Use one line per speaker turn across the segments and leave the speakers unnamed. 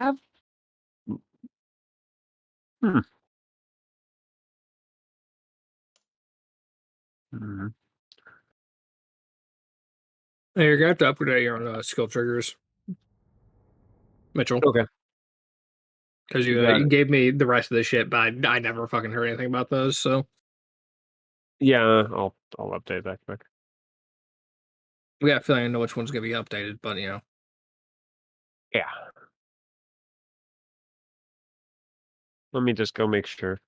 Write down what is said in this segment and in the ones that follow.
Have hmm. Mhm.
Hey, you're gonna have to upgrade your skill triggers, Mitchell,
Okay,
because
you got
you
it.
gave me the rest of the shit, but I never fucking heard anything about those. So
Yeah, I'll update that quick.
we got a feeling I know which one's gonna be updated, but
Yeah. Let me just go make sure.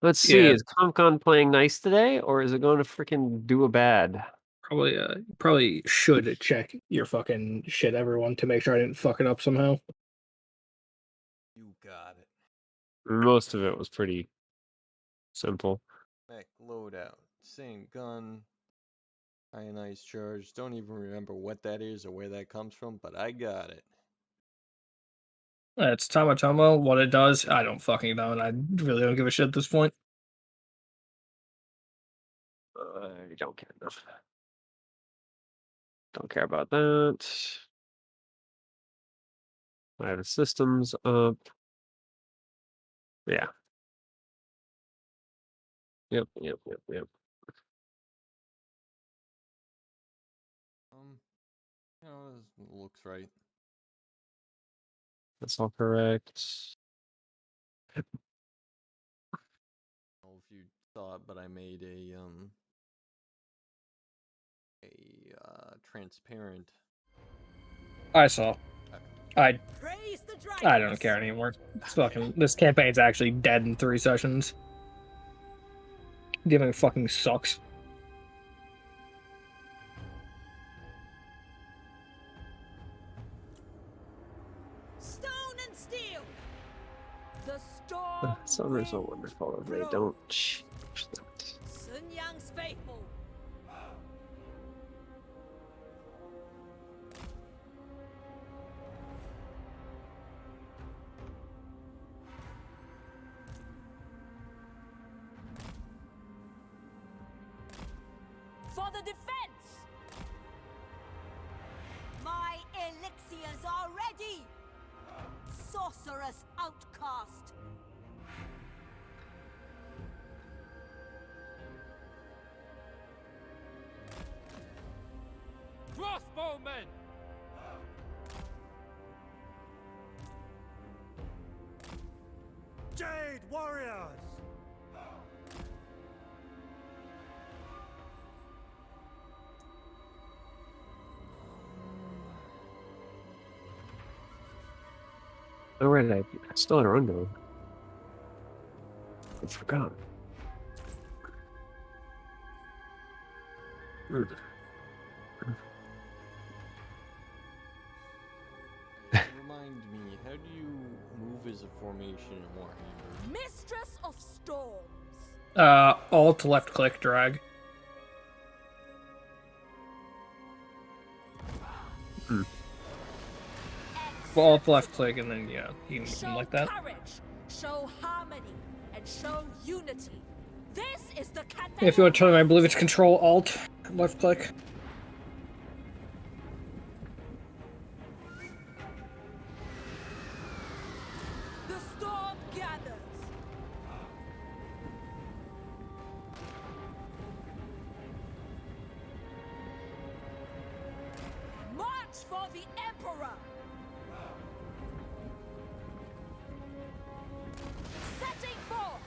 Let's see,
yeah,
is CompCon playing nice today, or is it going to freaking do a bad?
probably should check your fucking shit, everyone, to make sure I didn't fuck it up somehow.
You got it.
Most of it was pretty simple.
Mech loadout. Same gun. Ionized charge. Don't even remember what that is or where that comes from, but I got it.
It's Tamatomo. What it does, I don't fucking know, and I really don't give a shit at this point.
I don't care enough. Don't care about that. I have the systems up. Yeah. Yep.
Um, this looks right.
That's all correct.
I don't know if you saw it, but I made a transparent.
I saw.
Okay.
I
Praise the
I
dragons.
don't care anymore. This campaign's actually dead in 3 sessions. Giving fucking sucks.
Stone and steel. The storm
Some are so
wind
wonderful and they
blows.
don't change that.
Sun Yang's faithful. For the defense. My elixirs are ready. Sorceress outcast.
Crossbowmen!
Jade warriors!
Oh, right, I still had a run going. I forgot. Mm.
Remind me, how do you move as a formation in Warhammer?
Mistress of storms.
Alt left click drag.
Mm.
Well, alt left click and then you can move them
Show
like that.
courage, show harmony, and show unity. This is the
If you want to turn them, I believe it's Control Alt left click.
The storm gathers. March for the Emperor. Setting forth.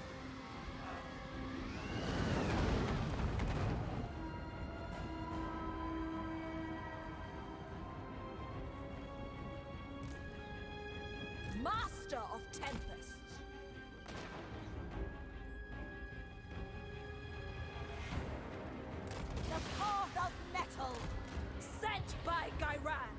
Master of tempests. The path of metal, sent by Gairan.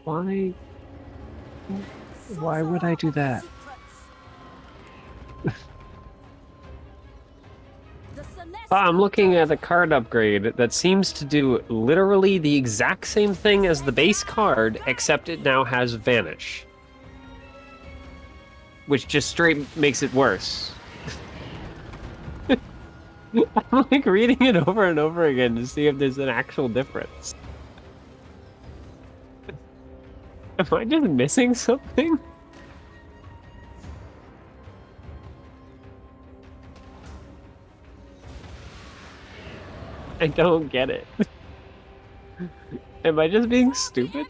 Why? Why would I do that? I'm looking at a card upgrade that seems to do literally the exact same thing as the base card, except it now has Vanish. Which just straight makes it worse. I'm like reading it over and over again to see if there's an actual difference. Am I just missing something? I don't get it. Am I just being stupid?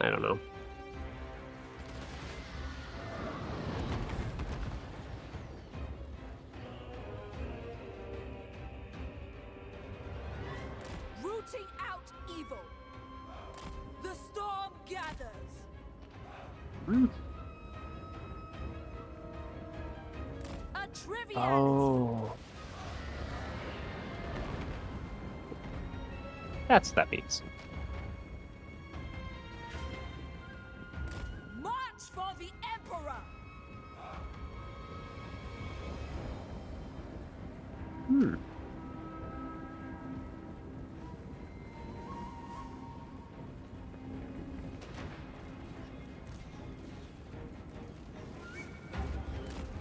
I don't know.
Rooting out evil. The storm gathers. A triviality.
Oh. That's that means.
March for the Emperor.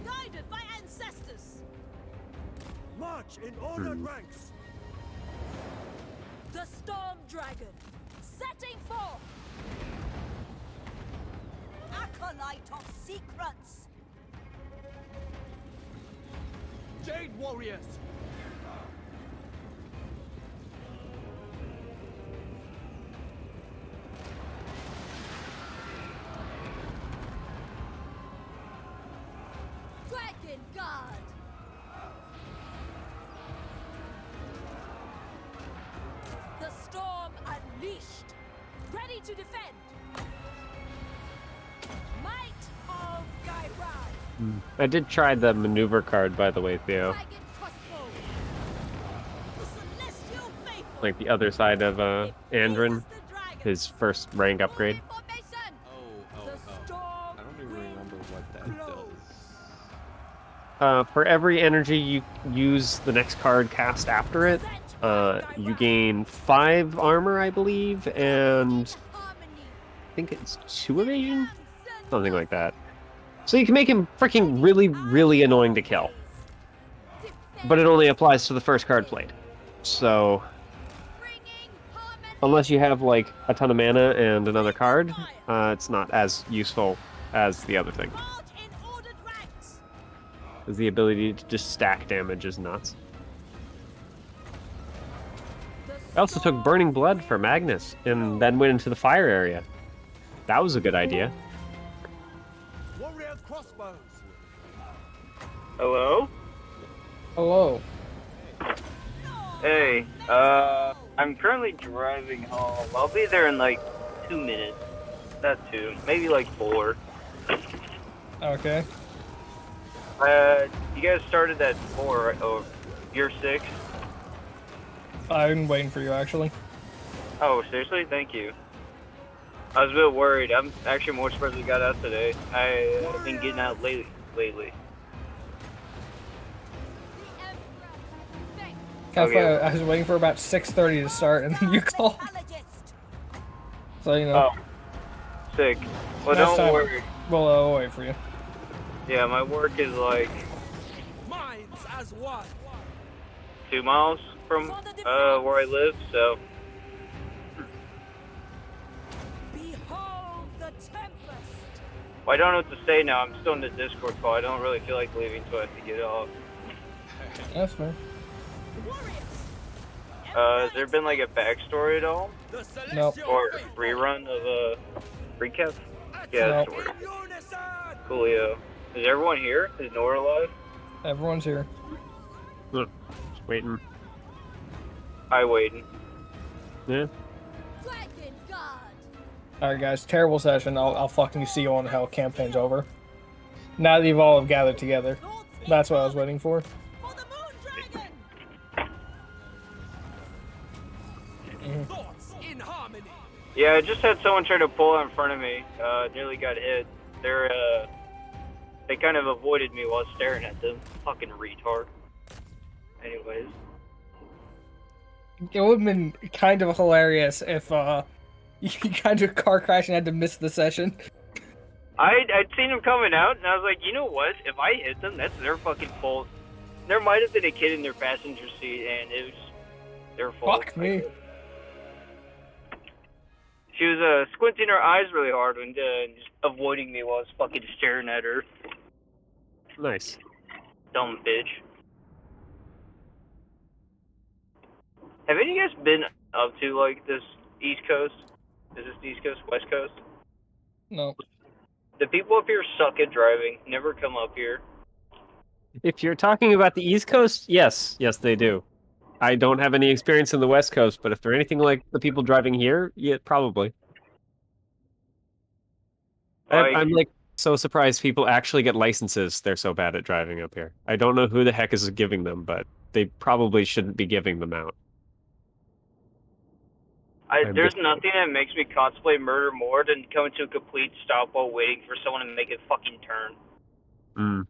Guided by ancestors.
March in ordered ranks.
The Storm Dragon, setting forth! Acolyte of Secrets!
Jade warriors.
Dragon Guard! The Storm Unleashed! Ready to defend! Might of Gairai!
I did try the maneuver card, by the way, Theo.
Dragon Crossbow! The Celestial Faithful!
Like the other side of Andrin,
Faces the dragon.
his first rank upgrade.
Full formation!
Oh.
The storm
I don't even
wind
remember what that
blows.
does.
For every energy you use the next card cast after it,
Sent by
you
Gairai.
gain 5 armor, I believe, and
Harmony.
I think it's 2 evasion?
Send
Something like that. So you can make him freaking really, really annoying to kill. But it only applies to the first card played. So,
Bringing harmony.
unless you have, like, a ton of mana and another card, it's not as useful as the other thing.
March in ordered ranks.
Because the ability to just stack damage is nuts. I also took Burning Blood for Magnus, and then went into the fire area. That was a good idea.
Warrior crossbows.
Hello?
Hello.
Hey, I'm currently driving home. I'll be there in like 2 minutes. Not 2, maybe like 4.
Okay.
You guys started at 4, right? Oh, you're 6?
I've been waiting for you, actually.
Oh, seriously? Thank you. I was a bit worried. I'm actually more surprised we got out today. I've been getting out lately.
The Emperor.
I was waiting for about 6:30 to start, and then you called.
Apologist.
So, you know,
Oh, sick. Well,
Next
don't
time.
worry.
we'll wait for you.
Yeah, my work is like
Minds as one.
2 miles from where I live, so
Behold the Tempest.
well, I don't know what to say now. I'm still in the Discord call. I don't really feel like leaving, so I have to get off.
That's fair.
Warriors.
Has there been like a backstory at all?
The
Nope.
celestial
Or
faithful.
rerun of a recap? Yeah, that's
Nope.
the word.
In unison.
Coolio. Is everyone here? Is Nora alive?
Everyone's here.
Just waiting.
Hi, waiting.
Yeah.
Dragon Guard.
Alright, guys, terrible session. I'll fucking see you on hell. Campaign's over. Now that you've all gathered together.
Thoughts in
That's what I was
harmony
waiting for.
For the Moon Dragon!
Thoughts in harmony.
Yeah, I just had someone try to pull out in front of me. Nearly got hit. They kind of avoided me while staring at them. Fucking retard. Anyways.
It would have been kind of hilarious if you kind of car crash and had to miss the session.
I'd seen them coming out, and I was like, you know what? If I hit them, that's their fucking fault. There might have been a kid in their passenger seat, and it was their fault.
Fuck me.
She was squinting her eyes really hard and just avoiding me while I was fucking staring at her.
Nice.
Dumb bitch. Have any of you guys been up to, like, this East Coast? Is this the East Coast? West Coast?
No.
The people up here suck at driving. Never come up here.
If you're talking about the East Coast, yes, they do. I don't have any experience in the West Coast, but if they're anything like the people driving here, yeah, probably. I'm like so surprised people actually get licenses. They're so bad at driving up here. I don't know who the heck is giving them, but they probably shouldn't be giving them out.
There's nothing that makes me contemplate murder more than coming to a complete stop while waiting for someone to make a fucking turn.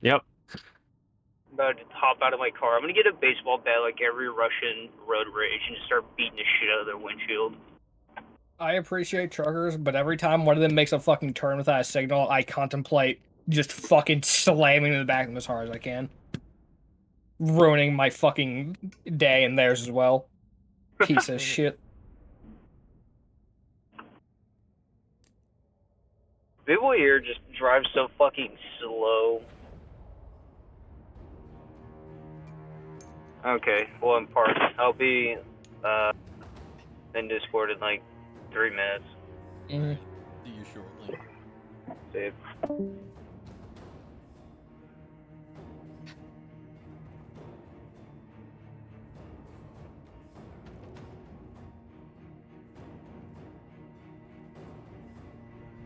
Yep.
I'm about to hop out of my car. I'm gonna get a baseball bat like every Russian road rage and just start beating the shit out of their windshield.
I appreciate truckers, but every time one of them makes a fucking turn without a signal, I contemplate just fucking slamming in the back of them as hard as I can. Ruining my fucking day and theirs as well. Piece of shit.
People here just drive so fucking slow. Okay, well I'm parked. I'll be in Discord in like 3 minutes.
See you shortly.
Save.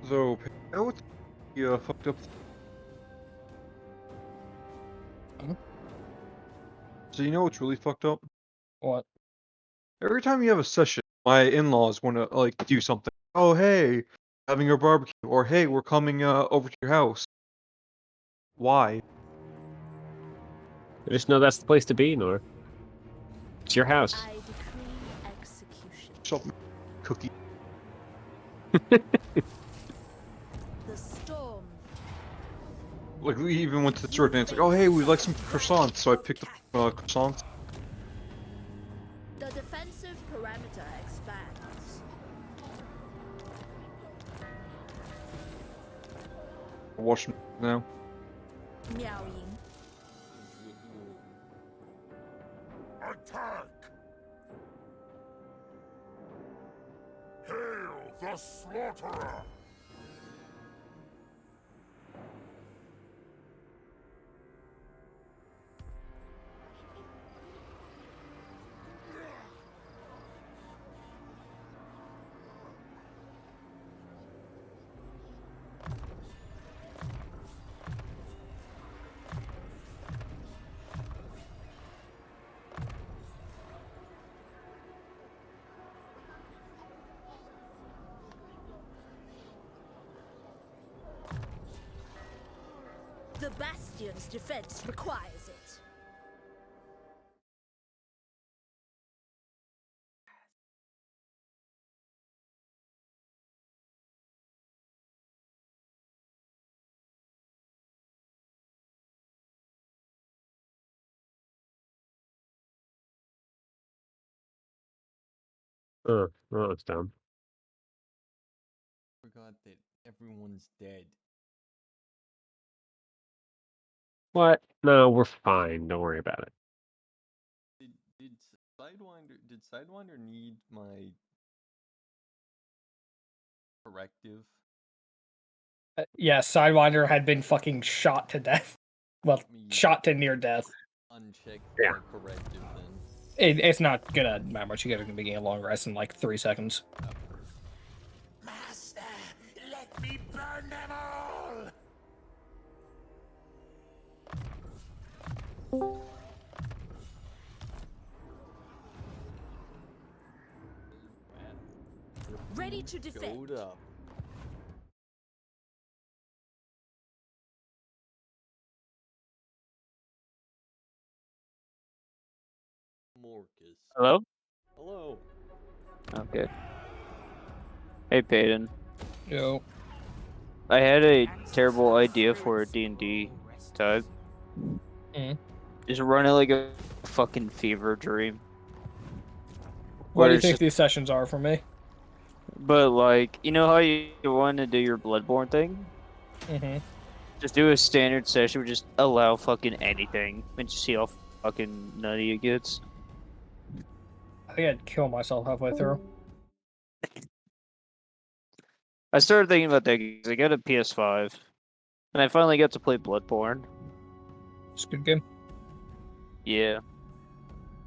So, what's the fucked up?
Huh?
So you know what's really fucked up?
What?
Every time you have a session, my in-laws want to like do something. Oh hey, having a barbecue, or hey, we're coming over to your house. Why?
I just know that's the place to be, Nor. It's your house.
I decree execution.
Something cookie.
The storm.
Like we even went to the store and it's like, oh hey, we'd like some croissants, so I picked up croissants.
The defensive parameter expands.
Wash them now.
Meowing.
Attack! Hail the slaughterer!
The Bastion's defense requires it.
Oh, it's dumb.
Forgot that everyone's dead.
What? No, we're fine. Don't worry about it.
Did Sidewinder need my corrective?
Yeah, Sidewinder had been fucking shot to death. Well, shot to near death.
Unchecked
Yeah.
my corrective then.
It's not gonna matter much. You guys are gonna be getting a long rest in like 3 seconds.
Master, let me burn them all!
Ready to defend.
Goat up. Morcus.
Hello?
Hello.
Okay. Hey, Peyton.
Yo.
I had a terrible idea for a D&D type.
Mm.
Just run it like a fucking fever dream.
What
Where
do you
it's
think
just,
these sessions are for me?
but like, you know how you want to do your Bloodborne thing?
Mm-hmm.
Just do a standard session where just allow fucking anything and just see how fucking nutty it gets.
I think I'd kill myself halfway through.
I started thinking about that because I got a PS5 and I finally got to play Bloodborne.
It's a good game.
Yeah.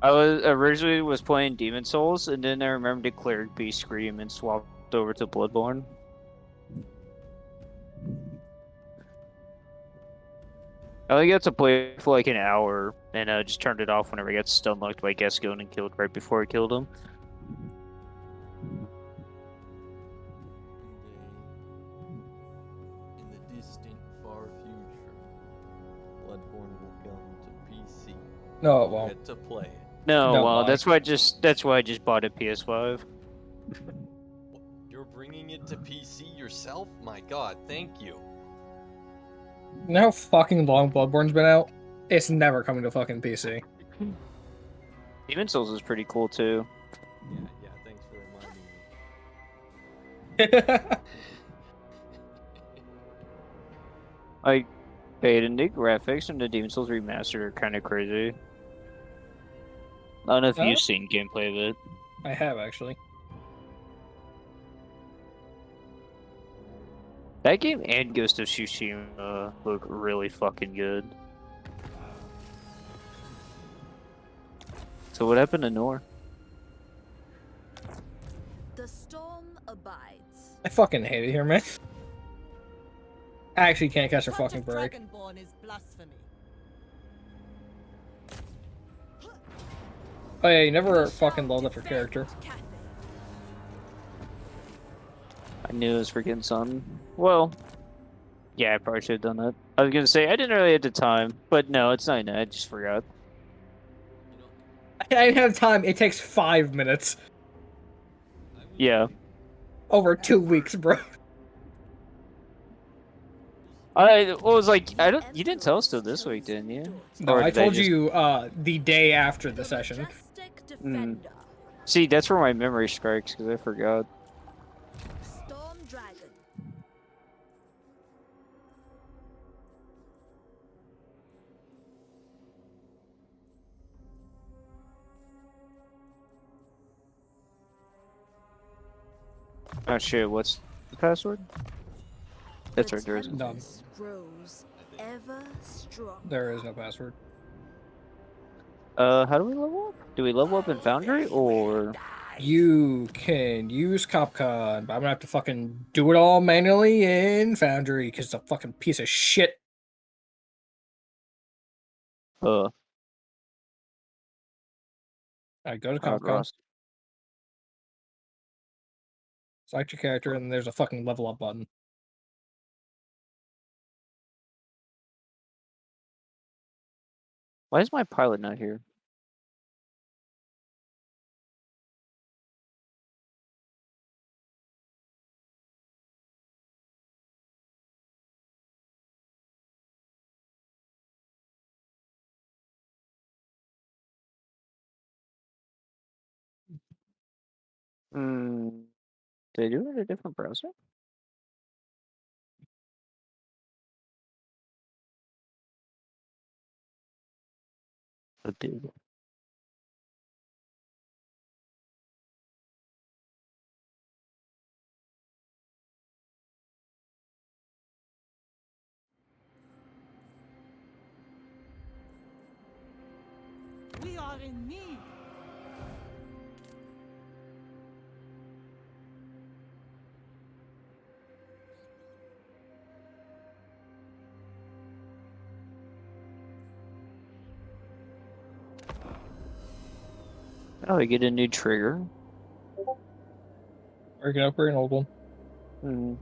I was originally playing Demon Souls, and then I remembered Cleric Beast Scream and swapped over to Bloodborne. I only got to play for like an hour, and I just turned it off whenever I got stun locked by Gascoigne and killed right before I killed him.
One day, in the distant, far future, Bloodborne will come to PC.
No, it
You'll
won't.
get to play it.
No,
Don't
well,
lie.
that's why I just bought a PS5.
What? You're bringing it to PC yourself? My god, thank you.
You know how fucking long Bloodborne's been out? It's never coming to fucking PC.
Demon Souls is pretty cool too.
Yeah, thanks for reminding me.
Like, the new graphics and the Demon Souls remastered are kind of crazy. I don't know if
Huh?
you've seen gameplay of it.
I have, actually.
That game and Ghost of Tsushima look really fucking good. So what happened to Nor?
The storm abides.
I fucking hate it here, man. I actually can't catch a
Touch
fucking
of
break.
Dragonborn is blasphemy.
Oh yeah, you never fucking leveled up your character.
Cathay.
I knew it was freaking something. Well, yeah, I probably should have done that. I was gonna say I didn't really have the time, but no, it's not. I just forgot.
You know,
I didn't have time. It takes 5 minutes.
I will
Yeah.
say,
Over 2 weeks, bro.
I was like, I don't. You didn't tell us till this week, didn't you?
No,
Or
I
did I
told
just-
you the day after the session.
Majestic defender.
See, that's where my memory strikes because I forgot.
Storm dragon.
Oh shit! What's the password? That's
The
right. There isn't.
None.
tempest grows ever stronger.
There is no password.
How do we level up? Do we level up in Foundry or?
You can use Capcom, but I'm gonna have to fucking do it all manually in Foundry because it's a fucking piece of shit.
Uh,
I go to
oh,
Capcom,
Ross.
select your character, and there's a fucking level up button.
Why is my pilot not here? Hmm. Did I do it in a different browser? I did.
We are in need.
Oh, I get a new trigger.
Or you can upgrade an old one.
Hmm.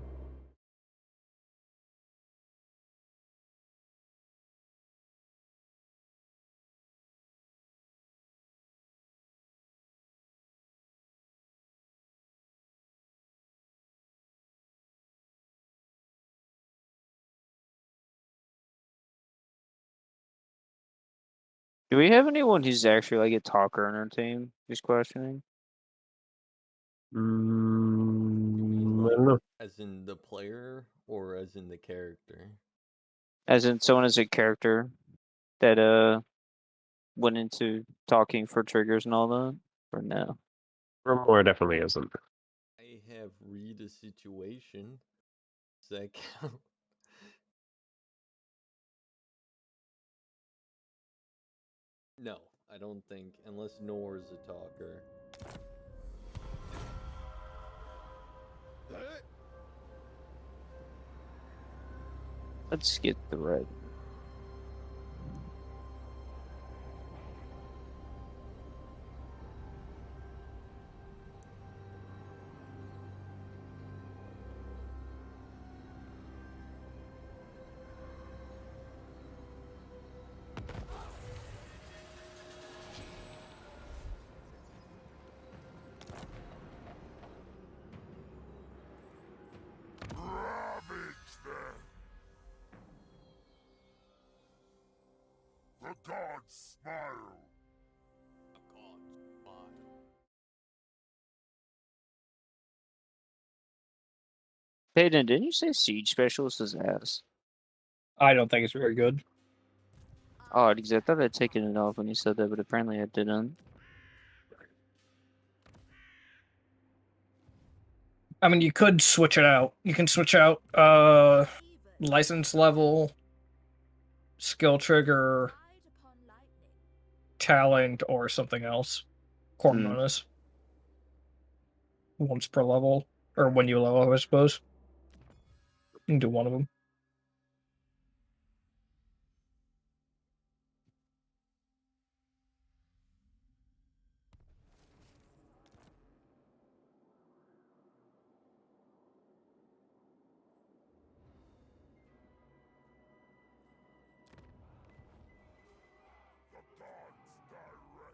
Do we have anyone who's actually like a talker on our team? Just questioning.
I don't know.
As in the player or as in the character?
As in someone as a character that went into talking for triggers and all that? Or no?
Rumor definitely isn't.
I have read a situation. Does that count? No, I don't think, unless Nor's a talker.
Let's get the right.
Ravage them! The gods smile!
Peyton, didn't you say siege specialist is ass?
I don't think it's very good.
Odd, because I thought I'd taken it off when you said that, but apparently I didn't.
I mean, you could switch it out. You can switch out license level, skill trigger, talent, or something else. Core
Hmm.
bonus. Once per level. Or when you level up, I suppose. You can do one of them.
The gods direct me!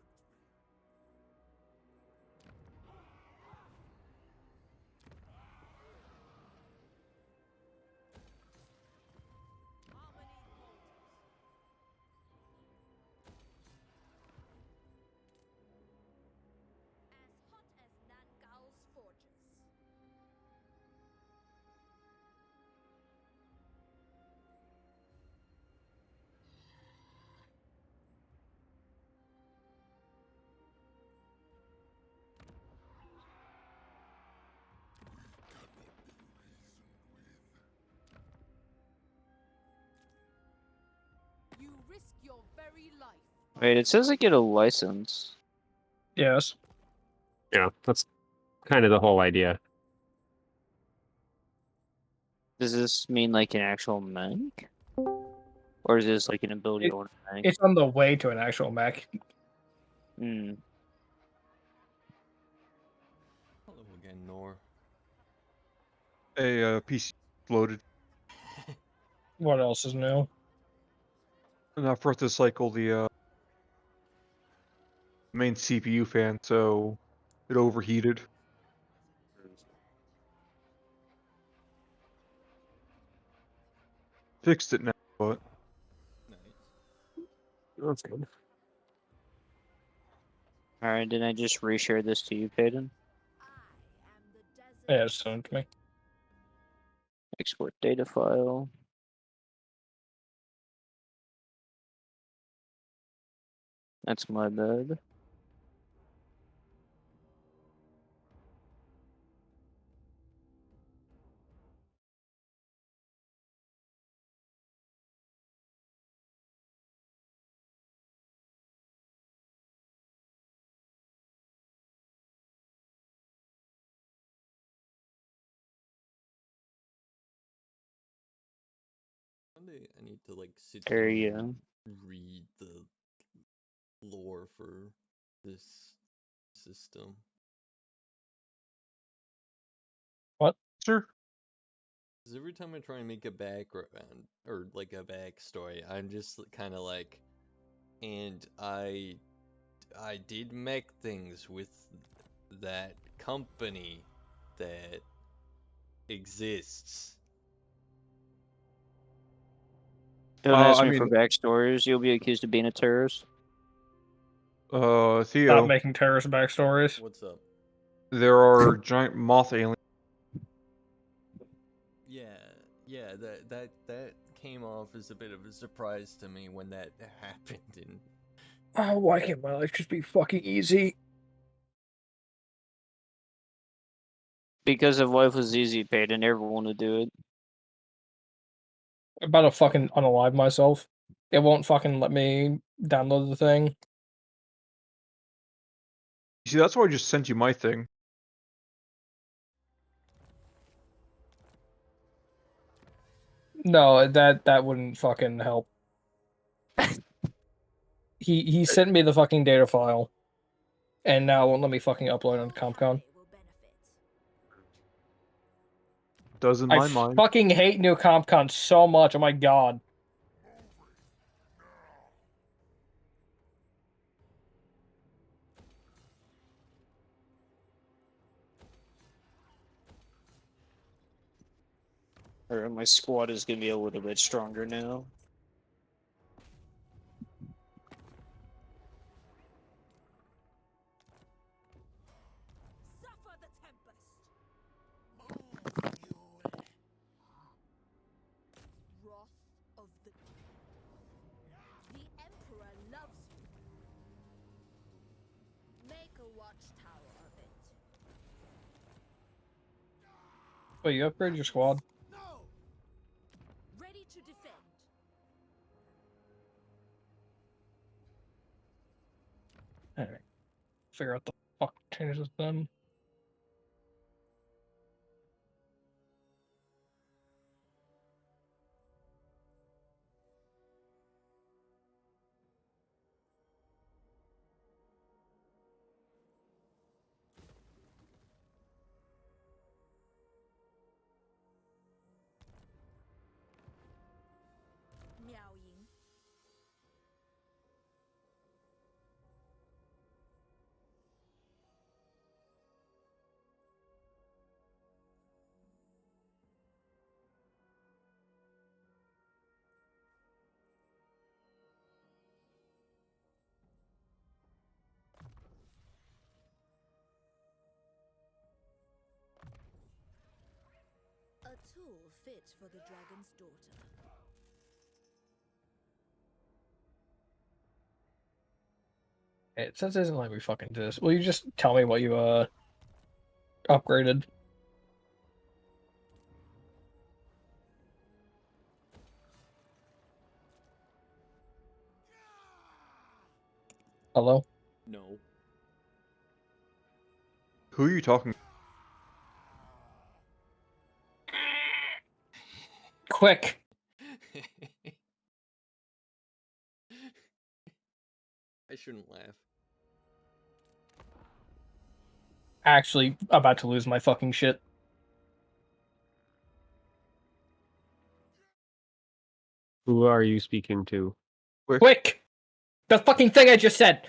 You risk your very life.
Wait, it says I get a license.
Yes.
Yeah, that's kind of the whole idea.
Does this mean like an actual mech? Or is this like an ability
It-
or a mech?
It's on the way to an actual mech.
Hmm.
Hello again, Nor.
A PC loaded.
What else is new?
And I forgot to cycle the main CPU fan, so it overheated. Fixed it now, but
Nice.
That's good.
Alright, did I just reshare this to you, Peyton?
Yeah, send it to me.
Export data file. That's my bad.
One day I need to like sit
There
down
you
and
go.
read the lore for this system.
Sir?
Because every time I try and make a background or like a backstory, I'm just kind of like, and I did mech things with that company that exists.
Don't ask
I
me for
mean,
backstories. You'll be accused of being a terrorist.
Stop
Theo,
making terrorist backstories.
What's up?
there are giant moth aliens.
Yeah, yeah, that came off as a bit of a surprise to me when that happened. And
Oh, why can't my life just be fucking easy?
Because if life was easy, paid, I never want to do it.
I'm about to fucking unalive myself. It won't fucking let me download the thing.
See, that's why I just sent you my thing.
No, that wouldn't fucking help. He sent me the fucking data file, and now it won't let me fucking upload on CompCon.
Does in
I
my mind.
fucking hate new CompCon so much. Oh my god.
Or my squad is gonna be a little bit stronger now.
Suffer the tempest. Wrath of the Emperor loves you. Make a watchtower of it.
Wait, you upgraded your squad?
Ready to defend.
Alright. Figure out the fuck changes then.
Meowing. A tool fit for the dragon's daughter.
It says it doesn't let me fucking do this. Will you just tell me what you upgraded? Hello?
no.
Who are you talking?
Quick!
I shouldn't laugh.
Actually, about to lose my fucking shit.
Who are you speaking to?
Quick! The fucking thing I just said!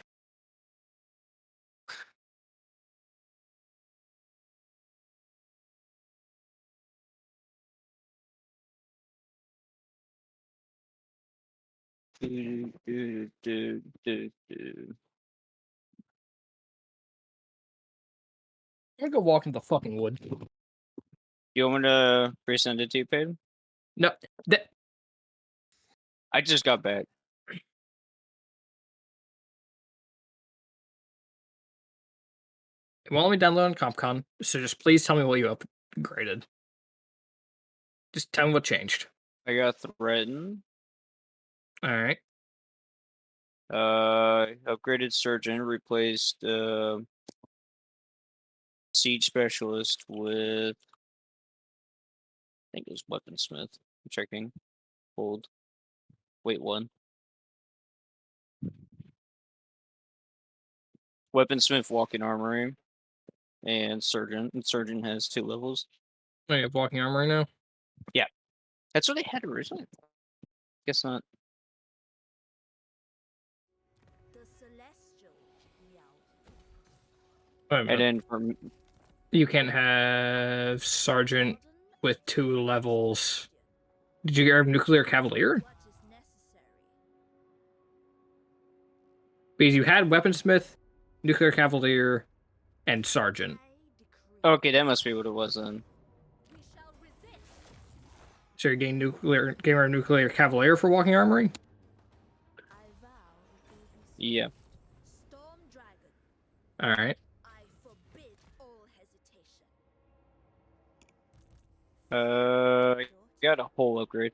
I'm gonna go walk into the fucking wood.
You want me to resend it to you, paid?
No, that
I just got back.
it won't let me download on CompCon, so just please tell me what you upgraded. Just tell me what changed.
I got threatened.
Alright.
Upgraded surgeon, replaced siege specialist with I think it was weaponsmith. I'm checking. Hold. Wait, one. Weaponsmith, walking armory, and surgeon. And surgeon has 2 levels.
Oh, you have walking armor now?
That's what they had originally. Guess not.
The celestial meow.
Wait a
And
minute.
then from
You can't have Sergeant with 2 levels. Did you get Nuclear Cavalier?
What is necessary?
Because you had Weaponsmith, Nuclear Cavalier, and Sergeant.
I decree.
okay, that must be what it was then.
We shall resist.
So you gain Nuclear Cavalier for walking armory?
I vow it will be
Yeah.
Storm Dragon.
Alright.
I forbid all hesitation.
Got a whole upgrade.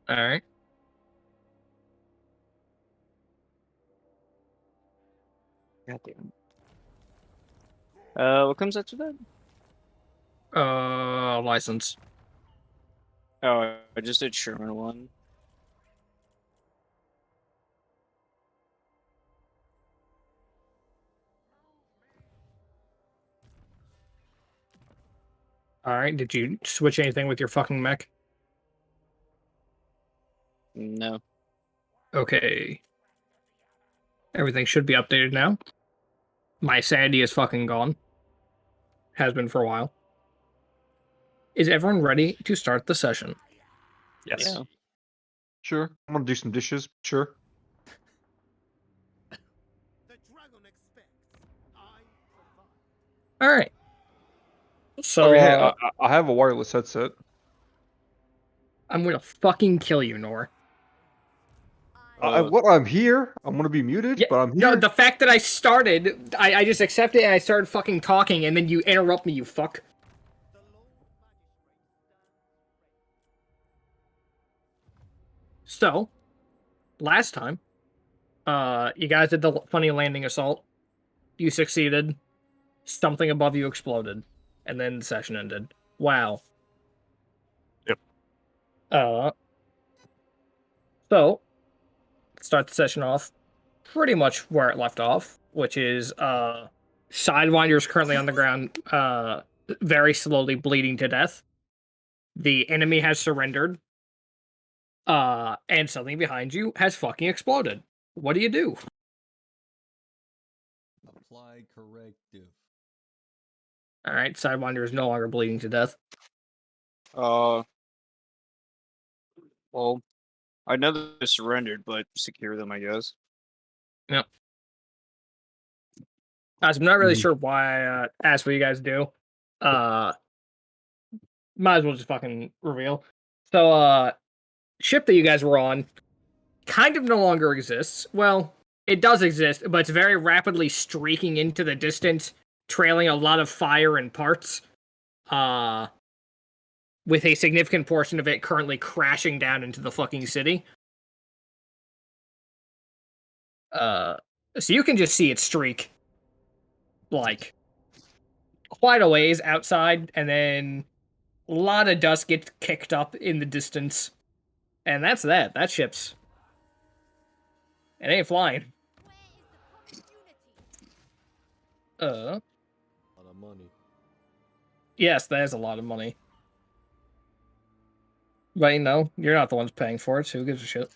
Alright.
Goddamn. What comes after that?
License.
Oh, I just did Sherman one.
Alright, did you switch anything with your fucking mech?
No.
Okay. Everything should be updated now. My sanity is fucking gone. Has been for a while. Is everyone ready to start the session?
Yes.
Yeah.
Sure. I'm gonna do some dishes. Sure.
The dragon expects. I provide.
Alright. So,
Oh, yeah, I have a wireless headset.
I'm gonna fucking kill you, Nor.
I'm here. I'm gonna be muted,
Yeah,
but I'm
no,
here.
the fact that I started, I just accepted and I started fucking talking, and then you interrupt me, you fuck.
The Lord Magistrate stands ready.
So, last time, you guys did the funny landing assault. You succeeded. Something above you exploded. And then the session ended. Wow.
Yep.
So, start the session off pretty much where it left off, which is, Sidewinder's currently on the ground, very slowly bleeding to death. The enemy has surrendered. And something behind you has fucking exploded. What do you do?
Apply corrective.
Alright, Sidewinder is no longer bleeding to death.
Well, I know that they surrendered, but secure them, I guess.
Yep. I'm not really
Mhm.
sure why I asked what you guys do. Might as well just fucking reveal. So, ship that you guys were on kind of no longer exists. Well, it does exist, but it's very rapidly streaking into the distance, trailing a lot of fire and parts. With a significant portion of it currently crashing down into the fucking city. So you can just see it streak, like, quite a ways outside, and then a lot of dust gets kicked up in the distance. And that's that. That ship's... It ain't flying.
Where is the community?
A lot of money.
Yes, that is a lot of money. But, you know, you're not the ones paying for it, so who gives a shit?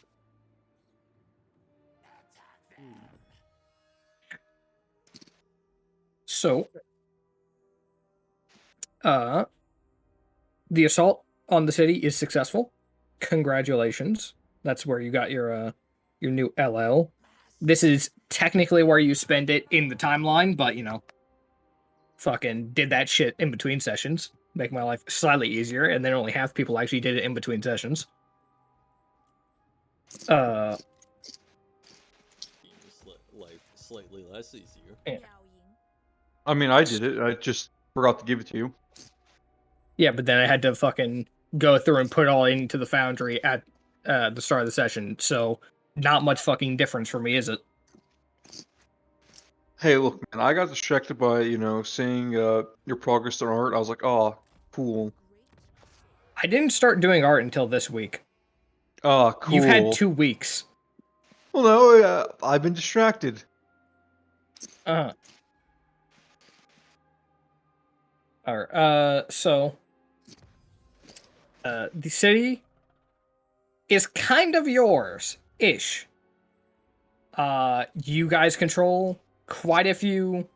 So, the assault on the city is successful. Congratulations. That's where you got your new LL. This is technically where you spend it in the timeline, but, you know, fucking did that shit in between sessions. Make my life slightly easier, and then only half people actually did it in between sessions.
Game is like slightly less easier.
Yeah.
Meowing.
I mean, I did it. I just forgot to give it to you.
Yeah, but then I had to fucking go through and put it all into the foundry at the start of the session, so not much fucking difference for me, is it?
Hey, look, man, I got distracted by, seeing your progress on art. I was like, oh, cool.
I didn't start doing art until this week.
Ah, cool.
You've had 2 weeks.
Well, no, I've been distracted.
Uh-huh. Alright, so the city is kind of yours-ish. You guys control quite a few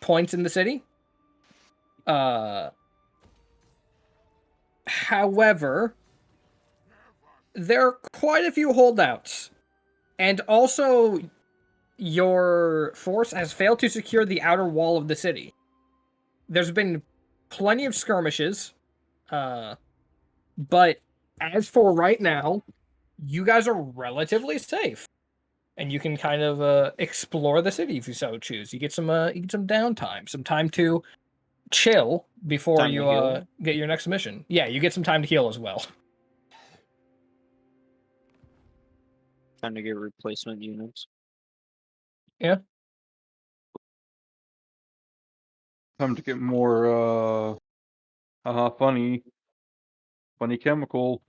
points in the city. However, there are quite a few holdouts. And also, your force has failed to secure the outer wall of the city. There's been plenty of skirmishes, but as for right now, you guys are relatively safe, and you can kind of explore the city if you so choose. You get some downtime, some time to chill before
Time to
you
heal.
get your next mission. Yeah, you get some time to heal as well.
Time to get replacement units.
Yeah.
Time to get more funny chemical.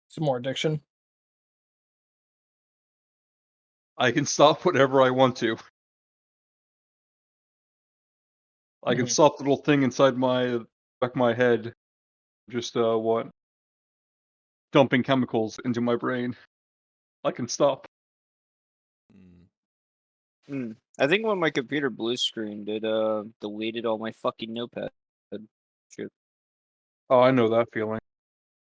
Some more addiction.
I can stop whatever I want to. I can
Mhm.
stop the little thing inside my back of my head. Just what? Dumping chemicals into my brain. I can stop.
I think when my computer blue screened, it deleted all my fucking notepad shit.
Oh, I know that feeling.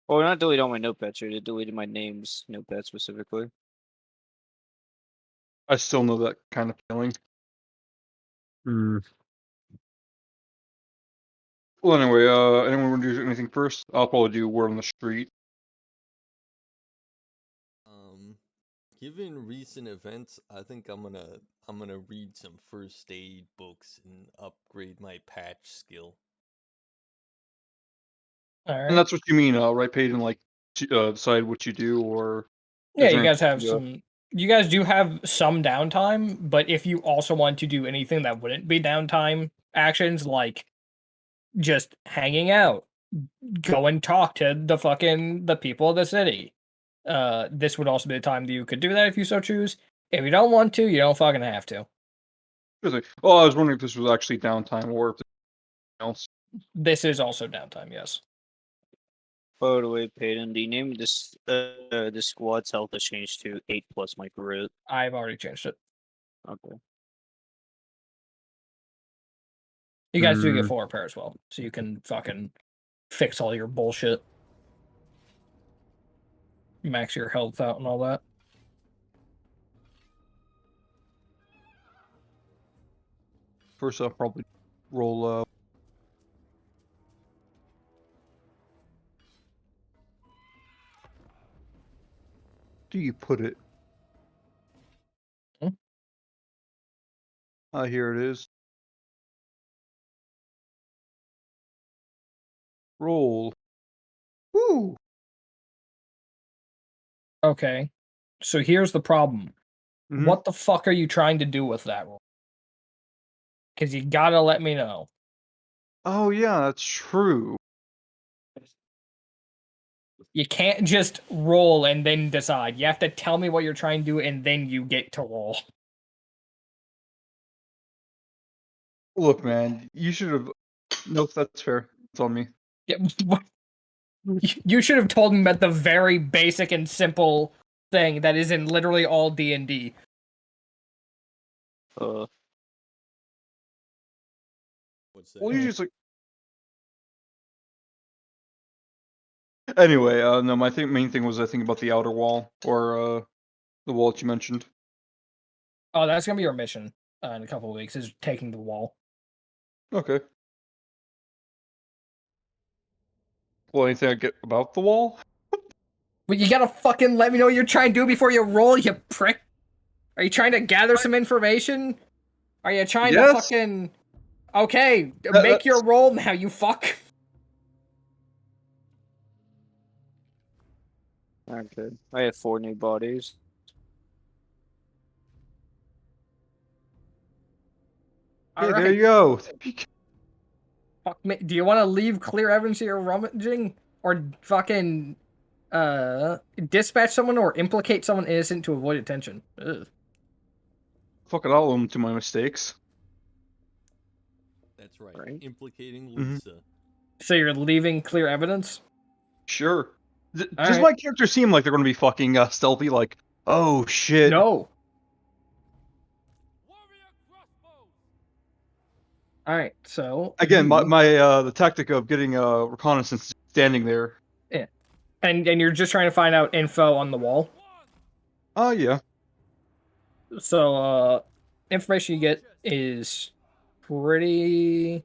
Well, not delete all my notepad shit. It deleted my name's notepad specifically.
I still know that kind of feeling.
Hmm.
Well, anyway, anyone want to do anything first? I'll probably do word on the street.
Given recent events, I think I'm gonna read some first aid books and upgrade my patch skill.
All
And
right.
that's what you mean, right, Peyton? Like, decide what you do, or
Yeah,
is
you
there
guys have
anything,
some. You guys do have some downtime, but if you also want to do anything that wouldn't be downtime actions, like just hanging out, go and talk to the people of the city. This would also be the time that you could do that if you so choose. If you don't want to, you don't fucking have to.
Oh, I was wondering if this was actually downtime or if there's anything else.
This is also downtime, yes.
By the way, Peyton, the name of the squad's health has changed to 8 plus micro root.
I've already changed it.
Okay.
You guys do get
Hmm.
4 repair as well, so you can fucking fix all your bullshit. Max your health out and all that.
First, I'll probably roll. Do you put it?
Hmm?
Here it is. Roll. Woo!
Okay. So here's the problem.
Mhm.
What the fuck are you trying to do with that roll? Because you gotta let me know.
Oh yeah, that's true.
You can't just roll and then decide. You have to tell me what you're trying to do and then you get to roll.
Look, man, you should have. Nope, that's fair. It's on me.
Yeah, you should have told me about the very basic and simple thing that is in literally all D&D.
What's
Well,
that?
you just like. Anyway, no, my main thing was I think about the outer wall or the wall that you mentioned.
Oh, that's gonna be your mission in a couple of weeks, is taking the wall.
Okay. Well, anything I get about the wall?
But you gotta fucking let me know what you're trying to do before you roll, you prick. Are you trying to gather some information? Are you trying to
Yes.
fucking... Okay,
That-
make your
that's-
roll now, you fuck.
Okay. I have 4 new bodies.
Hey,
All
there
right.
you go.
Fuck me. Do you want to leave clear evidence you're rummaging, or fucking dispatch someone or implicate someone innocent to avoid attention? Ugh.
Fuck it, I'll own to my mistakes.
That's right.
Right.
Implicating
Mhm.
Lisa.
So you're leaving clear evidence?
Sure. Does
Alright.
my character seem like they're going to be fucking stealthy? Like, oh shit.
No. Alright, so
Again,
you-
the tactic of getting reconnaissance standing there.
yeah. And you're just trying to find out info on the wall.
Oh yeah.
So information you get is pretty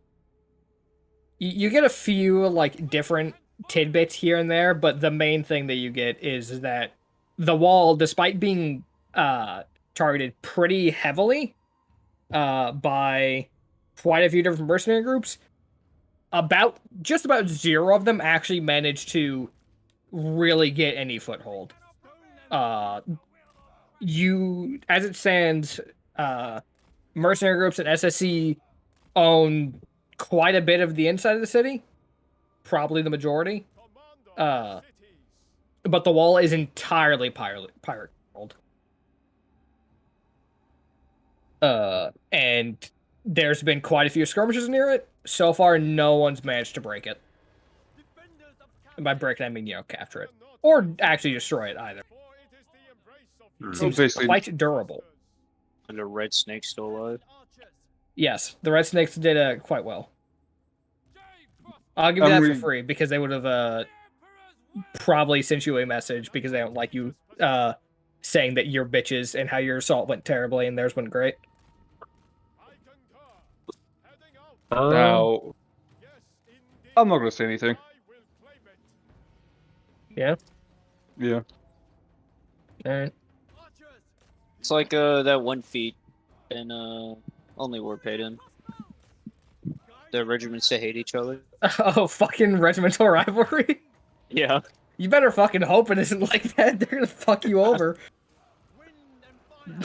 you get a few like different tidbits here and there, but the main thing that you get is that the wall, despite being targeted pretty heavily by quite a few different mercenary groups, just about zero of them actually managed to really get any foothold. You, as it stands, mercenary groups and SSC own quite a bit of the inside of the city, probably the majority. But the wall is entirely pirate controlled. And there's been quite a few skirmishes near it. So far, no one's managed to break it. And by break it, I mean, capture it. Or actually destroy it, either.
So
Seems
basically,
quite durable.
And the red snake's still alive.
Yes, the Red Snakes did quite well. I'll give you that for free, because they would have probably sent you a message because they don't like you saying that you're bitches and how your assault went terribly and theirs went great.
now, I'm not going to say anything.
Yeah?
Yeah.
Alright.
It's like that one feat in Only War Paid In. The regiments that hate each other.
Oh, fucking regimental rivalry?
Yeah.
You better fucking hope it isn't like that. They're gonna fuck you over.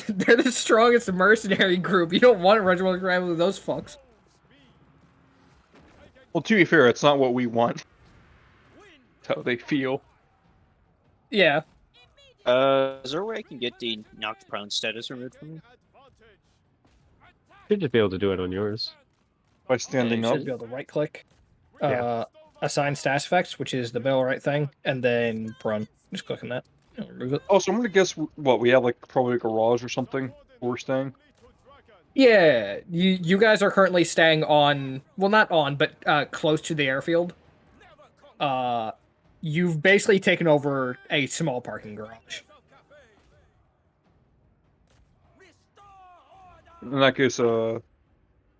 They're the strongest mercenary group. You don't want a regimental rivalry with those fucks.
Well, to be fair, it's not what we want. It's how they feel.
Yeah.
Is there a way I can get the knocked prone status removed from me?
Should just be able to do it on yours.
By
You
standing up.
should be able to right click.
Yeah.
Assign status effects, which is the middle right thing, and then prone. Just click on that. And remove it.
Oh, so I'm going to guess what we have, like probably a garage or something where we're staying.
Yeah, you guys are currently staying on, well, not on, but close to the airfield. You've basically taken over a small parking garage.
In that case, if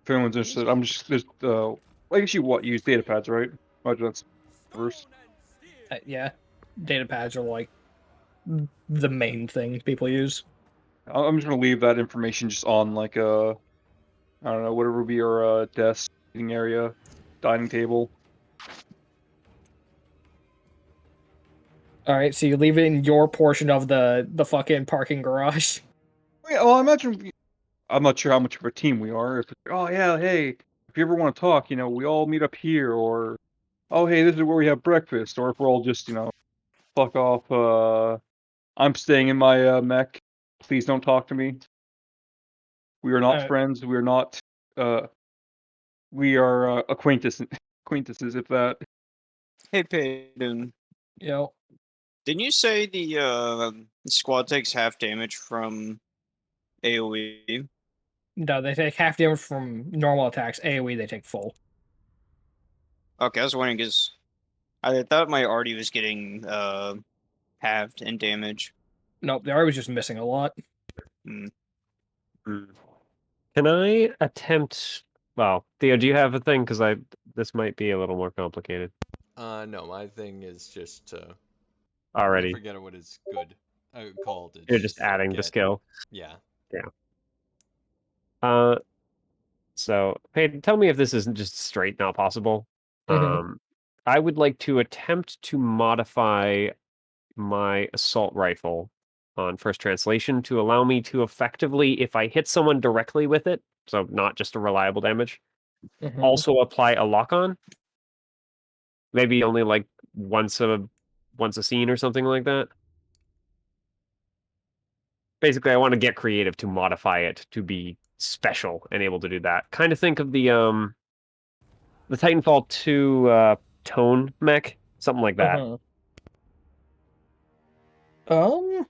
anyone's interested, I'm just I guess you use data pads, right? Imagine that's first.
Yeah, data pads are like the main thing people use.
I'm just gonna leave that information just on like I don't know, whatever would be our desk, eating area, dining table.
All right, so you leave it in your portion of the fucking parking garage.
Yeah, well, I imagine I'm not sure how much of a team we are. If it's, oh yeah, hey, if you ever want to talk, we all meet up here, or oh hey, this is where we have breakfast, or if we're all just fuck off. I'm staying in my mech. Please don't talk to me. We are not friends. We are not. We are acquaintances, if that.
Hey, Payton.
Yo.
Didn't you say the squad takes half damage from AoE?
No, they take half damage from normal attacks. AoE, they take full.
Okay, I was wondering because I thought my arty was getting halved in damage.
Nope, I was just missing a lot.
Hmm.
Can I attempt? Well, Theo, do you have a thing? Because this might be a little more complicated.
No, my thing is just
Already.
I forget what it's good called. It's
You're just adding the
get.
skill.
Yeah.
Yeah. So, hey, tell me if this isn't just straight not possible. I would like to attempt to modify my assault rifle on first translation to allow me to effectively, if I hit someone directly with it, so not just a reliable damage, also apply a lock-on. Maybe only like once a scene or something like that. basically I want to get creative to modify it to be special and able to do that. Kind of think of the Titanfall 2 tone mech, something like that.
Um,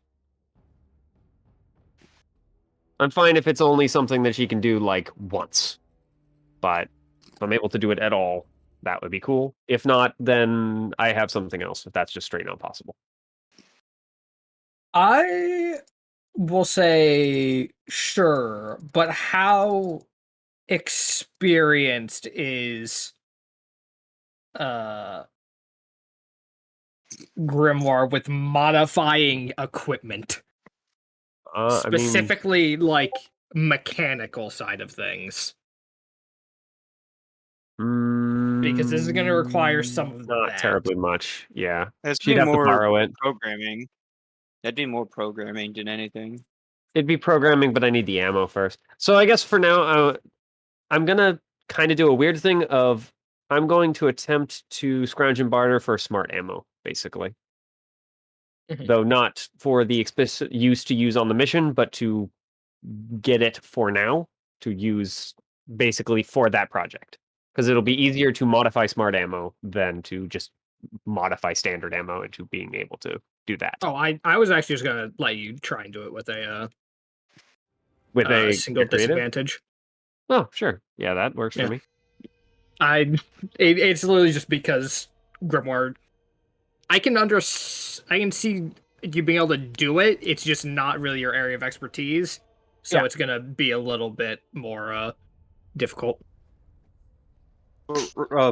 I'm fine if it's only something that she can do like once, but if I'm able to do it at all, that would be cool. If not, then I have something else. If that's just straight not possible.
I will say sure, but how experienced is uh Grimoire with modifying equipment?
I mean,
Specifically like mechanical side of things. Because this is going to require some of
not
that.
terribly much. Yeah,
That's
she'd have to
more
borrow it.
programming. That'd be more programming than anything.
It'd be programming, but I need the ammo first. So I guess for now, I'm gonna kind of do a weird thing of I'm going to attempt to scrounge and barter for smart ammo, basically.
Mhm.
Though not for the explicit use to use on the mission, but to get it for now to use basically for that project. Because it'll be easier to modify smart ammo than to just modify standard ammo into being able to do that.
Oh, I was actually just going to let you try and do it with
With a
single
creative?
disadvantage.
Oh, sure. Yeah, that works
Yeah.
for me.
It's literally just because Grimoire. I can see you being able to do it. It's just not really your area of expertise, so
Yeah.
it's gonna be a little bit more difficult.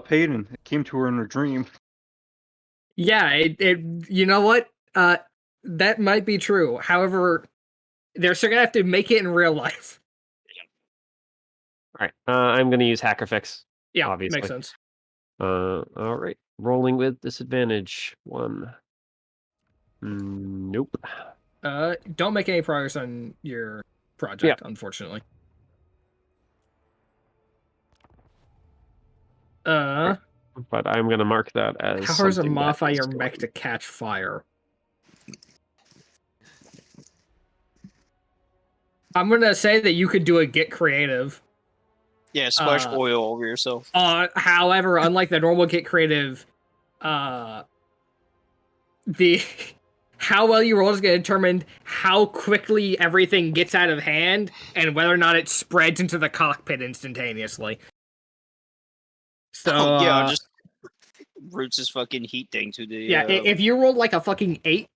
Peyton, it came to her in her dream.
Yeah, it you know what? That might be true. However, they're still gonna have to make it in real life.
All right. I'm going to use hacker fix.
Yeah,
Obviously.
makes sense.
All right. Rolling with disadvantage. 1. Nope.
Don't make any progress on your project, unfortunately.
But I'm going to mark that as
How does it
something that
modify
is
your mech
going-
to catch fire? I'm gonna say that you could do a get creative.
Yeah, splash
Uh,
oil over yourself.
However, unlike the normal get creative, the how well you roll is going to determine how quickly everything gets out of hand and whether or not it spreads into the cockpit instantaneously. So
Yeah, just roots his fucking heat thing to the
yeah, if you rolled like a fucking 8,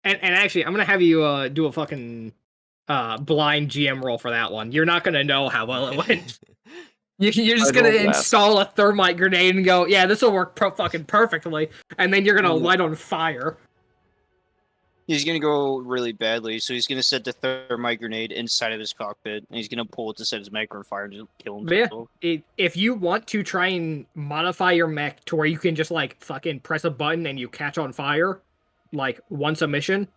and actually, I'm gonna have you do a fucking blind GM roll for that one. You're not gonna know how well it went. You're just gonna install a thermite grenade and go, yeah, this will work fucking perfectly, and then you're gonna light on fire.
He's gonna go really badly, so he's gonna set the thermite grenade inside of his cockpit, and he's gonna pull it to set his mech on fire and just kill himself.
Yeah, if you want to try and modify your mech to where you can just like fucking press a button and you catch on fire, like once a mission,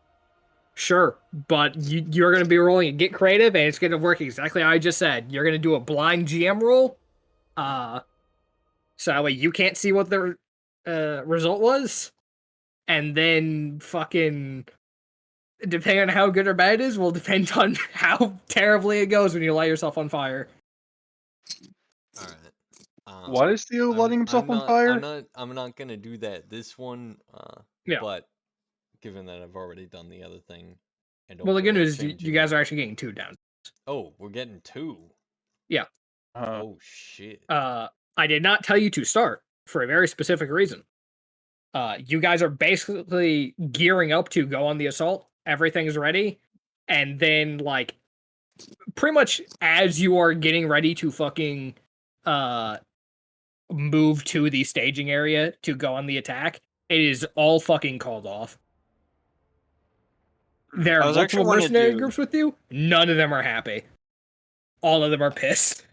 sure. But you're gonna be rolling a get creative, and it's gonna work exactly how I just said. You're gonna do a blind GM roll, so that way you can't see what the result was, and then fucking. Depending on how good or bad it is, will depend on how terribly it goes when you light yourself on fire.
All right.
Why is Theo lighting himself on fire?
I'm not gonna do that this one.
Yeah.
But given that I've already done the other thing, I don't
Well, the good
feel like
news is you guys are actually getting 2 down.
Oh, we're getting 2.
Yeah.
Oh shit.
I did not tell you to start for a very specific reason. You guys are basically gearing up to go on the assault. Everything's ready, and then like pretty much as you are getting ready to fucking move to the staging area to go on the attack, it is all fucking called off. There are multiple mercenary groups with you. None of them are happy. All of them are pissed.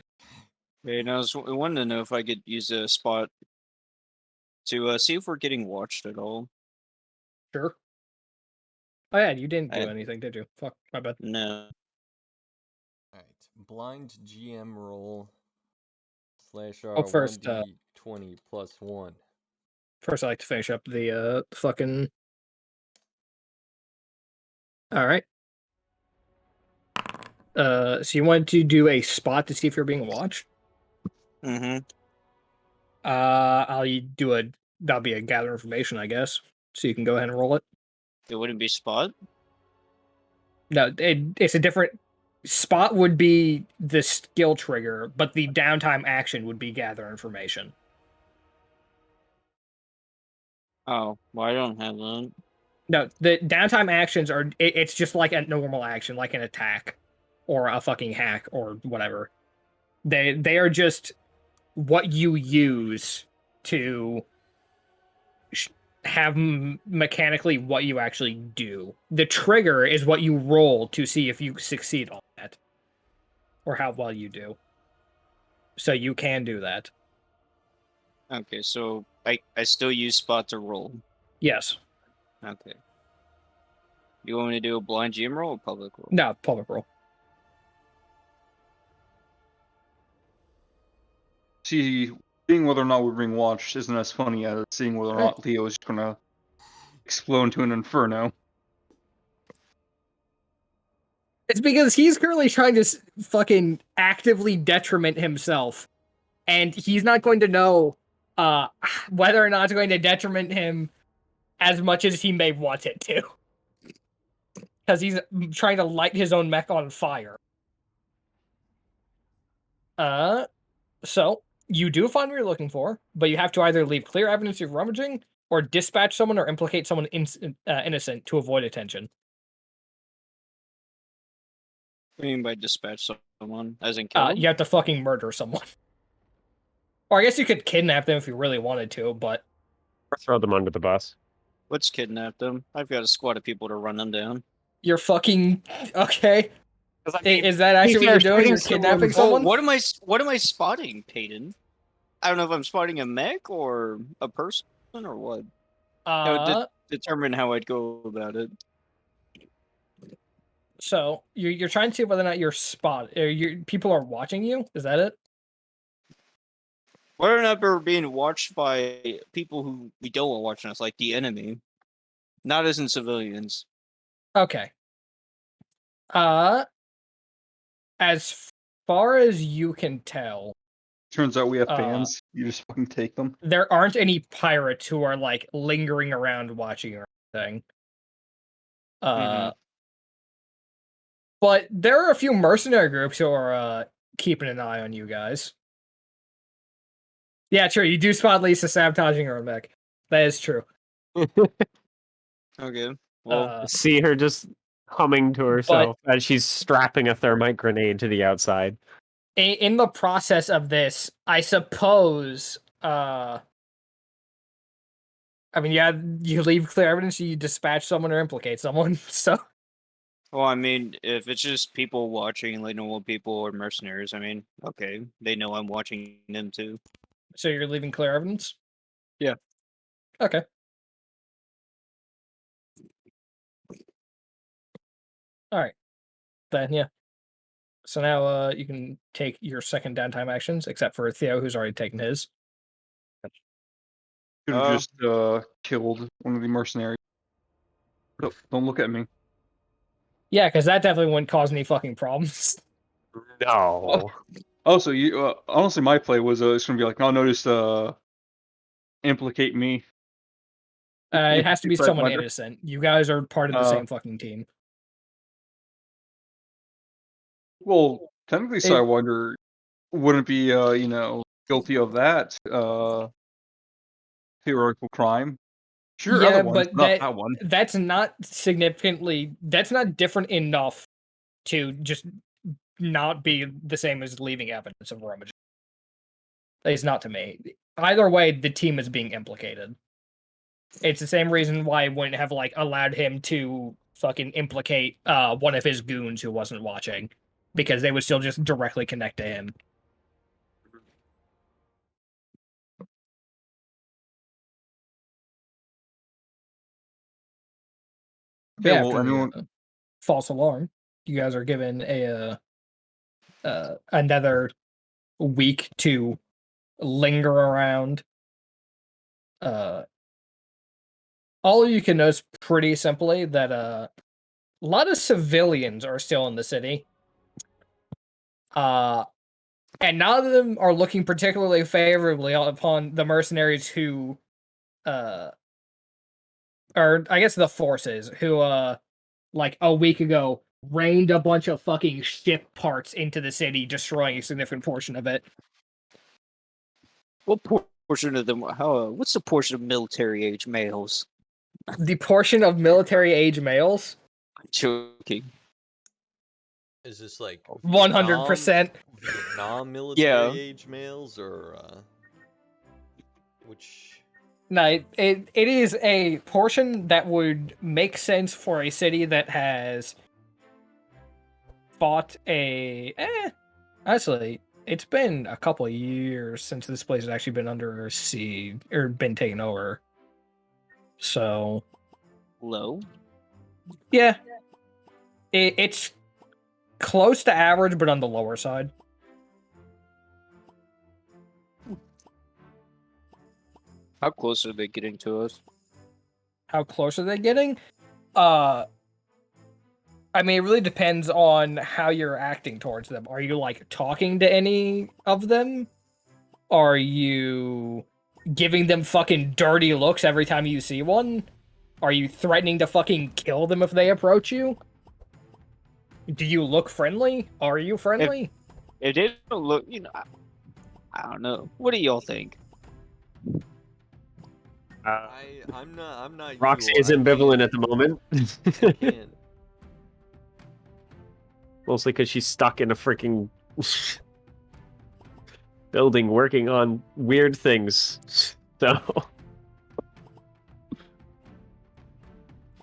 And I wanted to know if I could use a spot to see if we're getting watched at all.
Sure. Oh yeah, you didn't do anything, did you? Fuck, my bad.
No.
Alright, blind GM roll /R
Oh, first,
1d20 plus 1.
First, I like to finish up the fucking. All right. So you want to do a spot to see if you're being watched?
Mm-hmm.
I'll do a. That'll be a gather information, I guess. So you can go ahead and roll it.
It wouldn't be spot.
No, it's a different. Spot would be the skill trigger, but the downtime action would be gather information.
Oh, well, I don't have that.
No, the downtime actions are. It's just like a normal action, like an attack, or a fucking hack, or whatever. They are just what you use to have mechanically what you actually do. The trigger is what you roll to see if you succeed on that, or how well you do. So you can do that.
Okay, so I still use spot to roll.
Yes.
Okay. You want me to do a blind GM roll or public roll?
No, public roll.
See, seeing whether or not we're being watched isn't as funny as seeing whether or not Leo is going to explode into an inferno.
It's because he's currently trying to fucking actively detriment himself, and he's not going to know whether or not it's going to detriment him as much as he may want it to, because he's trying to light his own mech on fire. So you do find what you're looking for, but you have to either leave clear evidence you're rummaging, or dispatch someone or implicate someone innocent to avoid attention.
What do you mean by dispatch someone? As in kill them?
You have to fucking murder someone. Or I guess you could kidnap them if you really wanted to, but...
Or throw them under the bus.
Let's kidnap them. I've got a squad of people to run them down.
You're fucking... Okay.
I mean,
Is that actually what you're doing? You're kidnapping someone?
What am I spotting, Peyton? I don't know if I'm spotting a mech or a person or what. Determine how I'd go about it.
So you're trying to see whether or not people are watching you. Is that it?
Whether or not we're being watched by people who we don't want watching us, like the enemy, not as in civilians.
Okay. As far as you can tell,
Turns out we have fans. You just fucking take them.
there aren't any pirates who are like lingering around watching or anything. But there are a few mercenary groups who are keeping an eye on you guys. Yeah, true. You do spot Lisa sabotaging her mech. That is true.
Okay. Well,
see her just humming to herself as she's strapping a thermite grenade to the outside.
In the process of this, I suppose, I mean, yeah, you leave clear evidence, you dispatch someone or implicate someone, so...
Well, I mean, if it's just people watching, like normal people or mercenaries, I mean, okay, they know I'm watching them too.
So you're leaving clear evidence?
Yeah.
Okay. Alright. Then, yeah. So now you can take your second downtime actions, except for Theo, who's already taken his.
Could have just killed one of the mercenaries. Don't look at me.
Yeah, because that definitely wouldn't cause any fucking problems.
No.
Also, you honestly, my play was it's gonna be like, no, just implicate me.
It has to be someone
Wonder.
innocent. You guys are part of the same fucking team.
Well, technically, so I wonder, wouldn't be guilty of that theoretical crime? Sure,
Yeah,
other ones,
but
not that one.
that's not different enough to just not be the same as leaving evidence of rummaging. It's not to me. Either way, the team is being implicated. It's the same reason why I wouldn't have like allowed him to fucking implicate one of his goons who wasn't watching, because they would still just directly connect to him.
Okay,
Yeah,
well,
after
anyone...
the false alarm, you guys are given a another week to linger around. All you can notice pretty simply that a lot of civilians are still in the city. And none of them are looking particularly favorably upon the mercenaries who, or I guess the forces who, like a week ago, rained a bunch of fucking ship parts into the city, destroying a significant portion of it.
What portion of them? What's the portion of military age males?
The portion of military age males,
Joking.
Is this like
100%.
Vietnam military age males or which?
No, it is a portion that would make sense for a city that has fought a. Honestly, it's been a couple of years since this place has actually been under siege or been taken over. So.
Low?
Yeah. It's close to average, but on the lower side.
How close are they getting to us?
How close are they getting? I mean, it really depends on how you're acting towards them. Are you, like, talking to any of them? Are you giving them fucking dirty looks every time you see one? Are you threatening to fucking kill them if they approach you? Do you look friendly? Are you friendly?
If they don't look, I don't know. What do y'all think?
I'm not.
Roxy
you,
is ambivalent at the moment.
I can't.
Mostly because she's stuck in a freaking building working on weird things. So.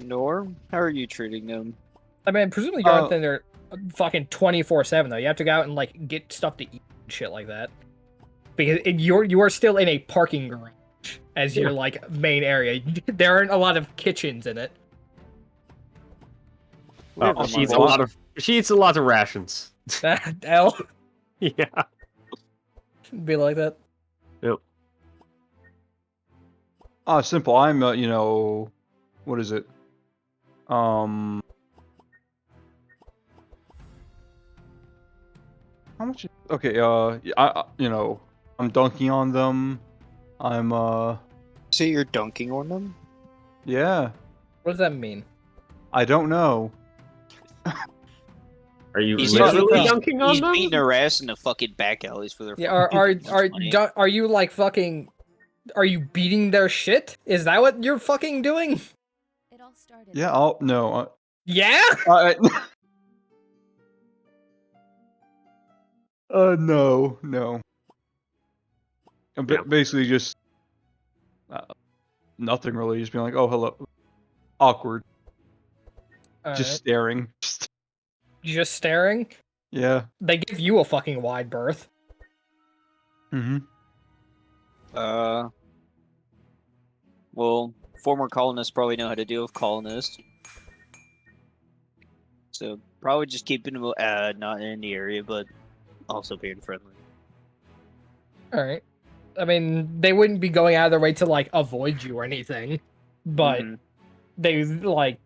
Norm, how are you treating them?
I mean, presumably you're out there fucking 24/7 though. You have to go out and like get stuff to eat and shit like that. Because you are still in a parking garage as your like main area. There aren't a lot of kitchens in it.
She eats a lot of rations.
L.
Yeah.
Be like that.
Yep.
Simple. I'm what is it? How much? Okay. I'm dunking on them. I'm
So you're dunking on them?
Yeah.
What does that mean?
I don't know.
Are you literally dunking on them?
He's beating their ass in the fucking back alleys for their.
Yeah. Are you like fucking? Are you beating their shit? Is that what you're fucking doing?
It all started.
Yeah. No.
Yeah.
No. Basically just nothing really. Just being like, oh, hello. Awkward. Just staring.
Just staring?
Yeah.
They give you a fucking wide berth.
Mm-hmm.
Well, former colonists probably know how to deal with colonists. So probably just keeping them not in the area, but also being friendly.
Alright. I mean, they wouldn't be going out of their way to, like, avoid you or anything. But they, like,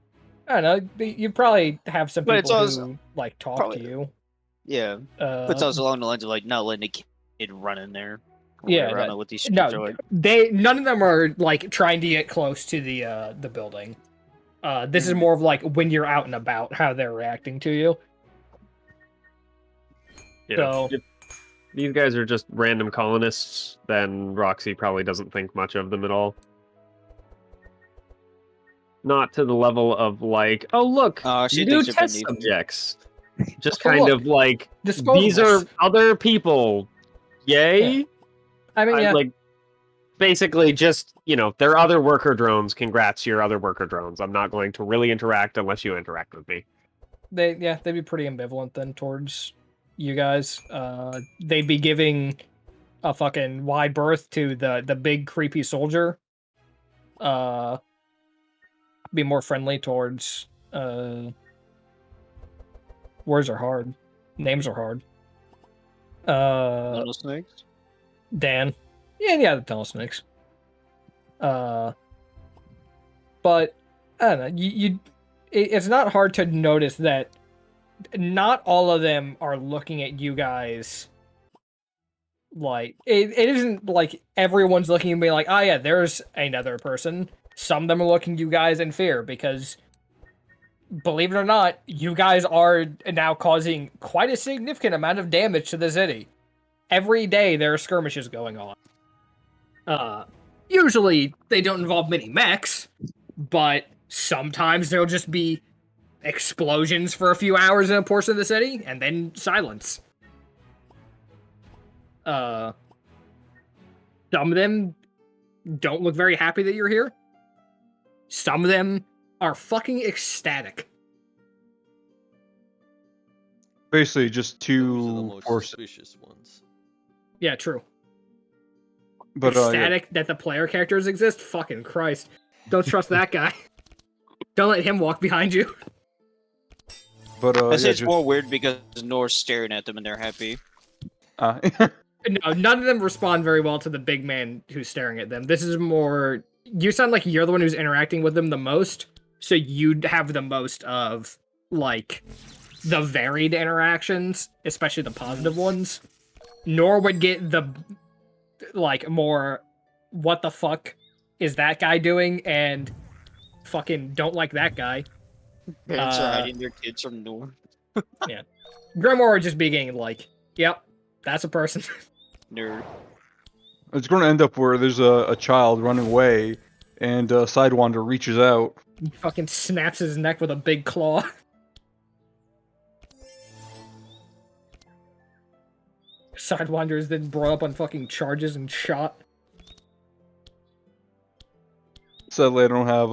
I don't know, you probably have some people who, like, talk to you.
Yeah. But it's also along the lines of, like, not letting a kid run in there.
Yeah,
I don't know what these streets are like.
None of them are, like, trying to get close to the building. This is more of, like, when you're out and about, how they're reacting to you.
Yeah.
So...
If these guys are just random colonists, then Roxy probably doesn't think much of them at all. Not to the level of like, oh look, new test subjects. Just kind of like, these are other people. Yay?
Yeah. I mean, yeah.
Like, basically just, they're other worker drones. Congrats, you're other worker drones. I'm not going to really interact unless you interact with me.
They'd be pretty ambivalent then towards you guys. They'd be giving a fucking wide berth to the big creepy soldier. Be more friendly towards words are hard. Names are hard.
Tunnel snakes?
Dan. Yeah, the tunnel snakes. But I don't know, it's not hard to notice that not all of them are looking at you guys like it isn't like everyone's looking and being like, oh yeah, there's another person. Some of them are looking at you guys in fear because, believe it or not, you guys are now causing quite a significant amount of damage to the city. Every day there are skirmishes going on. Usually they don't involve many mechs, but sometimes there'll just be explosions for a few hours in a portion of the city, and then silence. Some of them don't look very happy that you're here. Some of them are fucking ecstatic.
Basically, just
Those are the
two
most
forces.
suspicious ones.
Yeah, true.
But yeah.
Ecstatic that the player characters exist? Fucking Christ. Don't trust that guy. Don't let him walk behind you.
But
I say
yeah,
it's more weird because Nor's staring at them and they're happy.
No, none of them respond very well to the big man who's staring at them. This is more... You sound like you're the one who's interacting with them the most, so you'd have the most of, like, the varied interactions, especially the positive ones. Nor would get the, like, more, what the fuck is that guy doing, and fucking don't like that guy.
Parents are hiding their kids from Nor.
Yeah. Grimoire would just be getting, like, yep, that's a person.
Nerd.
It's going to end up where there's a child running away, and Sidewinder reaches out.
He fucking snaps his neck with a big claw. Sidewinder is then brought up on fucking charges and shot.
Sadly, I don't have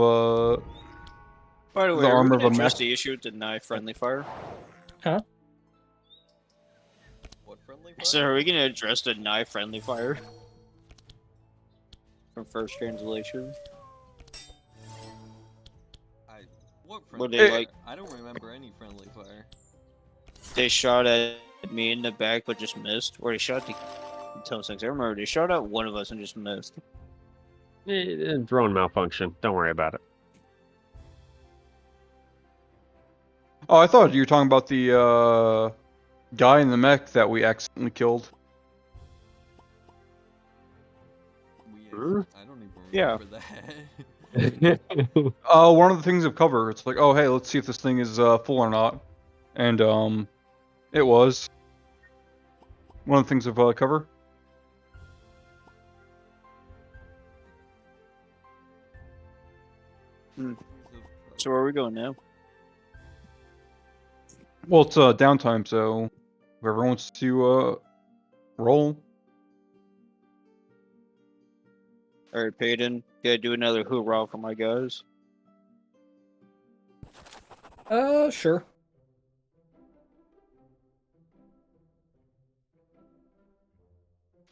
By the way,
the
are we
armor of
gonna
a
address
mech.
the issue with deny friendly fire?
Huh?
What friendly fire?
So are we gonna address deny friendly fire? From first translation.
What
What
friendly
they
fire?
like?
I don't remember any friendly fire.
They shot at me in the back but just missed. Or they shot the Telsex. I remember they shot at one of us and just missed.
Drone malfunction. Don't worry about it.
Oh, I thought you were talking about the guy in the mech that we accidentally killed.
I don't even
Yeah.
remember that.
One of the things of cover. It's like, oh hey, let's see if this thing is full or not, and it was. One of the things of cover.
So where are we going now?
Well, it's downtime, so whoever wants to roll.
Alright, Peyton, gotta do another hoorah for my guys.
Sure.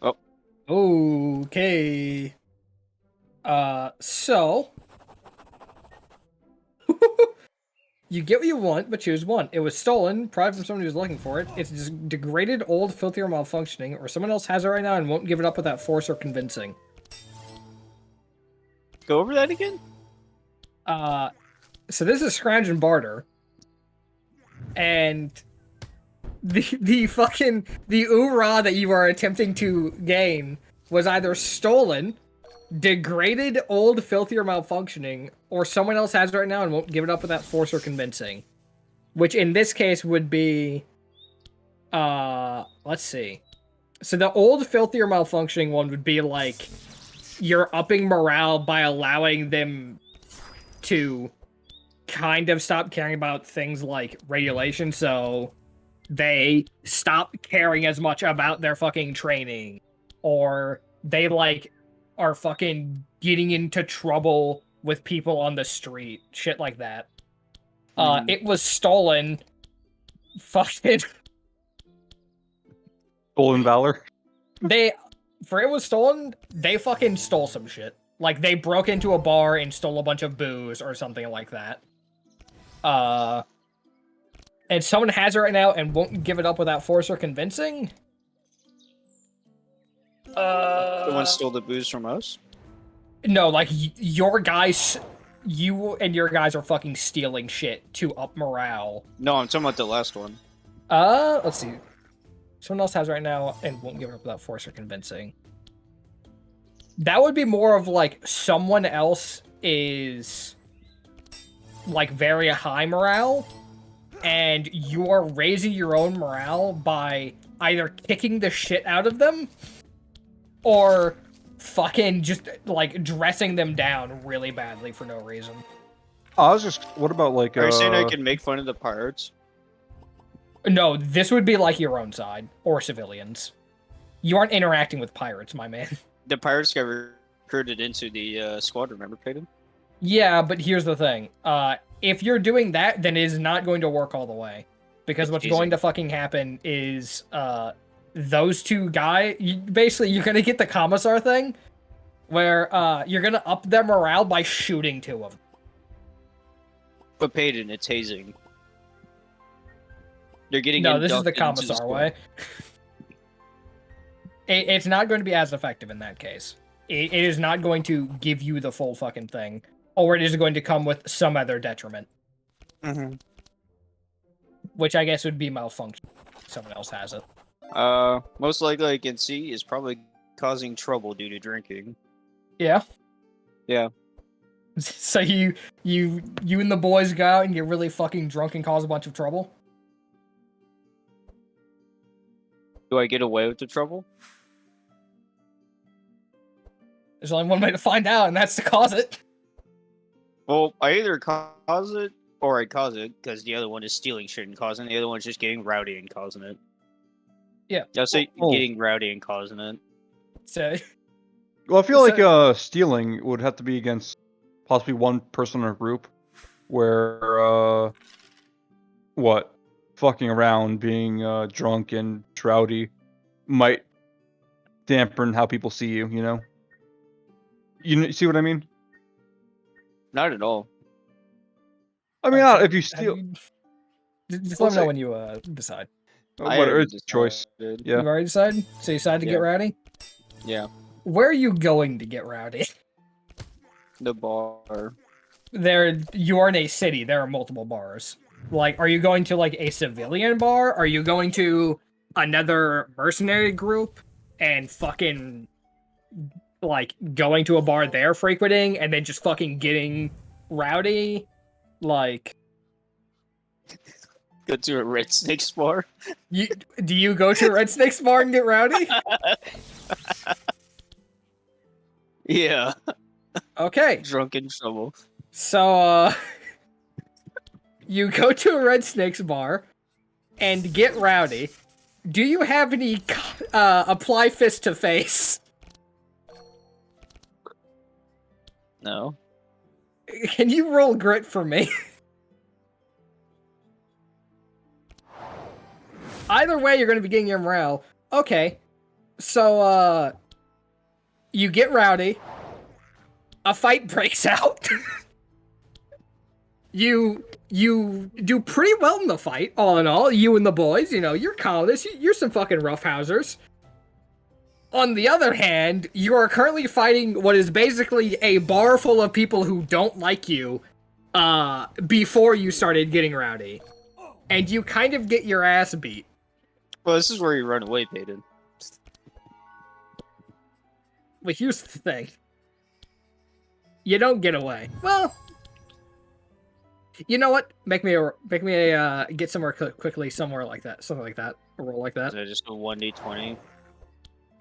Oh.
Okay. So... You get what you want, but choose one. It was stolen, probably from someone who's looking for it. It's just degraded, old, filthy, or malfunctioning, or someone else has it right now and won't give it up without force or convincing.
Go over that again?
So this is scrounge and barter. And the fucking oorah that you are attempting to gain was either stolen, degraded, old, filthy, or malfunctioning, or someone else has it right now and won't give it up without force or convincing. Which in this case would be... let's see. So the old, filthy, or malfunctioning one would be like... You're upping morale by allowing them to kind of stop caring about things like regulation, so they stop caring as much about their fucking training. Or they, like, are fucking getting into trouble with people on the street. Shit like that. It was stolen. Fucking...
Stolen Valor.
For it was stolen, they fucking stole some shit. Like, they broke into a bar and stole a bunch of booze or something like that. And someone has it right now and won't give it up without force or convincing?
Someone stole the booze from us?
No, like, your guys you and your guys are fucking stealing shit to up morale.
No, I'm talking about the last one.
Let's see. Someone else has right now and won't give it up without force or convincing. That would be more of like someone else is like very high morale, and you are raising your own morale by either kicking the shit out of them or fucking just like dressing them down really badly for no reason.
Oh, I was just. What about like?
Are you saying I can make fun of the pirates?
No, this would be like your own side or civilians. You aren't interacting with pirates, my man.
The pirates got recruited into the squad. Remember, Peyton?
Yeah, but here's the thing. If you're doing that, then it is not going to work all the way. Because what's going to fucking happen is, those two guys, basically, you're going to get the commissar thing, where, you're going to up their morale by shooting two of them.
But Peyton, it's hazing. They're getting
No, this is the
inducted into
commissar
squad.
way. It's not going to be as effective in that case. It is not going to give you the full fucking thing. Or it is going to come with some other detriment.
Mm-hmm.
Which I guess would be malfunction. Someone else has it.
Most likely I can see is probably causing trouble due to drinking.
Yeah.
Yeah.
So you and the boys go out and get really fucking drunk and cause a bunch of trouble?
Do I get away with the trouble?
There's only one way to find out, and that's to cause it.
Well, I either cause it or I cause it because the other one is stealing shit and causing it. The other one's just getting rowdy and causing it.
Yeah.
I'll say getting rowdy and causing it.
So.
Well, I feel like stealing would have to be against possibly one person or group, where fucking around, being drunk and rowdy, might dampen how people see you. You know. You see what I mean?
Not at all.
I mean, if you steal,
just let me know when you decide.
Whatever, it's a choice. Yeah.
You've already decided? So you decided to get rowdy?
Yeah.
Where are you going to get rowdy?
The bar.
You are in a city. There are multiple bars. Like, are you going to like a civilian bar? Are you going to another mercenary group and fucking like going to a bar they're frequenting and then just fucking getting rowdy? Like,
go to a Red Snakes bar.
Do you go to a Red Snakes bar and get rowdy?
Yeah.
Okay.
Drunk in trouble.
So, you go to a Red Snakes bar and get rowdy. Do you have any apply fist to face?
No.
Can you roll grit for me? Either way, you're going to be getting your morale. Okay. So, you get rowdy. A fight breaks out. You do pretty well in the fight, all in all. You and the boys, you know, you're colonists. You're some fucking roughhousers. On the other hand, you are currently fighting what is basically a bar full of people who don't like you, before you started getting rowdy. And you kind of get your ass beat.
Well, this is where you run away, Peyton.
But here's the thing. You don't get away. Well, you know what? Make me get somewhere quickly, somewhere like that, something like that, a roll like that.
Is that just a 1d20?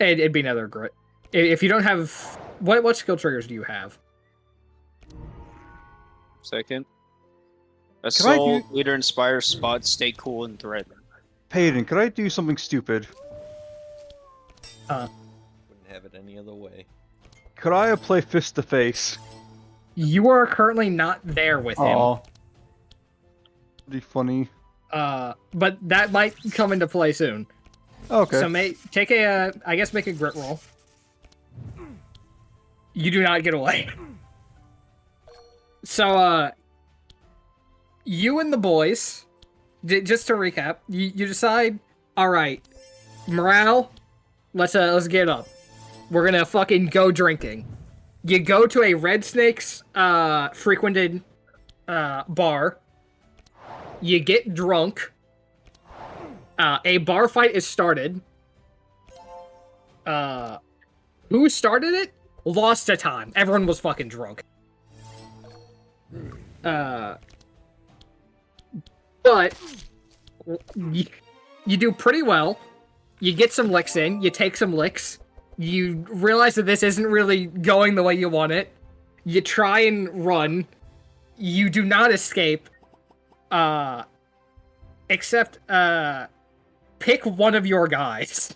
It'd be another grit. If you don't have what skill triggers do you have?
Second. Assault, leader, inspire, spot, stay cool, and threat.
Peyton, could I do something stupid?
Wouldn't have it any other way.
Could I play fist to face?
You are currently not there with him.
Oh, be funny.
But that might come into play soon.
Okay.
So make a grit roll. You do not get away. So, you and the boys, just to recap, you decide, all right, morale, let's get up. We're gonna fucking go drinking. You go to a Red Snake's frequented bar. You get drunk. A bar fight is started. Who started it? Lost to time. Everyone was fucking drunk. But you do pretty well. You get some licks in. You take some licks. You realize that this isn't really going the way you want it. You try and run. You do not escape. Except, pick one of your guys.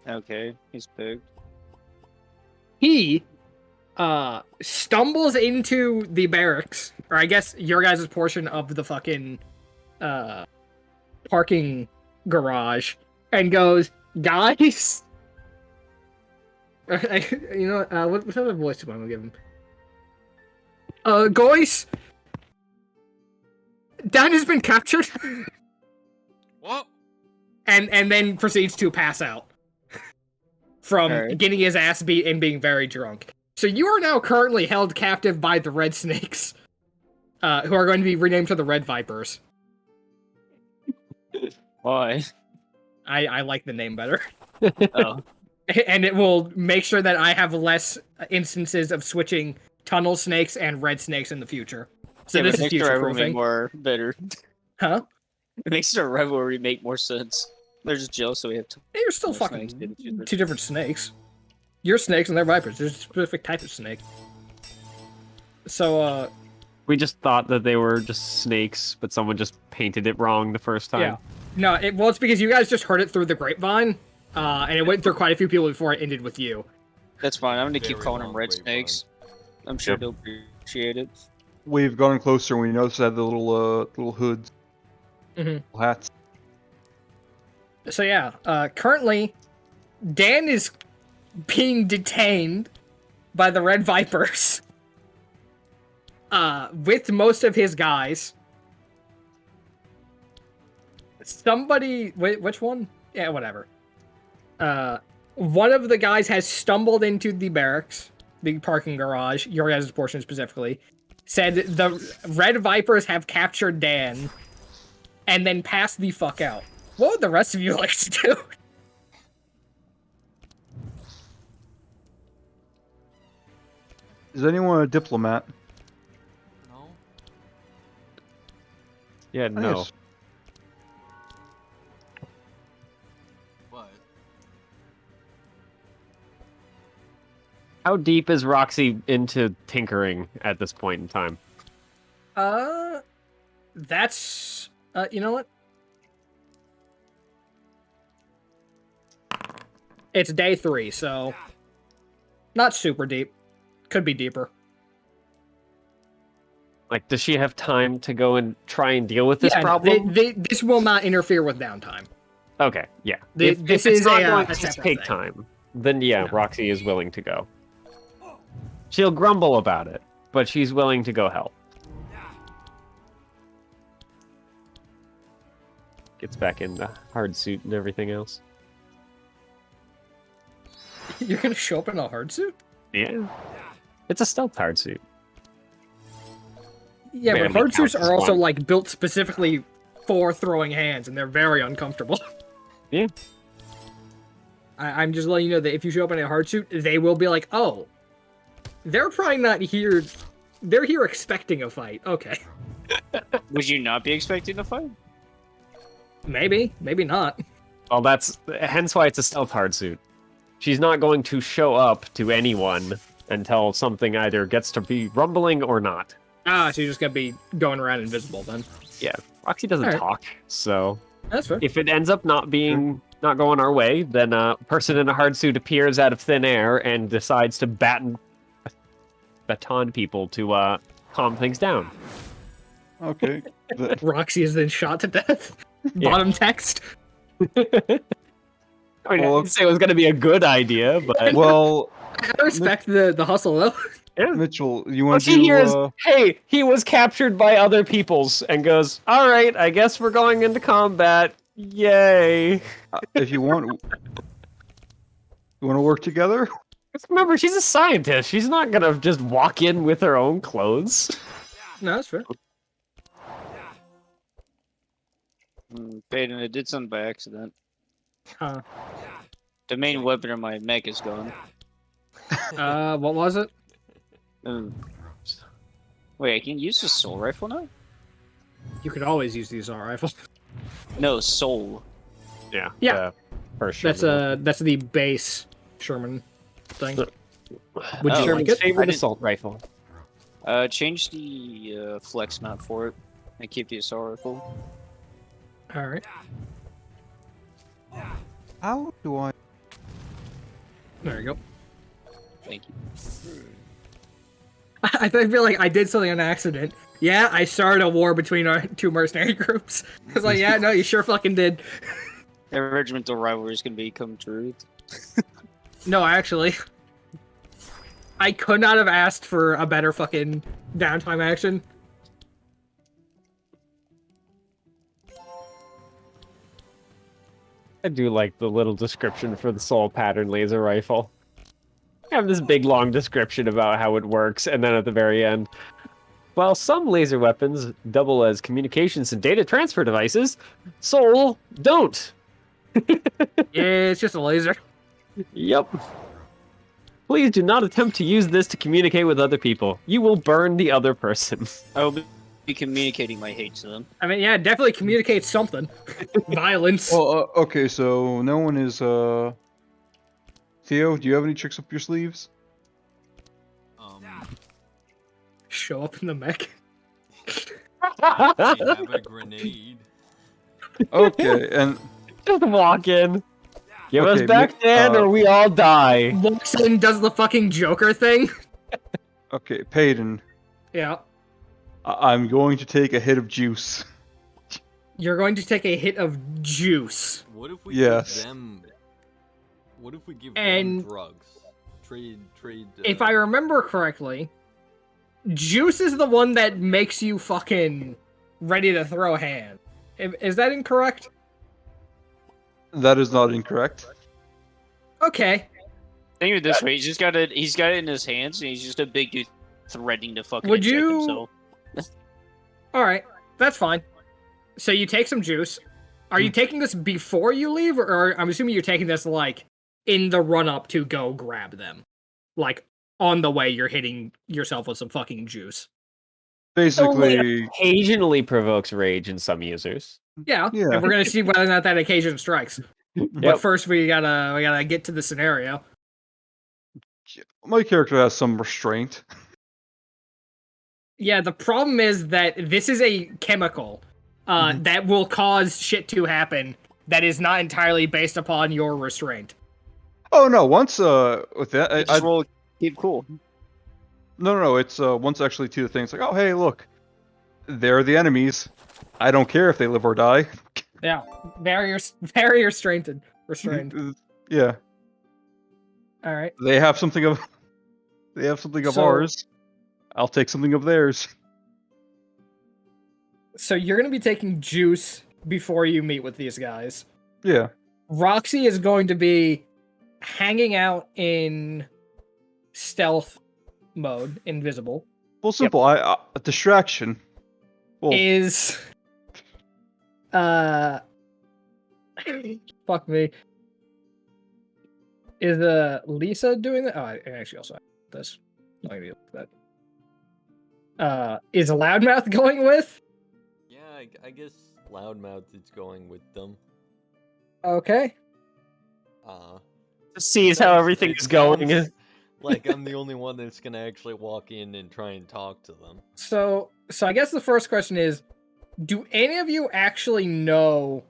Okay, he's picked.
He, stumbles into the barracks, or I guess your guys' portion of the fucking, parking garage, and goes, guys? You know, what other voice do I want to give him? Guys? Dan has been captured.
What?
And then proceeds to pass out. From getting his ass beat and being very drunk. So you are now currently held captive by the Red Snakes, who are going to be renamed to the Red Vipers.
Why?
I like the name better.
Oh.
And it will make sure that I have less instances of switching Tunnel Snakes and Red Snakes in the future. So
Yeah,
this
but
is
makes the
future
rivalry
proofing.
more better.
Huh?
It makes the rivalry make more sense. They're just jealous, so we have to.
Hey, you're still
Tunnel
fucking
Snakes,
two different snakes. You're snakes and they're vipers. There's a specific type of snake. So,
We just thought that they were just snakes, but someone just painted it wrong the first time.
yeah. No, it's because you guys just heard it through the grapevine, and it went through quite a few people before it ended with you.
That's fine. I'm gonna keep
Very
calling them
long
red
grapevine.
snakes. I'm sure
Yep.
they'll appreciate it.
We've gone closer and we noticed that the little hoods,
Mhm.
hats.
So yeah, currently, Dan is being detained by the Red Vipers. With most of his guys. Somebody, wait, which one? Yeah, whatever. One of the guys has stumbled into the barracks, the parking garage, your guys' portion specifically, said the Red Vipers have captured Dan, and then passed the fuck out. What would the rest of you like to do?
Is anyone a diplomat?
No.
Yeah, no.
Yes.
What?
How deep is Roxy into tinkering at this point in time?
That's, you know what? It's day 3, so not super deep. Could be deeper.
Like, does she have time to go and try and deal with this
Yeah,
problem?
this will not interfere with downtime.
Okay, yeah.
This
If it's
is
not
a
going to
separate
take
thing.
time, then yeah,
No.
Roxy is willing to go. She'll grumble about it, but she's willing to go help. Gets back in the hard suit and everything else.
You're gonna show up in a hard suit?
Yeah. It's a stealth hard suit.
Yeah,
Barely
but hard suits
counts as
are also
one.
like built specifically for throwing hands, and they're very uncomfortable.
Yeah.
I'm just letting you know that if you show up in a hard suit, they will be like, "Oh, they're probably not here. They're here expecting a fight." Okay,
Would you not be expecting a fight?
maybe, maybe not.
Well, that's hence why it's a stealth hard suit. She's not going to show up to anyone until something either gets to be rumbling or not.
Ah, so you're just gonna be going around invisible then.
Yeah, Roxy doesn't
Alright.
talk, so
That's fair.
if it ends up not going our way, then a person in a hard suit appears out of thin air and decides to baton people to calm things down.
Okay.
Roxy is then shot to death.
Yeah.
Bottom text.
I mean, I
Well,
didn't say it was going to be a good idea, but
Well,
I respect the hustle though.
yeah.
Mitchell, you
What
want to
she
do?
hears, hey, he was captured by other peoples, and goes, all right, I guess we're going into combat. Yay.
If you want to work together.
Remember, she's a scientist. She's not gonna just walk in with her own clothes.
No, that's fair.
Peyton, I did something by accident.
Huh.
The main weapon of my mech is gone.
What was it?
Wait, I can use the soul rifle now?
You could always use the assault rifle.
No, soul.
Yeah.
Yeah.
First Sherman.
That's the base Sherman thing. Would you
Oh.
like it?
favorite
I didn't-
assault rifle.
Change the flex map for it. And keep the assault rifle.
All right.
How do I?
There you go.
Thank you.
I feel like I did something on accident. Yeah, I started a war between our two mercenary groups. I was like, yeah, no, you sure fucking did.
Their regimental rivalry is gonna become true.
No, actually. I could not have asked for a better fucking downtime action.
I do like the little description for the soul pattern laser rifle. I have this big long description about how it works, and then at the very end, while some laser weapons double as communications and data transfer devices, soul don't.
Yeah, it's just a laser.
Yep. Please do not attempt to use this to communicate with other people. You will burn the other person.
I will be communicating my hate to them.
I mean, yeah, it definitely communicates something. Violence.
Well, okay, so no one is Theo, do you have any tricks up your sleeves?
Show up in the mech.
I have a grenade.
Okay, and
Just walk in. Give
Okay,
us back Dan or we all die.
Walks in, does the fucking Joker thing.
okay, Peyton,
Yeah.
I'm going to take a hit of juice.
You're going to take a hit of juice.
What if we
Yes.
give them? What if we give
And-
them drugs? Trade.
If I remember correctly, juice is the one that makes you fucking ready to throw a hand. Is that incorrect?
That is not incorrect.
Okay.
Think of it this way: he's got it in his hands, and he's just a big dude threatening to fucking
Would
inject
you-
himself.
All right. That's fine. So you take some juice. Are you taking this before you leave, or I'm assuming you're taking this like in the run up to go grab them? Like on the way, you're hitting yourself with some fucking juice.
Basically,
Occasionally provokes rage in some users.
Yeah.
Yeah.
And we're gonna see whether or not that occasion strikes. But
Yep.
first, we gotta get to the scenario.
my character has some restraint.
Yeah, the problem is that this is a chemical that will cause shit to happen that is not entirely based upon your restraint.
Oh no, once with that,
Just roll, keep cool.
no, it's once actually to the things like, oh hey, look, they're the enemies. I don't care if they live or die.
Yeah, very restrained.
Yeah,
All right.
they have something of
So-
ours. I'll take something of theirs.
So you're gonna be taking juice before you meet with these guys.
Yeah.
Roxy is going to be hanging out in stealth mode, invisible.
Well, simple. A distraction. Well,
Is fuck me. Is Lisa doing that? Oh, I actually also have this. I'm not gonna do that. Is Loudmouth going with?
Yeah, I guess Loudmouth is going with them.
Okay.
Sees how everything
It
is going.
sounds like I'm the only one that's gonna actually walk in and try and talk to them.
So I guess the first question is, do any of you actually know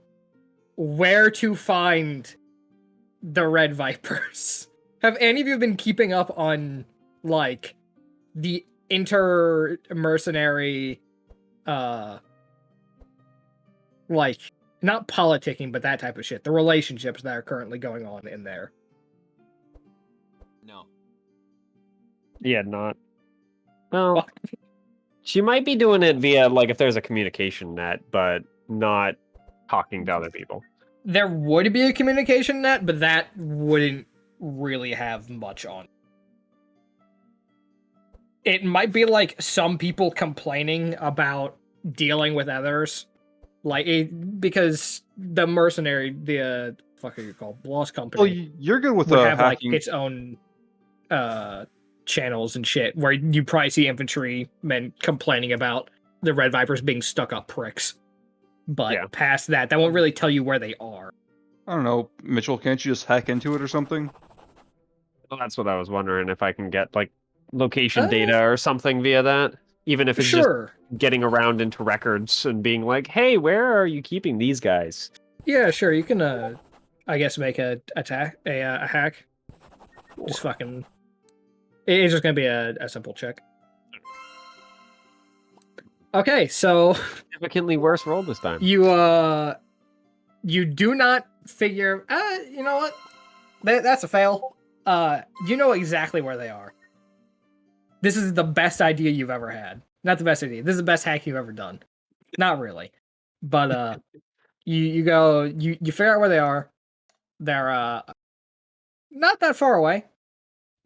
where to find the Red Vipers? Have any of you been keeping up on like the inter-mercenary like not politicking, but that type of shit, the relationships that are currently going on in there?
No.
Yeah, not. Well, she might be doing it via like if there's a communication net, but not talking to other people.
There would be a communication net, but that wouldn't really have much on. it might be like some people complaining about dealing with others, like because the mercenary, the fuck are you called, Lost Company,
Well, you're good with
would have
hacking.
like its own channels and shit where you probably see infantrymen complaining about the Red Vipers being stuck up pricks. But
Yeah.
past that won't really tell you where they are.
I don't know, Mitchell. Can't you just hack into it or something?
Well, that's what I was wondering, if I can get like location data or something via that, even if it's
Sure.
just getting around into records and being like, "Hey, where are you keeping these guys?"
Yeah, sure. You can, I guess, make a hack. Just fucking. It's just gonna be a simple check. Okay, so
Significantly worse roll this time.
you do not figure. You know what? That's a fail. You know exactly where they are. This is the best idea you've ever had. Not the best idea. This is the best hack you've ever done. Not really, but you go. You figure out where they are. They're not that far away.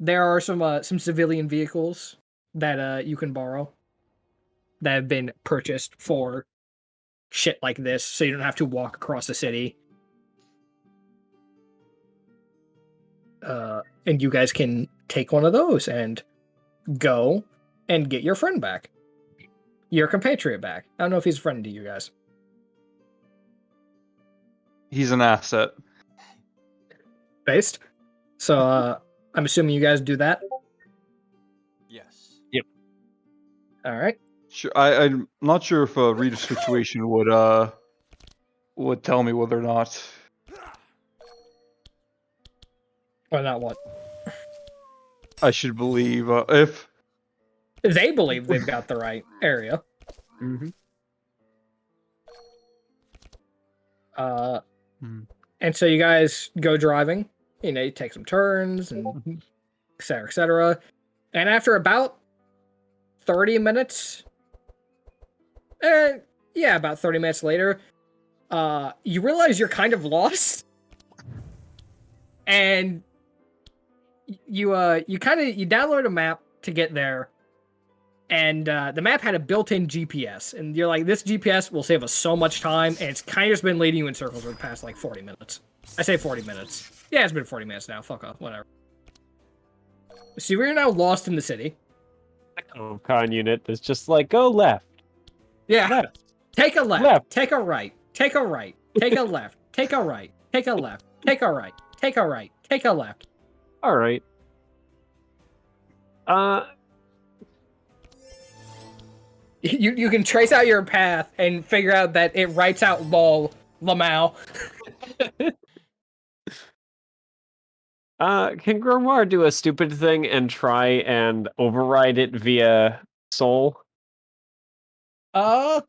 There are some civilian vehicles that you can borrow that have been purchased for shit like this, so you don't have to walk across the city. And you guys can take one of those and go and get your friend back. Your compatriot back. I don't know if he's a friend to you guys.
He's an asset.
Based. So I'm assuming you guys do that.
Yes.
Yep.
All right.
Sure. I'm not sure if a reader situation would tell me whether or not.
Or not what?
I should believe if
They believe they've got the right area.
Mm-hmm.
And so you guys go driving. You know, you take some turns and et cetera, et cetera. And after about 30 minutes, about 30 minutes later, you realize you're kind of lost. And you download a map to get there. And the map had a built-in GPS. And you're like, this GPS will save us so much time. And it's kind of just been leading you in circles for the past, like, 40 minutes. I say 40 minutes. Yeah, it's been 40 minutes now. Fuck off. Whatever. So we're now lost in the city.
Oh, con unit is just like, go left.
Yeah.
Left.
Take a left.
Left.
Take a right. Take a right. Take a left. Take a right. Take a left. Take a right. Take a right. Take a left.
All right.
You can trace out your path and figure out that it writes out lol Lamau.
Can Grimoire do a stupid thing and try and override it via soul?
Yeah,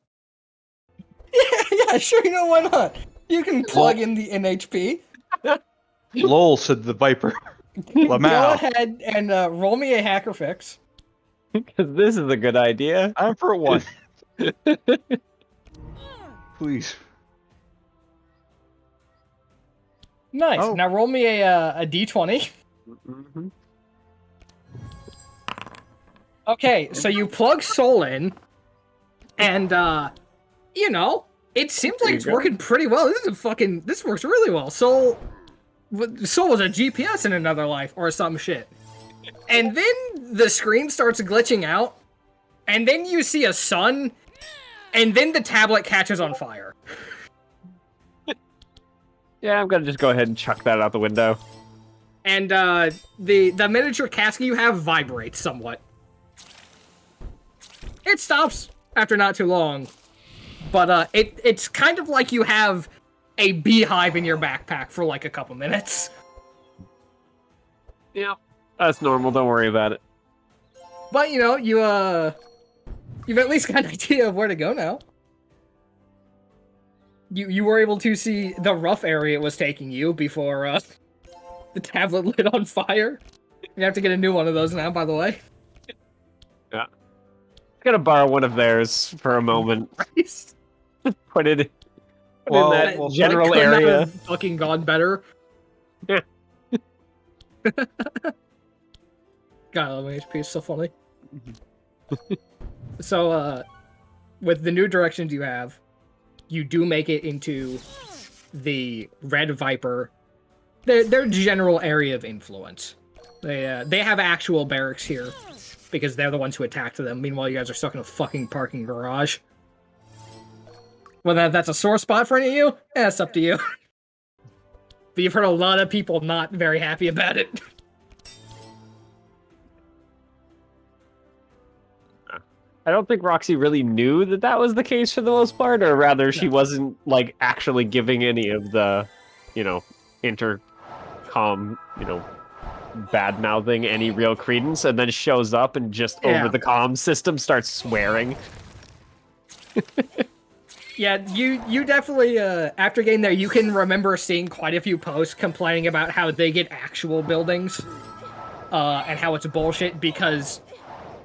sure. You know, why not? You can plug in the NHP.
Lol, said the Viper.
Go
Lamau.
ahead and roll me a hacker fix.
Because this is a good idea.
I'm for one. Please.
Nice.
Oh.
Now roll me a d20.
Mm-hmm.
Okay, so you plug Soul in, and you know, it seems like it's working pretty well. This works really well. Soul was a GPS in another life or some shit. And then the screen starts glitching out, and then you see a sun, and then the tablet catches on fire.
Yeah, I'm gonna just go ahead and chuck that out the window.
And the miniature cask you have vibrates somewhat. It stops after not too long, but it's kind of like you have a beehive in your backpack for like a couple minutes.
Yeah, that's normal. Don't worry about it.
But you know, you've at least got an idea of where to go now. You were able to see the rough area it was taking you before the tablet lit on fire. You have to get a new one of those now, by the way.
Yeah. I'm gonna borrow one of theirs for a moment.
Christ.
Put it in
Well,
that
well,
general
That could not
area.
have fucking gone better.
Yeah.
God, my HP is so funny. So, with the new directions you have, you do make it into the Red Viper, their general area of influence. They have actual barracks here because they're the ones who attacked them. Meanwhile, you guys are stuck in a fucking parking garage. Whether that's a sore spot for any of you, it's up to you. But you've heard a lot of people not very happy about it.
I don't think Roxy really knew that that was the case for the most part, or rather, she wasn't like actually giving any of the, intercom, bad mouthing any real credence, and then shows up and just over the comm system starts swearing.
Yeah, you definitely, after getting there, you can remember seeing quite a few posts complaining about how they get actual buildings, and how it's bullshit because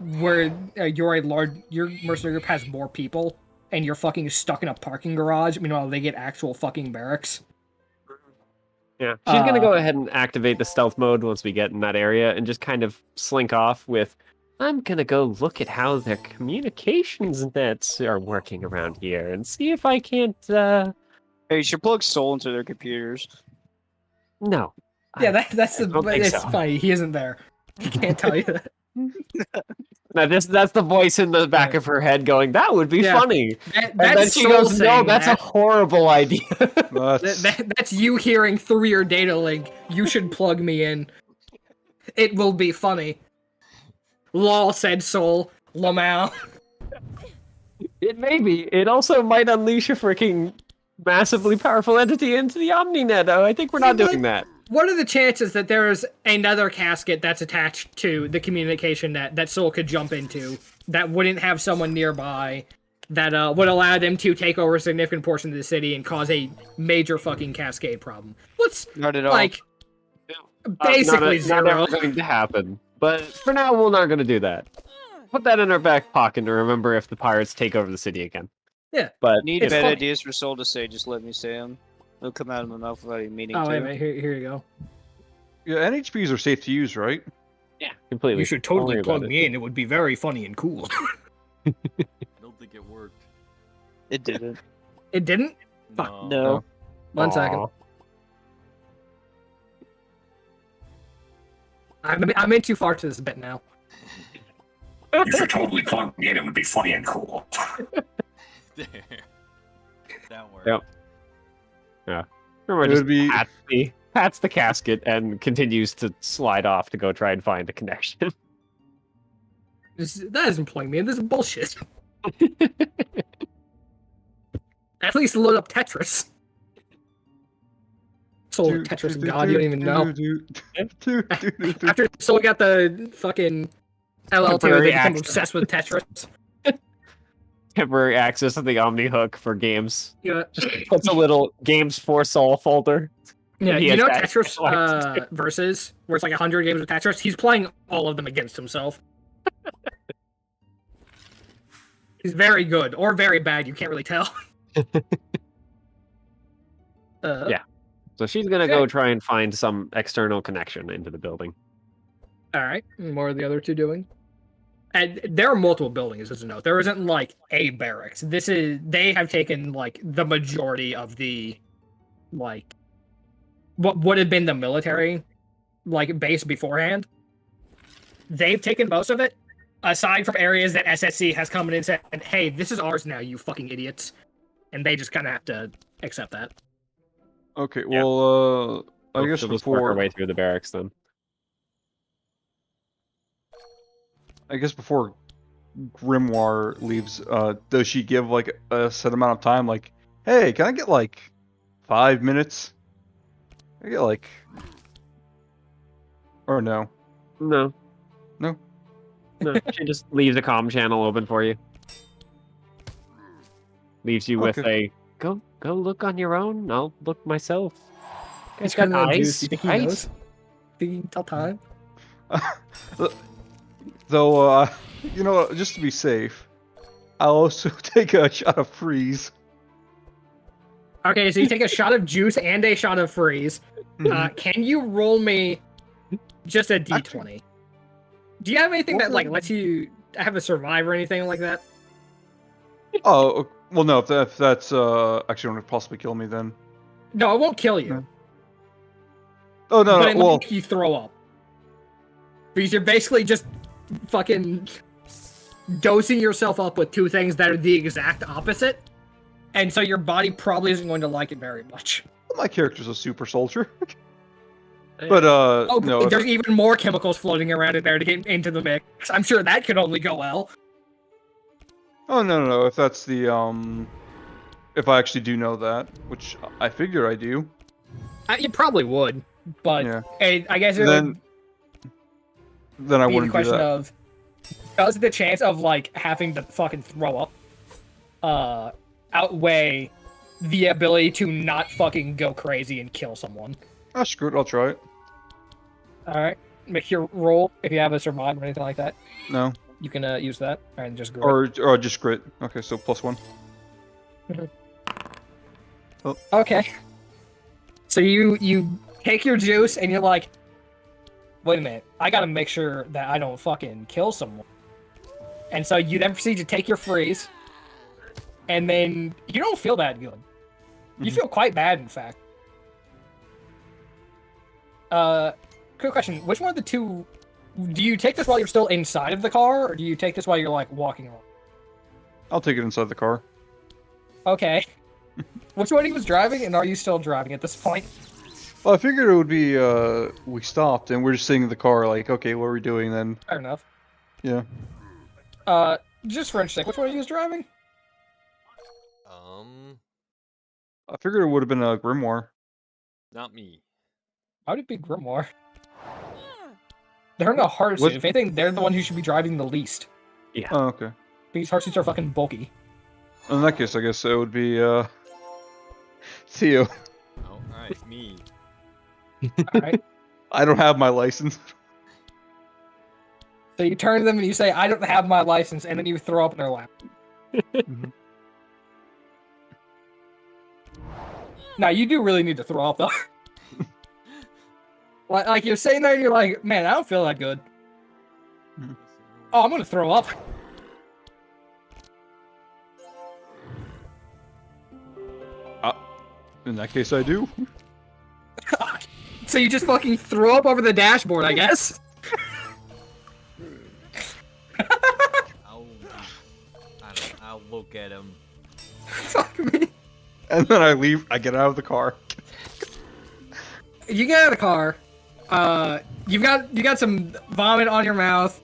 your mercenary group has more people, and you're fucking stuck in a parking garage, meanwhile they get actual fucking barracks.
Yeah, she's gonna go ahead and activate the stealth mode once we get in that area, and just kind of slink off with, I'm gonna go look at how their communications nets are working around here, and see if I can't,
Hey, you should plug Soul into their computers.
No.
Yeah, that's it's
so.
funny, he isn't there. He can't tell you that.
Now that's the voice in the back of her head going, that would be funny. And then
That's
she
Soul
goes, no,
saying
that's
that.
a horrible idea.
That's you hearing through your data link, you should plug me in. It will be funny. Lol, said Soul. Lamau.
It may be. It also might unleash a freaking massively powerful entity into the OmniNet. I think we're not doing that.
What are the chances that there's another casket that's attached to the communication net that Soul could jump into that wouldn't have someone nearby that would allow them to take over a significant portion of the city and cause a major fucking cascade problem?
Not at all.
Like, basically zero.
Not ever going to happen. But for now, we're not going to do that. Put that in our back pocket to remember if the pirates take over the city again.
Yeah.
But
Need
it's
bad
fun.
ideas for Soul to say, just let me say them. They'll come out of my mouth without even meaning
Oh,
to.
wait a minute. Here you go.
Yeah, NHPs are safe to use, right?
Yeah, completely.
You should
Don't
totally
worry
plug
about it.
me in. It would be very funny and cool.
I don't think it worked.
It didn't.
It didn't? Fuck.
No.
One second.
Aw.
I'm in too far to this bit now.
You should totally plug me in. It would be funny and cool.
There. That worked.
Yep. Yeah. Remember,
It
just
would be-
pats the casket and continues to slide off to go try and find a connection.
That isn't plugging me in. This is bullshit. At least load up Tetris. Soul Tetris God, you don't even know. After Soul got the fucking LL2,
Temporary
they become
access.
obsessed with Tetris.
Temporary access to the Omni Hook for games.
Yeah.
Puts a little games for Soul folder.
Yeah,
He
you
has
know
that
Tetris
selected.
versus where it's like 100 games of Tetris? He's playing all of them against himself. He's very good or very bad, you can't really tell.
Yeah. So she's gonna go try and find some external connection into the building.
Alright, and what are the other two doing? And there are multiple buildings, as a note. There isn't like a barracks. They have taken like the majority of the like what would have been the military like base beforehand. They've taken most of it, aside from areas that SSC has come in and said, hey, this is ours now, you fucking idiots. And they just kinda have to accept that.
Okay, well, I guess
She'll just work her
before
way through the barracks then.
Grimoire leaves, does she give like a set amount of time? Like, hey, can I get like 5 minutes? Can I get like, or no?
No.
No?
No. She just leaves a comm channel open for you. Leaves you with a go look on your own. I'll look myself.
It's
got
kind of
eyes,
juice. You think he
right?
knows? Think he can tell time?
Though, you know what, just to be safe, I'll also take a shot of freeze.
Okay, so you take a shot of juice and a shot of freeze. Can you roll me just a d20? Do you have anything that like lets you have a survive or anything like that?
Oh, well, no. If that's actually going to possibly kill me, then.
No, it won't kill you.
No. Oh no,
But
no.
it might
Well,
make you throw up. Because you're basically just fucking dosing yourself up with two things that are the exact opposite. And so your body probably isn't going to like it very much.
my character's a super soldier. But
Oh,
no.
there's even more chemicals floating around in there to get into the mix. I'm sure that could only go well.
Oh no. If that's the if I actually do know that, which I figure I do.
You probably would, but
Yeah.
I guess it
Then I
would be the
wouldn't do
question
that.
of, does the chance of like having to fucking throw up outweigh the ability to not fucking go crazy and kill someone?
Ah, screw it. I'll try it.
All right, make your roll if you have a survive or anything like that.
No.
You can use that and just grit.
Or just grit. Okay, so +1. Oh.
Okay. So you take your juice and you're like, wait a minute, I gotta make sure that I don't fucking kill someone. And so you then proceed to take your freeze, and then you don't feel that good. You feel quite bad, in fact. Quick question: which one of the two? Do you take this while you're still inside of the car, or do you take this while you're like walking around?
I'll take it inside the car.
Okay. Which one he was driving, and are you still driving at this point?
Well, I figured it would be we stopped and we're just sitting in the car like, okay, what are we doing then?
Fair enough.
Yeah.
Just for interesting, which one he was driving?
I figured it would have been a Grimoire.
Not me.
How would it be Grimoire? They're in a hard suit. If anything, they're the one who should be driving the least.
Yeah.
Oh, okay.
These hard suits are fucking bulky.
In that case, I guess it would be Theo.
Oh, alright, me.
Alright.
I don't have my license.
So you turn to them and you say, I don't have my license, and then you throw up in their lap. Now, you do really need to throw up, though. like, you're sitting there and you're like, man, I don't feel that good. Oh, I'm gonna throw up.
In that case, I do.
So you just fucking throw up over the dashboard, I guess?
I'll look at him.
Fuck me.
And then I leave. I get out of the car.
You get out of the car. You got some vomit on your mouth.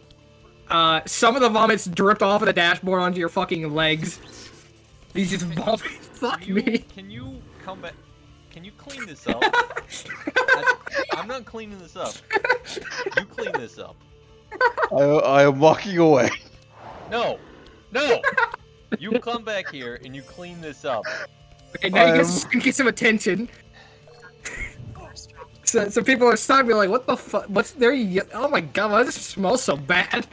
Some of the vomits dripped off of the dashboard onto your fucking legs. These just vomit. Fuck me.
Can you come back? Can you clean this up? I'm not cleaning this up. You clean this up.
I am walking away.
No! No! You come back here and you clean this up.
Okay, now you get some attention. So people are stopping me like, what the fuck? What's there? Oh my god, why does it smell so bad?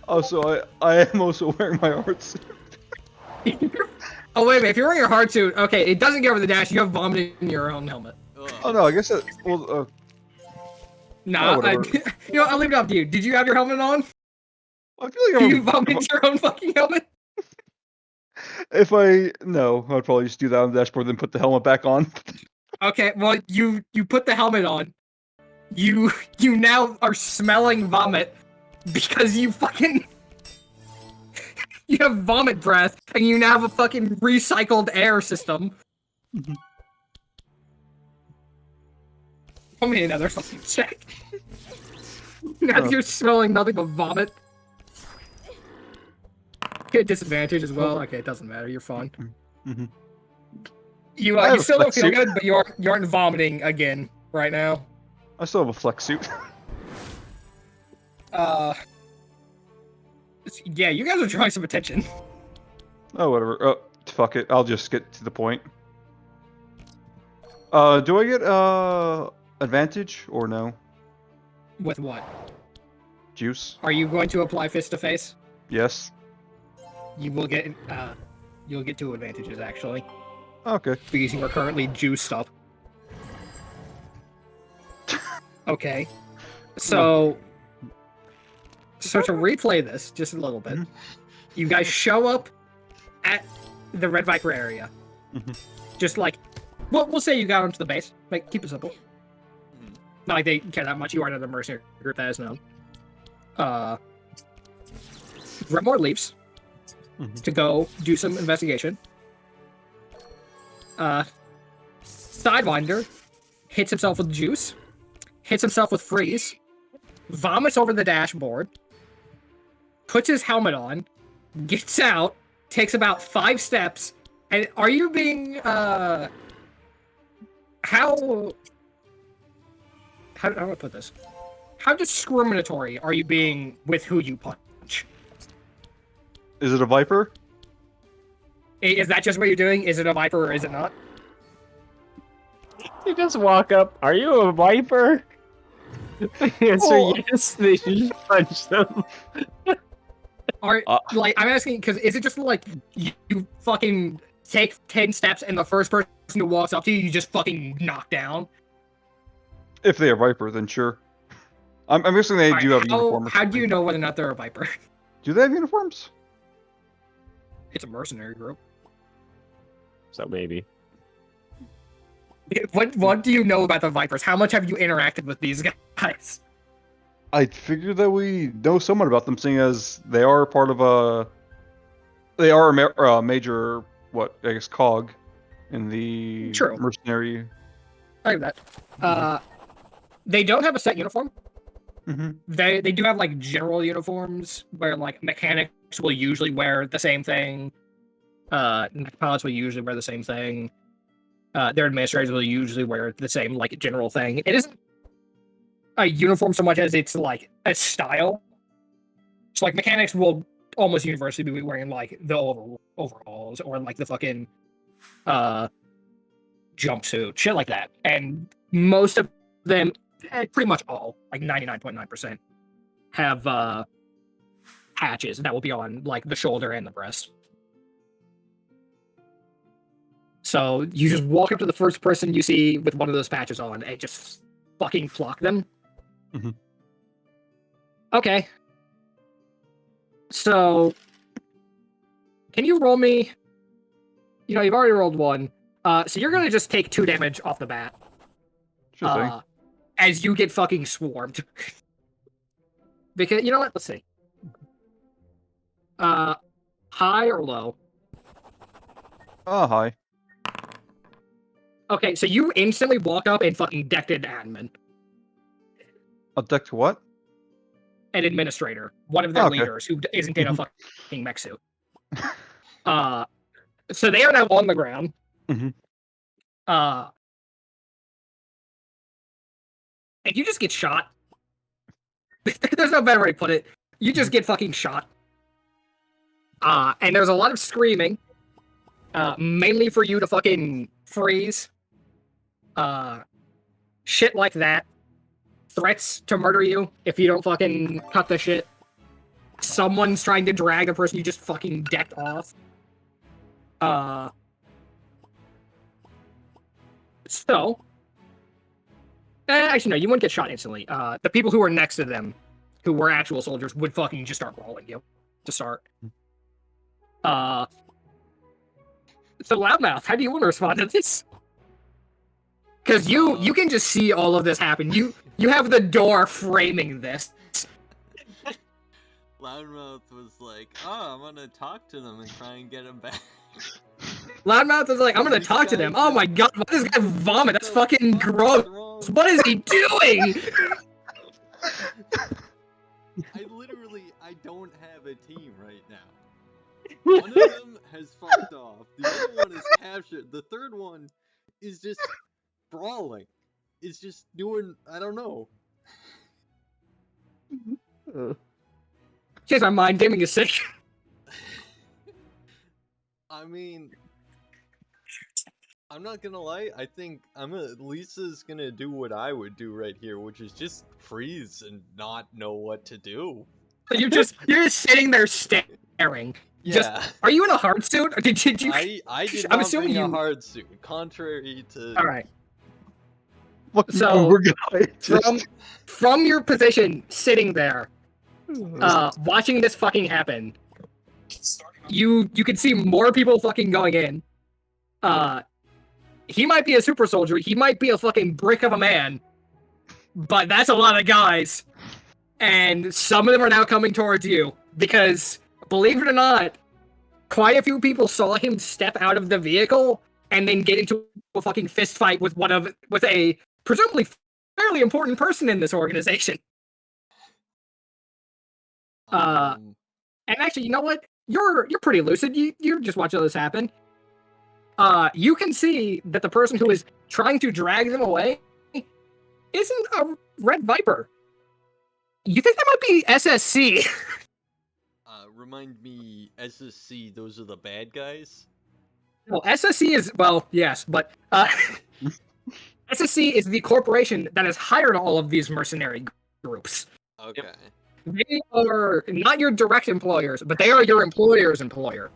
Also, I am also wearing my art suit.
Oh wait a minute, if you're wearing your hard suit, okay, it doesn't get over the dash. You have vomit in your own helmet.
Oh no, I guess that. Well,
Nah,
whatever.
you know, I'll leave it up to you. Did you have your helmet on?
I feel like
Do you vomit your own fucking helmet?
No, I'd probably just do that on the dashboard, then put the helmet back on.
Okay, well, you put the helmet on. You now are smelling vomit because you fucking you have vomit breath and you now have a fucking recycled air system. Give me another fucking check. Now you're smelling nothing but vomit. Get disadvantage as well. Okay, it doesn't matter. You're fine. You still don't feel good, but you aren't vomiting again right now.
I still have a flex suit.
Yeah, you guys are drawing some attention.
Oh, whatever. Oh, fuck it. I'll just get to the point. Do I get advantage or no?
With what?
Juice.
Are you going to apply fist to face?
Yes.
You will get you'll get 2 advantages actually.
Okay.
Because you are currently juiced up. Okay. So So to replay this just a little bit, you guys show up at the Red Viper area. Just like, we'll say you got onto the base. Like, keep it simple. Not like they care that much. You are another mercenary group that is known. Grimoire leaves to go do some investigation. Sidewinder hits himself with juice, hits himself with freeze, vomits over the dashboard, puts his helmet on, gets out, takes about 5 steps, and are you being, how do I put this? How discriminatory are you being with who you punch?
Is it a Viper?
Is that just what you're doing? Is it a Viper or is it not?
You just walk up. Are you a Viper? Answer yes. They should punch them.
Like, I'm asking because is it just like you fucking take 10 steps and the first person who walks up to you, you just fucking knock down?
If they are Viper, then sure. I'm guessing they do have uniforms.
How do you know whether or not they're a Viper?
Do they have uniforms?
It's a mercenary group.
So maybe.
What do you know about the Vipers? How much have you interacted with these guys?
I figured that we know somewhat about them, seeing as they are part of a... They are a major, cog in the mercenary...
I like that. They don't have a set uniform. They do have, like, general uniforms, where, like, mechanics will usually wear the same thing. Pilots will usually wear the same thing. Their administrators will usually wear the same, like, general thing. It isn't a uniform so much as it's, like, a style. So, like, mechanics will almost universally be wearing, like, the overalls or, like, the fucking jumpsuit, shit like that. And most of them, pretty much all, like 99.9%, have patches that will be on, like, the shoulder and the breast. So you just walk up to the first person you see with one of those patches on and just fucking flock them. Okay. So, can you roll me? You know, you've already rolled 1. So you're gonna just take 2 damage off the bat.
Sure thing.
As you get fucking swarmed. Because, you know what? Let's see. High or low?
High.
Okay, so you instantly walk up and fucking decked an admin.
A deck to what?
An administrator. One of their leaders who isn't in a fucking mech suit. So they are now on the ground. And you just get shot. There's no better way to put it. You just get fucking shot. And there's a lot of screaming. Mainly for you to fucking freeze. Shit like that. Threats to murder you if you don't fucking cut the shit. Someone's trying to drag the person you just fucking decked off. So... actually, no, you wouldn't get shot instantly. The people who were next to them, who were actual soldiers, would fucking just start rolling you. To start. So, Loudmouth, how do you want to respond to this? Because you can just see all of this happen. You have the door framing this.
Loudmouth was like, oh, I'm gonna talk to them and try and get them back.
Loudmouth was like, I'm gonna talk to them. Oh my god, why does this guy vomit? That's fucking gross. What is he doing?
I don't have a team right now. One of them has fucked off. The other one is captured. The third one is just brawling. It's just doing, I don't know.
Jeez, my mind gaming is sick.
I mean, I'm not gonna lie. I think Lisa's gonna do what I would do right here, which is just freeze and not know what to do.
You're just sitting there staring.
Yeah.
Are you in a hard suit? Or did you?
I did not bring a hard suit, contrary to.
All right. So from your position, sitting there, Watching this fucking happen, you can see more people fucking going in. He might be a super soldier. He might be a fucking brick of a man, but that's a lot of guys. And some of them are now coming towards you because, believe it or not, quite a few people saw him step out of the vehicle and then get into a fucking fist fight with a presumably fairly important person in this organization. And actually, you know what? You're pretty lucid. You just watch all this happen. You can see that the person who is trying to drag them away isn't a Red Viper. You think that might be SSC?
Remind me, SSC, those are the bad guys?
Well, SSC is, well, yes, but SSC is the corporation that has hired all of these mercenary groups.
Okay.
They are not your direct employers, but they are your employer's employers.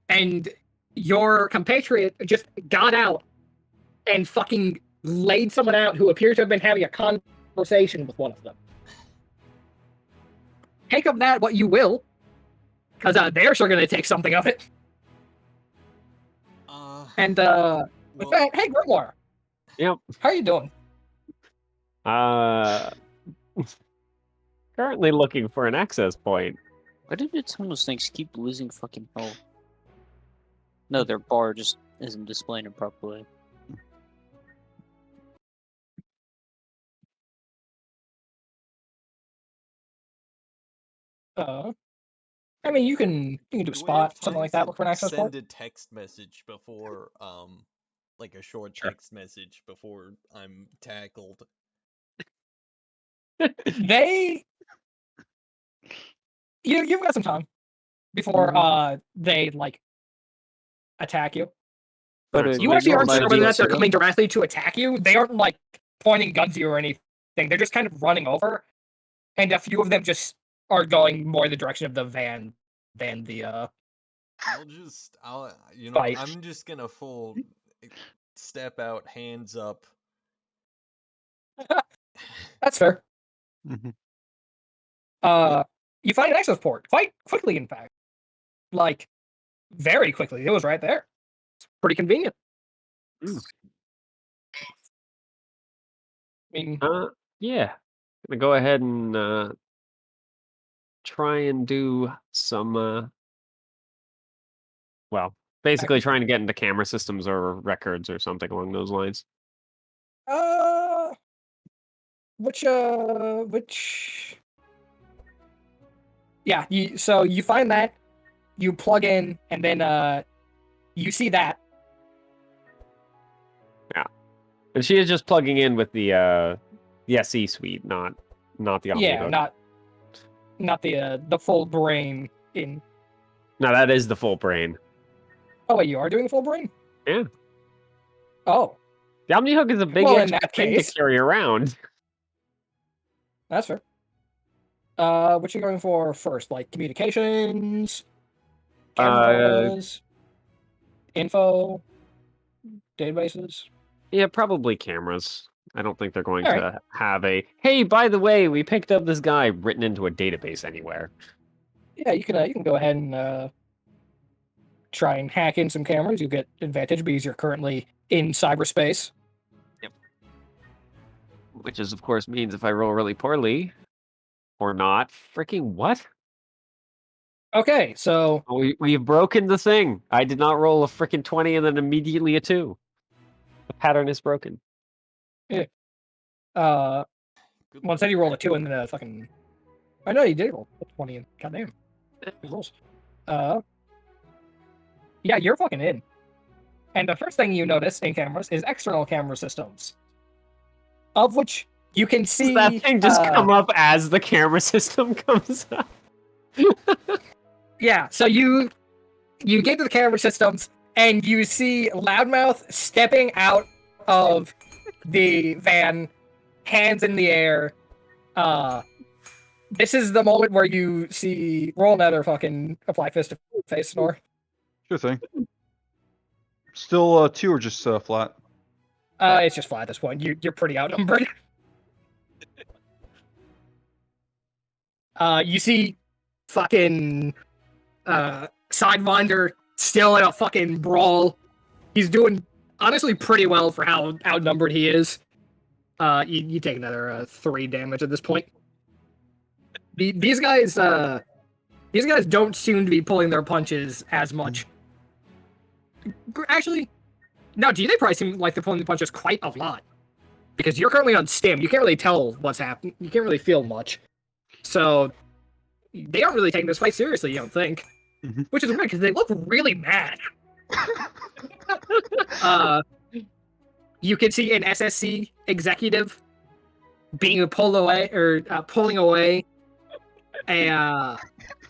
And your compatriot just got out and fucking laid someone out who appears to have been having a conversation with one of them. Take of that what you will, because they're sure going to take something of it. And with that, hey Grimoire.
Yep.
How you doing?
Currently looking for an access point.
Why do those things keep losing fucking health? No, their bar just isn't displaying it properly.
I mean, you can do spot something like that. Look for an access
Send
point.
a text message before, like a short text message before I'm tackled.
You've got some time before they like attack you.
But
you actually aren't
might
sure
as
whether
well
that they're
sit up.
coming directly to attack you. They aren't like pointing guns at you or anything. They're just kind of running over, and a few of them just are going more in the direction of the van than the fight.
I'm just gonna full step out, hands up.
That's fair.
Mm-hmm.
You find an access port quite quickly, in fact, like very quickly. It was right there. It's pretty convenient.
Mm.
I mean,
yeah, gonna go ahead and try and do some. Well, basically trying to get into camera systems or records or something along those lines.
which yeah, so you find that, you plug in, and then you see that.
Yeah. And she is just plugging in with the SE suite, not the
Yeah,
Omnihook.
not the full brain in.
No, that is the full brain.
Oh wait, you are doing the full brain?
Yeah.
Oh.
The Omnihook is a big
Well, in
extra
that
thing
case,
to carry around.
that's fair. What you going for first? Like communications, cameras, info, databases?
Yeah, probably cameras. I don't think they're going
All
to have a, hey, by the way, we picked up this guy written into a database anywhere.
Yeah, you can go ahead and try and hack in some cameras. You get advantage because you're currently in cyberspace.
Yep. Which is, of course, means if I roll really poorly or not, freaking what?
Okay, so
We've broken the thing. I did not roll a freaking 20 and then immediately a 2. The pattern is broken.
yeah. One said you rolled a 2 and then a fucking. I know you did roll a 20 and goddamn. Good rolls. Yeah, you're fucking in. And the first thing you notice in cameras is external camera systems, of which you can see
Does that thing just come up as the camera system comes up?
Yeah, so you get to the camera systems and you see Loudmouth stepping out of the van, hands in the air. This is the moment where you see roll another fucking apply fist to face snore.
Sure thing. Still 2 or just flat?
It's just flat at this point. You're pretty outnumbered. You see fucking Sidewinder still in a fucking brawl. He's doing honestly pretty well for how outnumbered he is. You take another 3 damage at this point. These guys don't seem to be pulling their punches as much. Actually, no, they probably seem like they're pulling the punches quite a lot. Because you're currently on stim, you can't really tell what's happening. You can't really feel much. So, they aren't really taking this fight seriously, you don't think. Which is weird, because they look really mad. You can see an SSC executive being pulled away, or pulling away a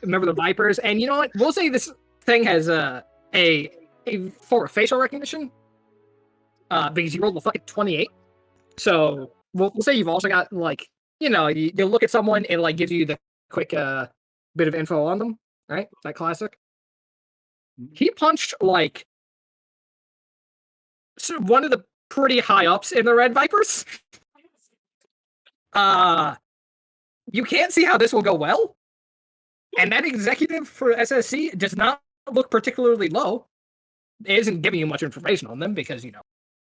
member of the Vipers. And you know what? We'll say this thing has for facial recognition, because you rolled a fucking 28. So we'll say you've also got, like, you look at someone, it like gives you the quick bit of info on them, right? That classic. He punched like one of the pretty high ups in the Red Vipers. You can't see how this will go well. And that executive for SSC does not look particularly low. It isn't giving you much information on them because,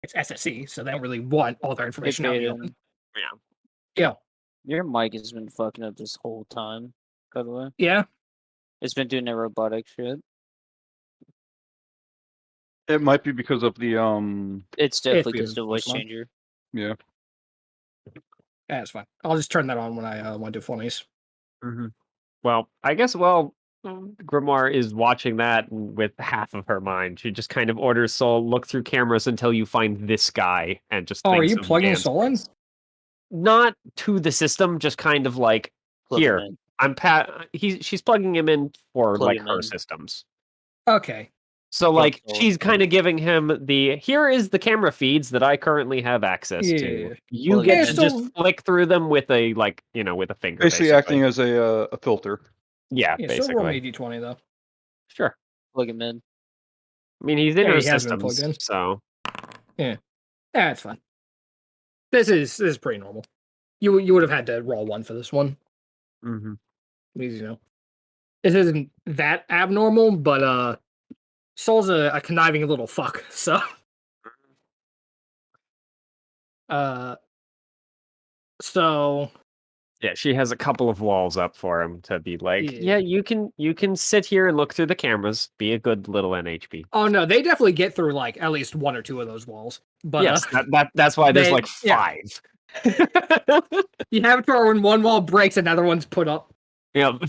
it's SSC, so they don't really want all their information out in the open. Yeah.
Your mic has been fucking up this whole time, by the way.
Yeah?
It's been doing that robotic shit.
It might be because of the
It's definitely just a voice changer.
Yeah.
That's fine. I'll just turn that on when I want to do funnies.
Well, I guess Grimoire is watching that with half of her mind. She just kind of orders Soul, look through cameras until you find this guy, and just.
Oh, are
thinks
you
of
plugging
Dan's
Soul in?
face. Not to the system, just kind of like here. She's plugging him in for her systems.
Okay.
So like she's kind of giving him here is the camera feeds that I currently have access to. You get to just flick through them with a with a finger.
Basically acting as a filter.
Yeah,
Still
basically.
roll me d20 though.
Sure.
Plug him in.
I mean, he's in her
he has been plugged
systems,
in.
so
yeah, it's fine. This is pretty normal. You would have had to roll 1 for this one. Because, this isn't that abnormal, but Soul's a conniving little fuck, so
yeah, she has a couple of walls up for him to be like, yeah, you can sit here and look through the cameras, be a good little NHP.
Oh no, they definitely get through like at least 1 or 2 of those walls. But
yes, that's why there's like 5.
You have it for when one wall breaks, another one's put up.
Yep.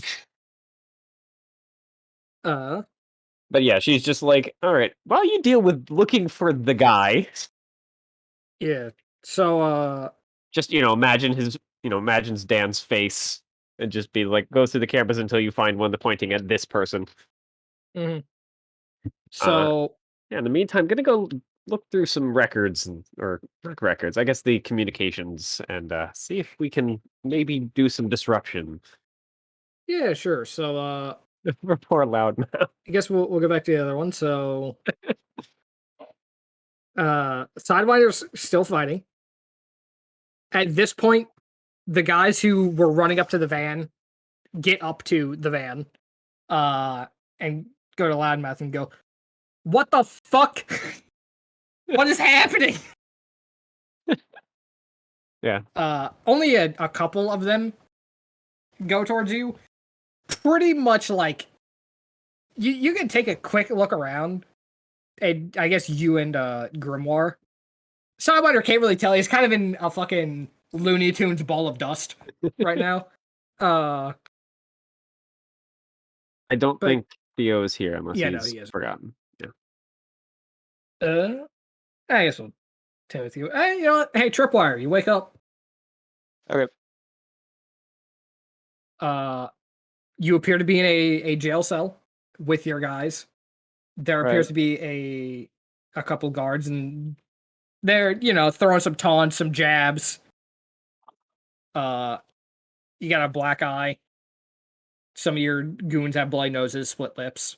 But yeah, she's just like, all right, while you deal with looking for the guy.
Yeah. So
just imagines Dan's face and just be like, go through the cameras until you find one pointing at this person.
So
yeah, in the meantime, gonna go look through some records or not records, I guess the communications, and see if we can maybe do some disruption.
Yeah, sure. So
poor Loudmouth.
I guess we'll go back to the other one. So Sidewinder's still fighting. At this point, the guys who were running up to the van get up to the van and go to Loudmouth and go, what the fuck? What is happening?
Yeah.
Only a couple of them go towards you. Pretty much like you can take a quick look around, and I guess you and Grimoire. Sidewinder can't really tell. He's kind of in a fucking Looney Tunes ball of dust right now.
I don't think Theo is here unless he's forgotten. Yeah.
I guess we'll tell with you. Hey, you know what? Hey, Tripwire, you wake up.
Okay.
You appear to be in a jail cell with your guys. There appears to be a couple guards, and they're throwing some taunts, some jabs. You got a black eye. Some of your goons have bloody noses, split lips.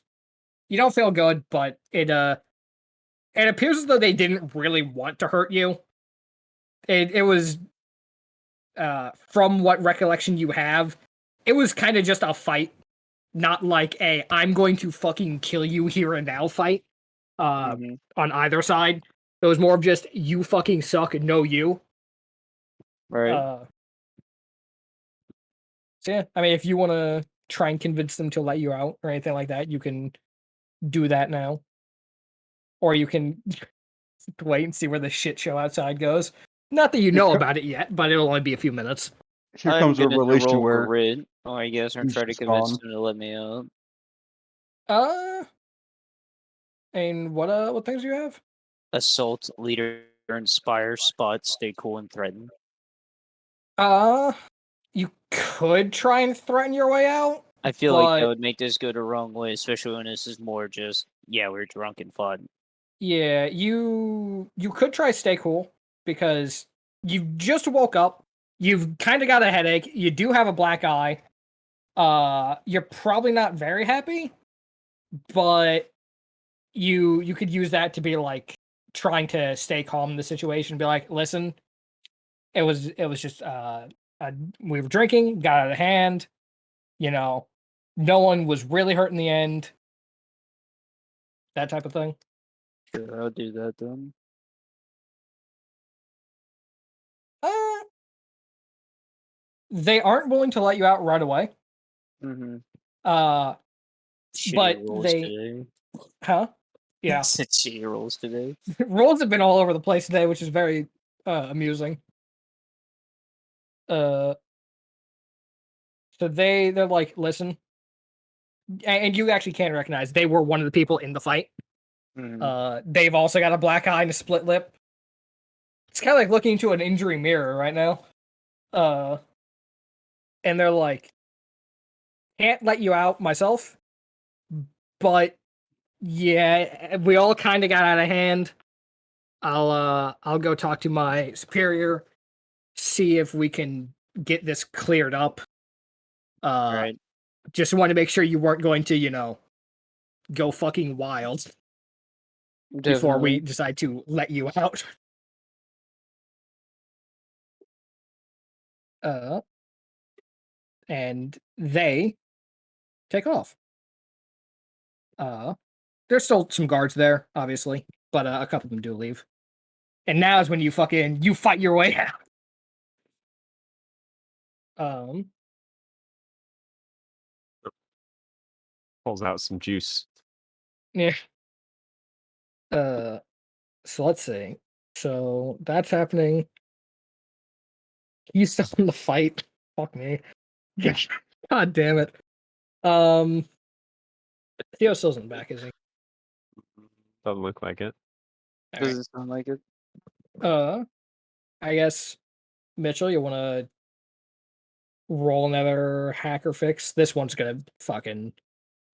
You don't feel good, but it appears as though they didn't really want to hurt you. It was from what recollection you have, it was kind of just a fight, not like a I'm going to fucking kill you here and now fight. On either side, it was more of just you fucking suck, no you.
Right.
So yeah, I mean, if you want to try and convince them to let you out or anything like that, you can do that now, or you can wait and see where the shit show outside goes. Not that you know about it yet, but it'll only be a few minutes.
Here
I'm
comes a
gonna
relation
roll
where
grit, I guess, and
he's
try to
just
convince
gone.
them to let me out.
And what things do you have?
Assault, leader, inspire, spot, stay cool, and threaten.
You could try and threaten your way out.
I feel like that would make this go the wrong way, especially when this is more just, yeah, we're drunk and fun.
Yeah, you could try stay cool because you just woke up. You've kind of got a headache. You do have a black eye. You're probably not very happy, but you could use that to be like trying to stay calm in the situation. Be like, listen, it was just we were drinking, got out of hand. You know, no one was really hurt in the end. That type of thing.
Sure, I'll do that then.
They aren't willing to let you out right away.
Mm-hmm.
But
rolls
they,
today.
huh? Yeah.
Shitty rolls today.
Rolls have been all over the place today, which is very amusing. So they're like, listen, and you actually can recognize they were one of the people in the fight.
Mm-hmm.
They've also got a black eye and a split lip. It's kind of like looking into an injury mirror right now. And they're like, can't let you out myself, but yeah, we all kind of got out of hand. I'll go talk to my superior, see if we can get this cleared up.
Right.
Just want to make sure you weren't going to, go fucking wild before we
Definitely.
decide to let you out. And they take off. There's still some guards there, obviously, but a couple of them do leave. And now is when you fight your way out.
Pulls out some juice.
Yeah. So let's see. So that's happening. He's still in the fight. Fuck me. God damn it. Theo still isn't back, is he?
Doesn't look like it.
All right.
Doesn't sound like it.
I guess Mitchell, you want to roll another hacker fix? This one's gonna fucking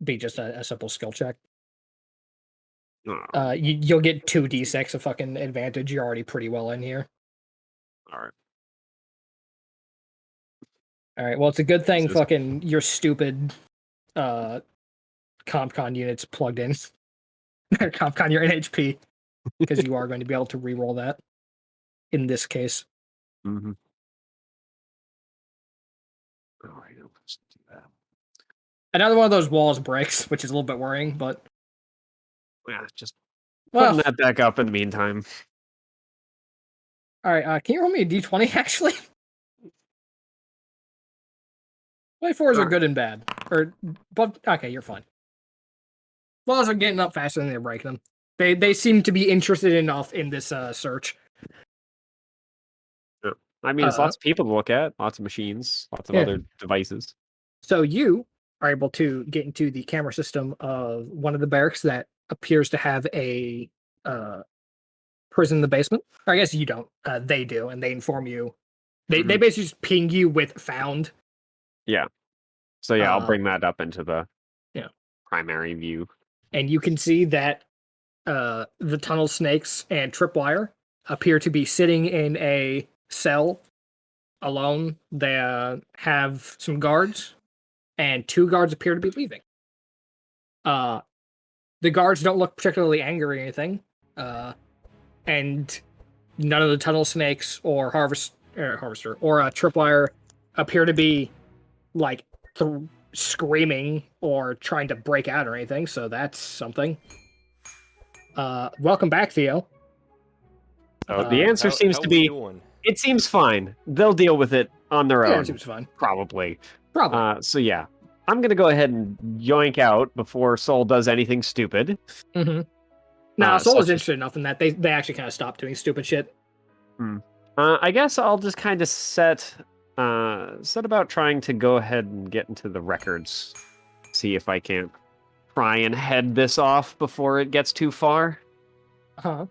be just a simple skill check.
Oh,
You'll get 2d6 of fucking advantage. You're already pretty well in here.
all right.
All right. Well, it's a good thing
Jesus.
fucking your stupid CompCon units plugged in. CompCon, your NHP, because you are going to be able to re-roll that in this case.
Mm-hmm. All right, let's do that.
Another one of those walls breaks, which is a little bit worrying, but
Yeah, just
well,
putting that back up in the meantime.
all right. Can you roll me a d20 actually? 24s are good and bad, but okay, you're fine. Walls are getting up faster than they're breaking them. They seem to be interested enough in this search.
Yeah. I mean, it's lots of people to look at, lots of machines, lots of other devices.
So you are able to get into the camera system of one of the barracks that appears to have a prison in the basement. Or I guess you don't. They do, and they inform you. They basically just ping you with found.
Yeah. So yeah, I'll bring that up into the primary view.
And you can see that the tunnel snakes and tripwire appear to be sitting in a cell alone. They have some guards, and 2 guards appear to be leaving. The guards don't look particularly angry or anything, and none of the tunnel snakes or harvester or a tripwire appear to be like screaming or trying to break out or anything, so that's something. Welcome back, Theo.
So the answer seems
how
to
we
be,
doing?
it seems fine. They'll deal with it on their
Yeah,
own.
it seems fine.
Probably.
Probably.
So yeah, I'm gonna go ahead and yoink out before Soul does anything stupid.
Mm-hmm. Now, Soul
such
is interested enough in that they actually kind of stopped doing stupid shit.
I guess I'll just kind of set about trying to go ahead and get into the records. See if I can try and head this off before it gets too far.
Uh-huh.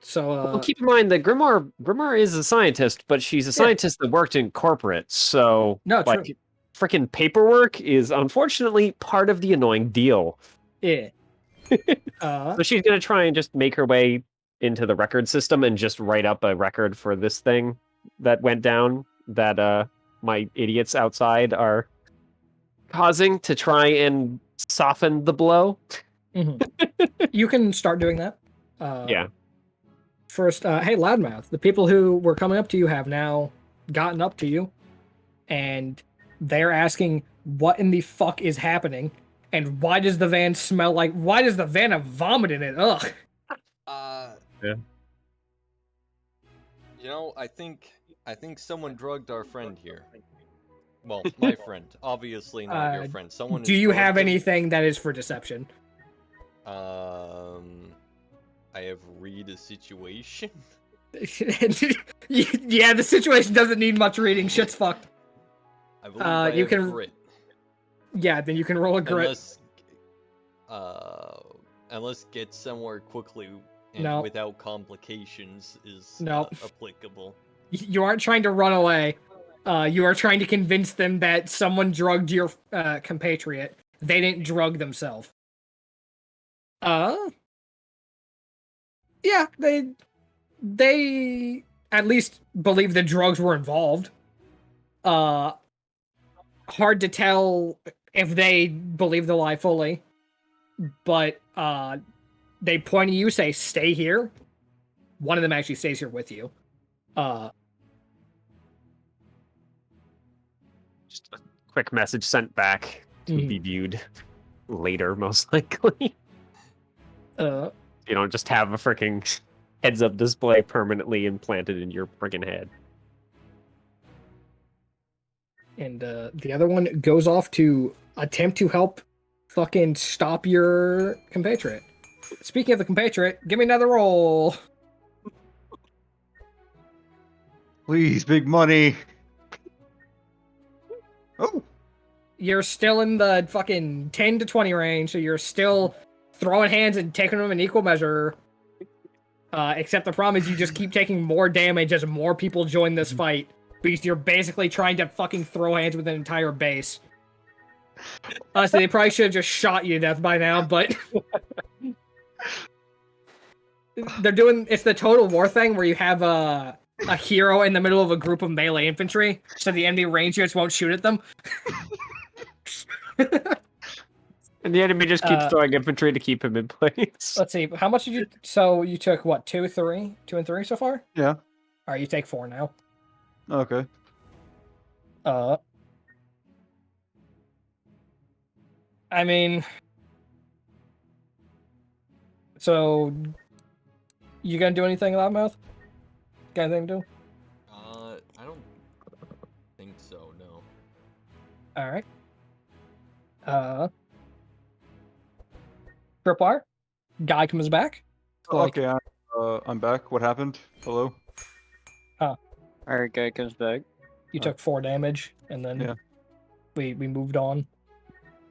So,
Well, keep in mind that Grimoire is a scientist, but she's a scientist that worked in corporate, so
No, true.
like freaking paperwork is unfortunately part of the annoying deal.
Yeah.
So she's gonna try and just make her way into the record system and just write up a record for this thing that went down that my idiots outside are causing to try and soften the blow.
You can start doing that.
Yeah.
First, hey, Loudmouth, the people who were coming up to you have now gotten up to you, and they're asking what in the fuck is happening, and why does the van smell like? Why does the van have vomit in it? Ugh.
Yeah.
You know, I think someone drugged our friend here. Well, my friend, obviously not your friend. Someone.
Do
has
you have
drugged him.
anything that is for deception?
I have read a situation.
Yeah, the situation doesn't need much reading. Shit's fucked.
I believe I
you
have
can.
grit.
Yeah, then you can roll a grit.
Unless get somewhere quickly and
No.
without complications is
No.
applicable.
You aren't trying to run away. You are trying to convince them that someone drugged your compatriot. They didn't drug themselves. Yeah, they at least believe the drugs were involved. Hard to tell if they believe the lie fully, but they point at you, say, "Stay here." One of them actually stays here with you.
Just a quick message sent back to be viewed later, most likely. You don't just have a freaking heads-up display permanently implanted in your freaking head.
And the other one goes off to attempt to help fucking stop your compatriot. Speaking of the compatriot, give me another roll.
Please, big money. Oh.
You're still in the fucking 10 to 20 range, so you're still throwing hands and taking them in equal measure. Except the problem is you just keep taking more damage as more people join this fight. Because you're basically trying to fucking throw hands with an entire base. Honestly, they probably should have just shot you to death by now, but... They're doing... It's the Total War thing where you have a hero in the middle of a group of melee infantry, so the enemy rangers won't shoot at them.
And the enemy just keeps throwing infantry to keep him in place.
Let's see, how much did you... So you took, what, 2, 3? 2 and 3 so far?
Yeah.
Alright, you take 4 now.
Okay.
I mean... So... You gonna do anything, Loudmouth? Got anything to do?
I don't think so, no.
Alright. Tripwire? Guy comes back. Like,
Okay, I'm back. What happened? Hello?
Alright, guy comes back.
you took 4 damage, and then
Yeah.
we moved on.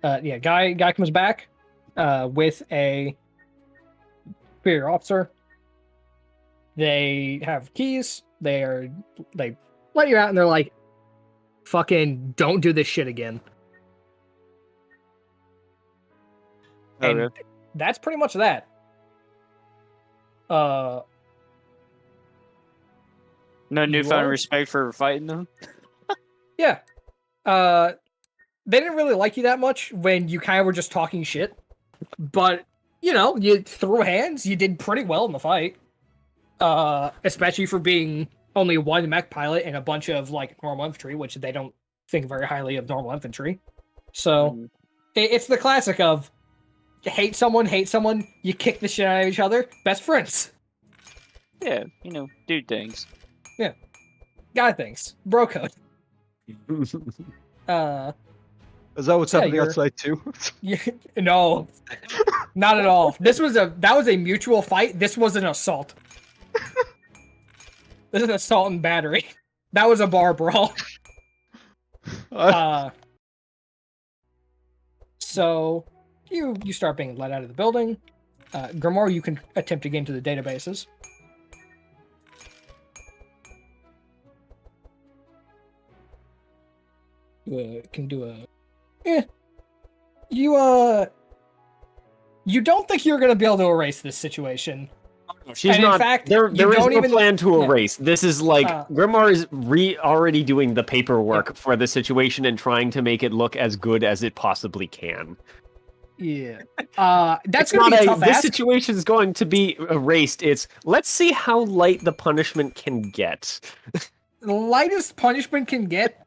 Yeah, guy comes back with a superior officer. They have keys. They let you out, and they're like, "Fucking don't do this shit again." And
Okay.
that's pretty much that.
No
You
newfound
are?
respect for fighting them?
Yeah. They didn't really like you that much when you kind of were just talking shit. But, you know, you threw hands. You did pretty well in the fight. Especially for being only one mech pilot and a bunch of, like, normal infantry, which they don't think very highly of normal infantry. So it's the classic of hate someone, you kick the shit out of each other, best friends.
Yeah, dude things.
Yeah. Guy things. Bro code.
Is that what's
Yeah,
happening
you're-
outside too?
Yeah, no. Not at all. That was a mutual fight. This was an assault. This is assault and battery. That was a bar brawl. So you start being let out of the building. Grimoire, you can attempt to get into the databases. Can do a. You don't think you're gonna be able to erase this situation.
She's
And
not.
in fact,
there
you
is
don't
no
even-
plan to
yeah.
erase. This is like Grimoire is already doing the paperwork
Yeah.
for the situation and trying to make it look as good as it possibly can.
Yeah. That's
It's
gonna
not
be a tough
this
ask.
situation is going to be erased. It's let's see how light the punishment can get.
The lightest punishment can get.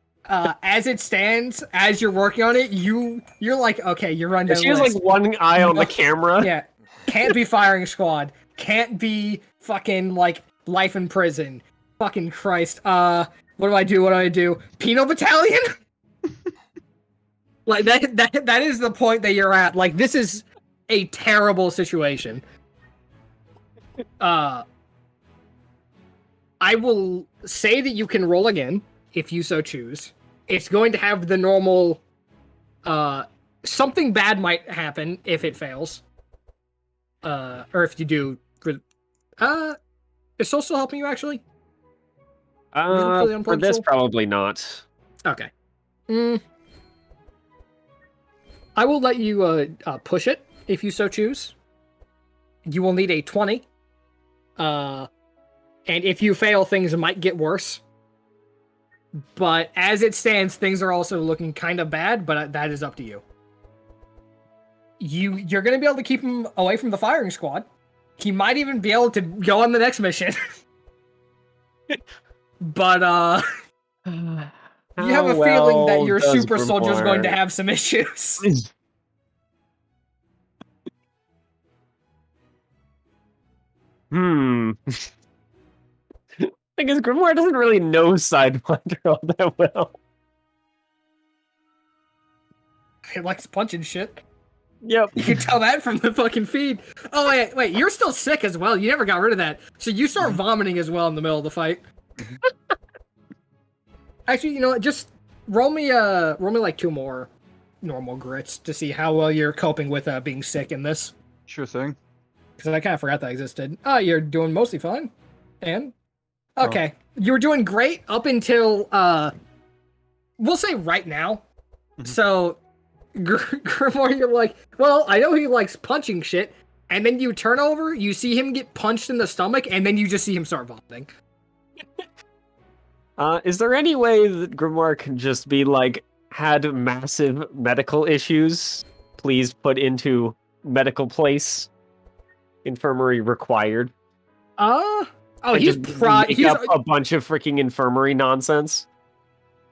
As it stands, as you're working on it, you're like, okay, you're running down
She
the
has like
list.
one eye on
No.
the camera.
Yeah. Can't be firing squad. Can't be fucking like life in prison. Fucking Christ. What do I do? What do I do? Penal battalion? Like that is the point that you're at. Like this is a terrible situation. I will say that you can roll again if you so choose. It's going to have the normal something bad might happen if it fails. Or if you do is Soul still helping you actually?
For this, probably not.
Okay. I will let you push it if you so choose. You will need a 20. And if you fail, things might get worse. But as it stands, things are also looking kind of bad, but that is up to you. You're going to be able to keep him away from the firing squad. He might even be able to go on the next mission. But you have a feeling that your super soldier is going to have some issues.
Thing is, Grimoire doesn't really know Sidewinder all that well.
He likes punching shit.
Yep.
You can tell that from the fucking feed. Oh, wait, you're still sick as well. You never got rid of that. So you start vomiting as well in the middle of the fight. Actually, you know what? Just roll me like 2 more normal grits to see how well you're coping with being sick in this.
Sure thing.
Because I kind of forgot that existed. Oh, you're doing mostly fine. And? Okay. You were doing great up until, we'll say right now. So, Grimoire, you're like, well, I know he likes punching shit. And then you turn over, you see him get punched in the stomach, and then you just see him start vomiting.
Is there any way that Grimoire can just be like, had massive medical issues? Please put into medical place. Infirmary required.
He's
a bunch of freaking infirmary nonsense.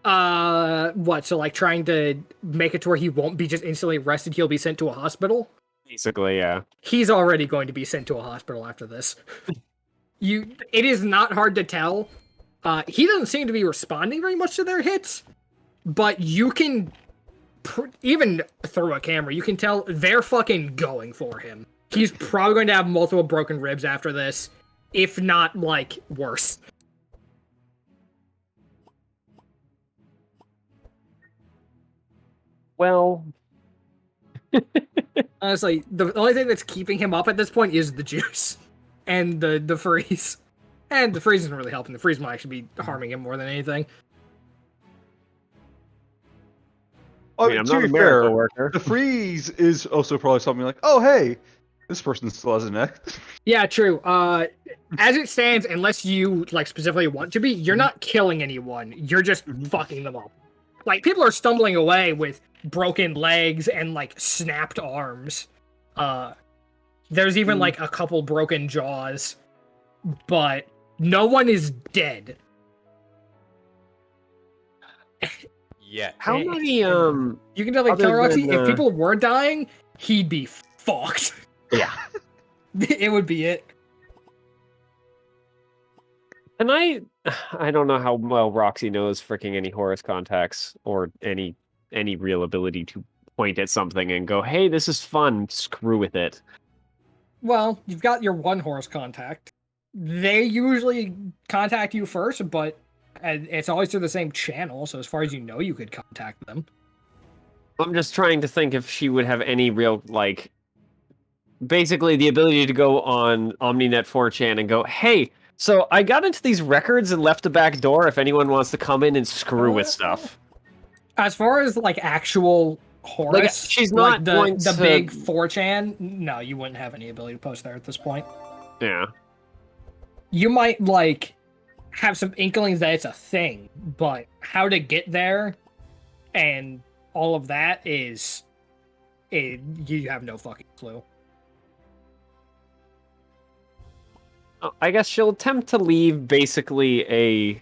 What? So like trying to make it to where he won't be just instantly arrested, he'll be sent to a hospital?
Basically, yeah.
He's already going to be sent to a hospital after this. It is not hard to tell. He doesn't seem to be responding very much to their hits, but you can, even through a camera, you can tell they're fucking going for him. He's probably going to have multiple broken ribs after this, if not, like, worse.
Well...
Honestly, the only thing that's keeping him up at this point is the juice. And the freeze. And the freeze isn't really helping. The freeze might actually be harming him more than anything.
I
mean, I'm
to
not
be
a miracle
fair,
worker.
the freeze is also probably something like, oh, hey, this person still has a neck.
Yeah, true. As it stands, unless you like specifically want to be, you're not killing anyone. You're just fucking them up. Like, people are stumbling away with broken legs and like snapped arms. There's even like a couple broken jaws, but no one is dead.
Yeah.
How many
You can definitely tell
other
Roxy,
than,
if people were dying, he'd be fucked.
Yeah.
It would be it.
And I don't know how well Roxy knows freaking any Horus contacts or any real ability to point at something and go, "Hey, this is fun. Screw with it."
Well, you've got your one horse contact. They usually contact you first, but it's always through the same channel, so as far as you know, you could contact them.
I'm just trying to think if she would have any real, like, basically the ability to go on OmniNet 4chan and go, "Hey, so I got into these records and left a back door if anyone wants to come in and screw with stuff."
As far as like actual Horus,
Like, she's not going
the
to...
big 4chan. No, you wouldn't have any ability to post there at this point.
Yeah.
You might like have some inklings that it's a thing, but how to get there and all of that is, you have no fucking clue.
I guess she'll attempt to leave basically a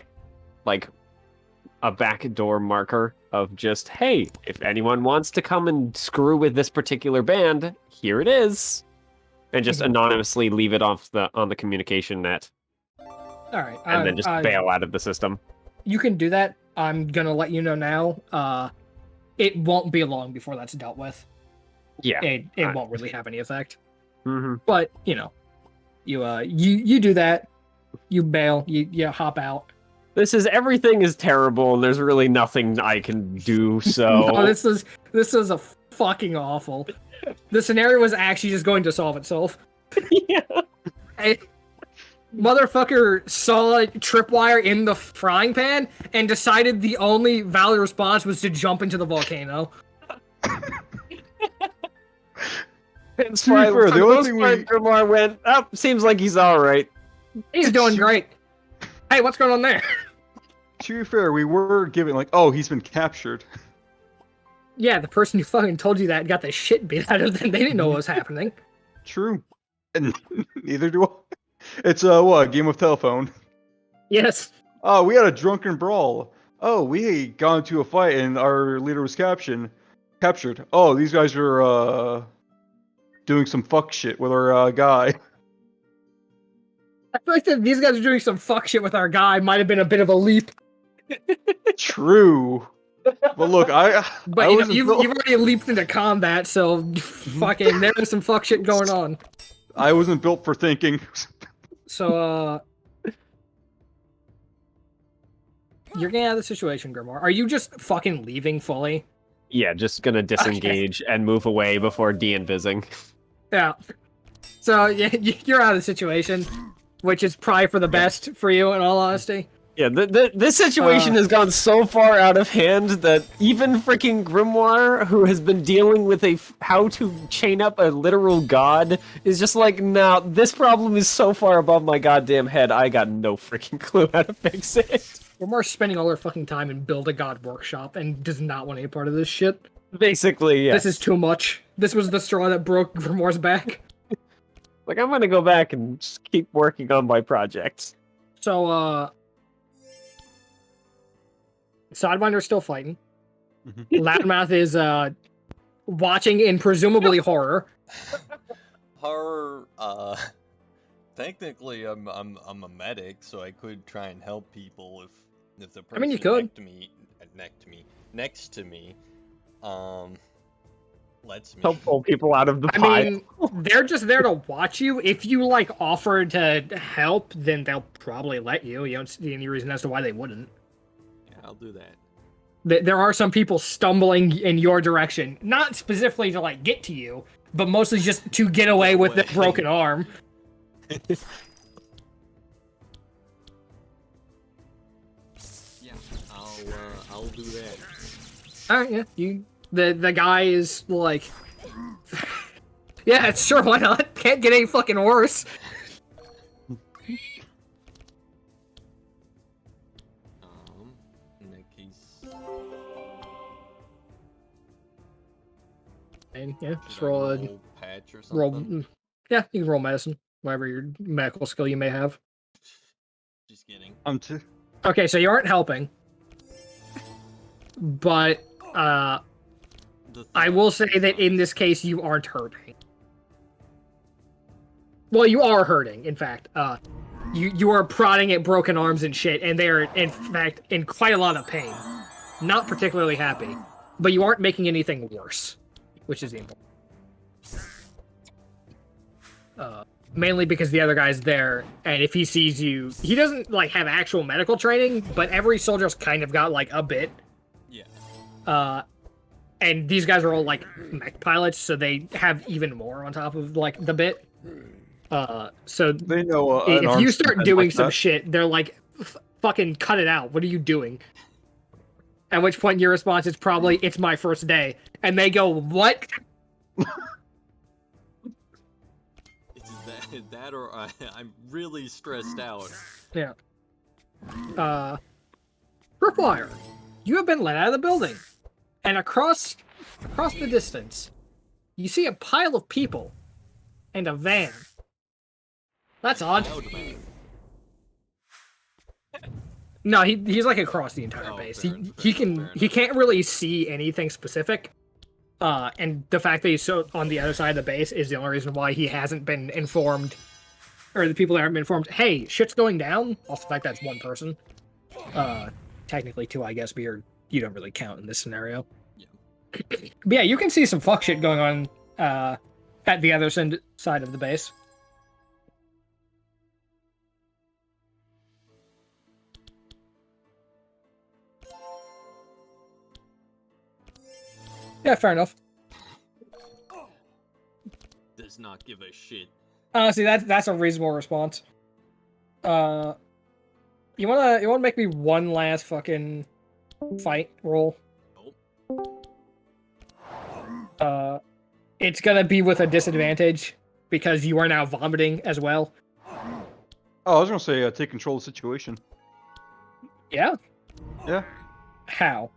backdoor marker of just, hey, if anyone wants to come and screw with this particular band, here it is, and just anonymously leave it on the communication net.
All right,
and then just bail out of the system.
You can do that. I'm gonna let you know now. It won't be long before that's dealt with.
Yeah,
it won't really have any effect.
Mm-hmm.
But you know, you do that. You bail. You hop out.
Everything is terrible, and there's really nothing I can do. So
no, this is a fucking awful. The scenario was actually just going to solve itself.
Yeah.
Motherfucker saw a tripwire in the frying pan and decided the only valid response was to jump into the volcano.
It's fine. For the only thing Grimoire went, oh, seems like he's all right.
He's doing great. Hey, what's going on there?
To be fair, we were given like, oh, he's been captured.
Yeah, the person who fucking told you that got the shit beat out of them. They didn't know what was happening.
True. And neither do I. It's a game of telephone.
Yes.
Oh, we had a drunken brawl. Oh, we got into a fight and our leader was captured. Oh, these guys are doing some fuck shit with our guy.
I feel like that these guys are doing some fuck shit with our guy might have been a bit of a leap.
True. But look,
But you know, you've already leaped into combat, so fucking there's some fuck shit going on.
I wasn't built for thinking.
So you're getting out of the situation, Grimoire. Are you just fucking leaving fully?
Yeah, just gonna disengage and move away before de-invising.
Yeah. So yeah, you're out of the situation, which is probably for the best for you, in all honesty.
Yeah, this situation has gone so far out of hand that even freaking Grimoire, who has been dealing with how to chain up a literal god, is just like, nah, this problem is so far above my goddamn head, I got no freaking clue how to fix it.
Grimoire's spending all her fucking time in Build a God workshop and does not want any part of this shit.
Basically, yeah.
This is too much. This was the straw that broke Grimoire's back.
Like, I'm gonna go back and just keep working on my projects.
So, Sidewinder's still fighting. Loudmouth is watching in presumably horror.
Horror. Technically, I'm a medic, so I could try and help people if the person
you could.
next to me lets me.
Help pull people out of the pile.
I mean, they're just there to watch you. If you like offer to help, then they'll probably let you. You don't see any reason as to why they wouldn't.
I'll do that.
There are some people stumbling in your direction, not specifically to like get to you, but mostly just to get away with their broken arm.
Yeah, I'll do that.
All right, yeah, the guy is like, yeah, sure, why not? Can't get any fucking worse.
In that case,
And yeah, just roll a
patch or something.
Yeah, you can roll medicine, whatever your medical skill you may have.
Just kidding.
I'm too.
Okay, so you aren't helping. but I will say that in this case, you aren't hurting. Well, you are hurting, in fact. You are prodding at broken arms and shit, and they are, in fact, in quite a lot of pain. Not particularly happy, but you aren't making anything worse, which is the important. Mainly because the other guy's there, and if he sees you, he doesn't like have actual medical training, but every soldier's kind of got like a bit.
Yeah.
And these guys are all like mech pilots, so they have even more on top of like the bit. So
They know
if you start doing some
that.
shit, they're like, "Fucking cut it out! What are you doing?" At which point your response is probably, "It's my first day," and they go, "What?"
It's that or I'm really stressed out.
Yeah. Tripwire, you have been let out of the building, and across the distance, you see a pile of people and a van. That's odd. No, he's like across the entire base. He can't really see anything specific. And the fact that he's so on the other side of the base is the only reason why he hasn't been informed, or the people that haven't been informed, hey, shit's going down. Also, the fact that's one person. Technically two, I guess, but you don't really count in this scenario.
Yeah.
But yeah, you can see some fuck shit going on at the other side of the base. Yeah, fair enough.
Does not give a shit.
Honestly, that's a reasonable response. You wanna make me one last fucking fight roll?
Nope.
It's gonna be with a disadvantage because you are now vomiting as well.
Oh, I was gonna say take control of the situation.
Yeah.
Yeah.
How?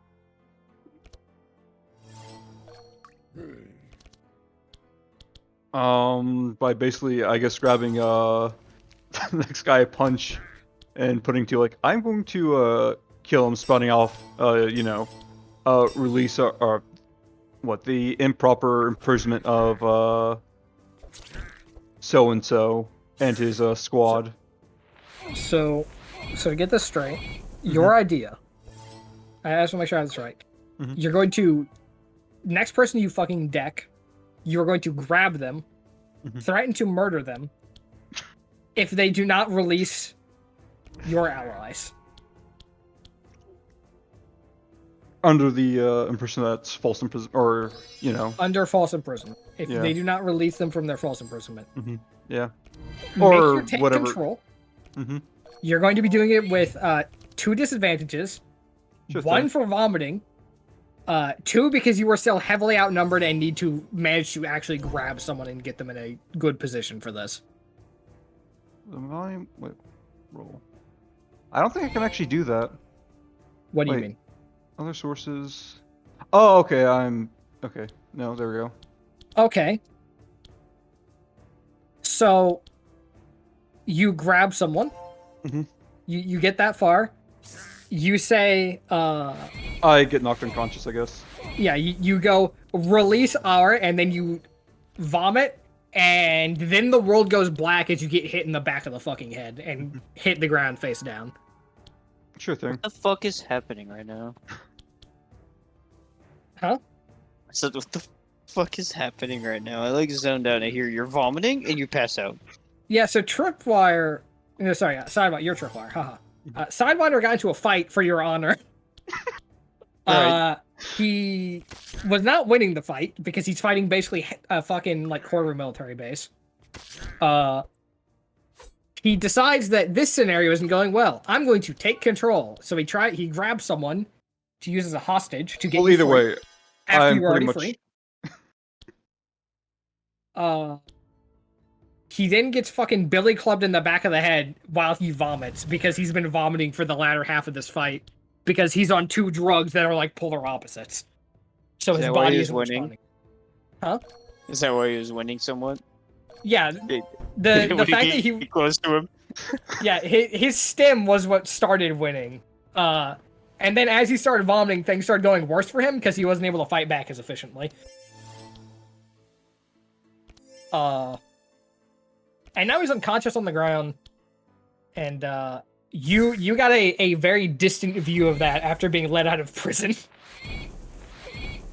By basically, I guess, grabbing the next guy a punch and putting to like, I'm going to kill him, spouting off, release or what the improper imprisonment of so and so and his squad.
So to get this straight, your idea. I just want to make sure I have this right. You're going to next person you fucking deck. You're going to grab them, threaten to murder them if they do not release your allies.
Under the impression that's false imprisonment, or,
Under false imprisonment. If
Yeah.
they do not release them from their false imprisonment.
Yeah.
Make
Or
sure take
whatever.
control.
Mhm.
You're going to be doing it with 2 disadvantages.
Sure
1
thing.
for vomiting. 2 because you are still heavily outnumbered and need to manage to actually grab someone and get them in a good position for this.
The volume. Wait, roll. I don't think I can actually do that.
What do you
Wait.
mean?
Other sources. Oh, okay. Okay. No, there we go.
Okay. So you grab someone. You get that far. You say,
I get knocked unconscious, I guess.
yeah, you go release R, and then you vomit, and then the world goes black as you get hit in the back of the fucking head and hit the ground face down.
Sure thing.
What the fuck is happening right now?
Huh?
I said, what the fuck is happening right now? I like zoned out. I hear you're vomiting and you pass out.
Yeah, so Tripwire... No, sorry, Sidewinder, you're Tripwire, haha. Sidewinder got into a fight for your honor. He was not winning the fight because he's fighting basically a fucking like quarter military base. He decides that this scenario isn't going well. I'm going to take control. So he grabs someone to use as a hostage to get
Well,
you
either
free
way,
after
I'm
you're already
pretty
free. He then gets fucking billy clubbed in the back of the head while he vomits because he's been vomiting for the latter half of this fight because he's on 2 drugs that are like polar opposites. So
Is
his
that why
body
he's
isn't
winning?
responding. Huh?
Is that why he was winning somewhat?
Yeah.
When
The
you
fact that
get close to him.
yeah, his stem was what started winning. And then as he started vomiting, things started going worse for him because he wasn't able to fight back as efficiently. And now he's unconscious on the ground. And you got a very distant view of that after being let out of prison.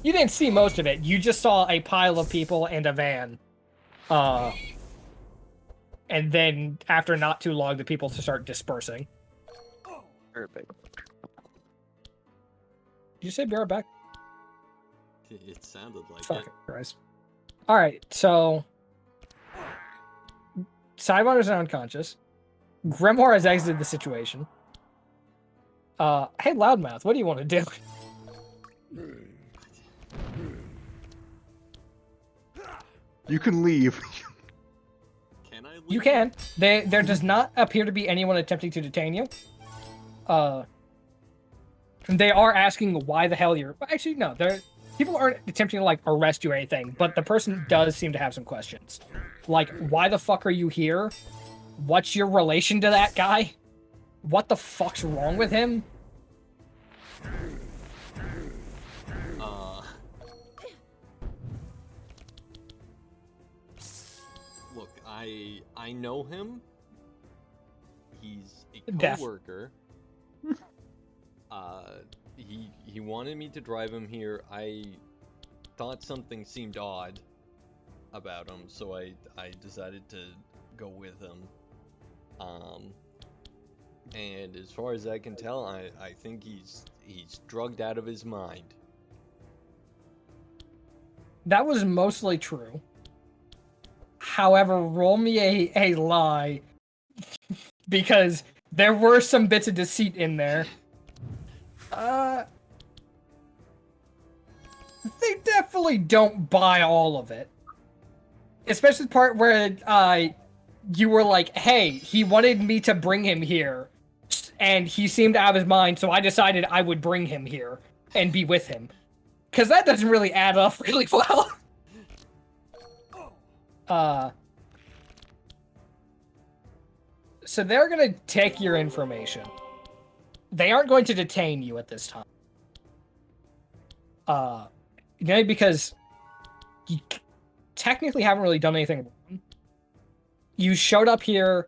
You didn't see most of it. You just saw a pile of people and a van. And then after not too long, the people start dispersing.
Perfect.
Did you say be right back?
It sounded like
Fuck
it.
Christ. Alright, so Sidewalker is unconscious. Grimoire has exited the situation. Hey Loudmouth, what do you want to do?
You can leave.
Can I leave?
You can. There does not appear to be anyone attempting to detain you. They are asking why the hell you're... Actually, no. People aren't attempting to, like, arrest you or anything, but the person does seem to have some questions. Like, why the fuck are you here? What's your relation to that guy? What the fuck's wrong with him?
Look, I know him. He's a
Deaf.
coworker. He wanted me to drive him here. I thought something seemed odd about him, so I decided to go with him. And as far as I can tell, I think he's drugged out of his mind.
That was mostly true. However, roll me a lie. Because there were some bits of deceit in there. They definitely don't buy all of it. Especially the part where you were like, hey, he wanted me to bring him here. And he seemed out of his mind, so I decided I would bring him here and be with him. Because that doesn't really add up really well. So they're going to take your information. They aren't going to detain you at this time. Because you technically haven't really done anything wrong. You showed up here,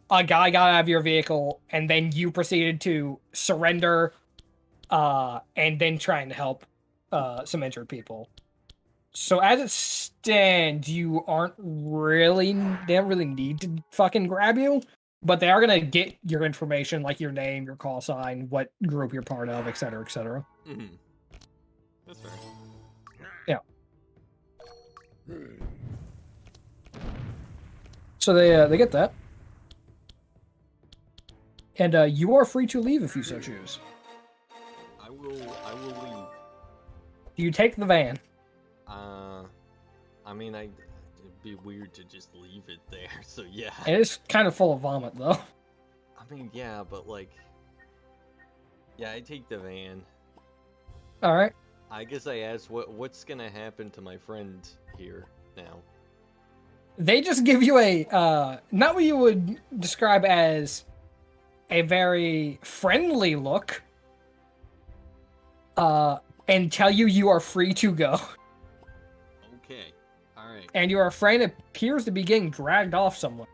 a guy got out of your vehicle, and then you proceeded to surrender, and then trying to help some injured people. So as it stands, they don't really need to fucking grab you, but they are gonna get your information, like your name, your call sign, what group you're part of, etc., etc.
Mm-hmm. That's fair.
Yeah. So they get that, and you are free to leave if you so choose.
I will leave.
Do you take the van?
I mean, it'd be weird to just leave it there, so yeah.
It is kind of full of vomit, though.
I mean, yeah, but like, yeah, I take the van.
All right.
I guess I asked what's gonna happen to my friend here now.
They just give you a not what you would describe as a very friendly look, and tell you are free to go.
Okay, all right.
And your friend appears to be getting dragged off somewhere.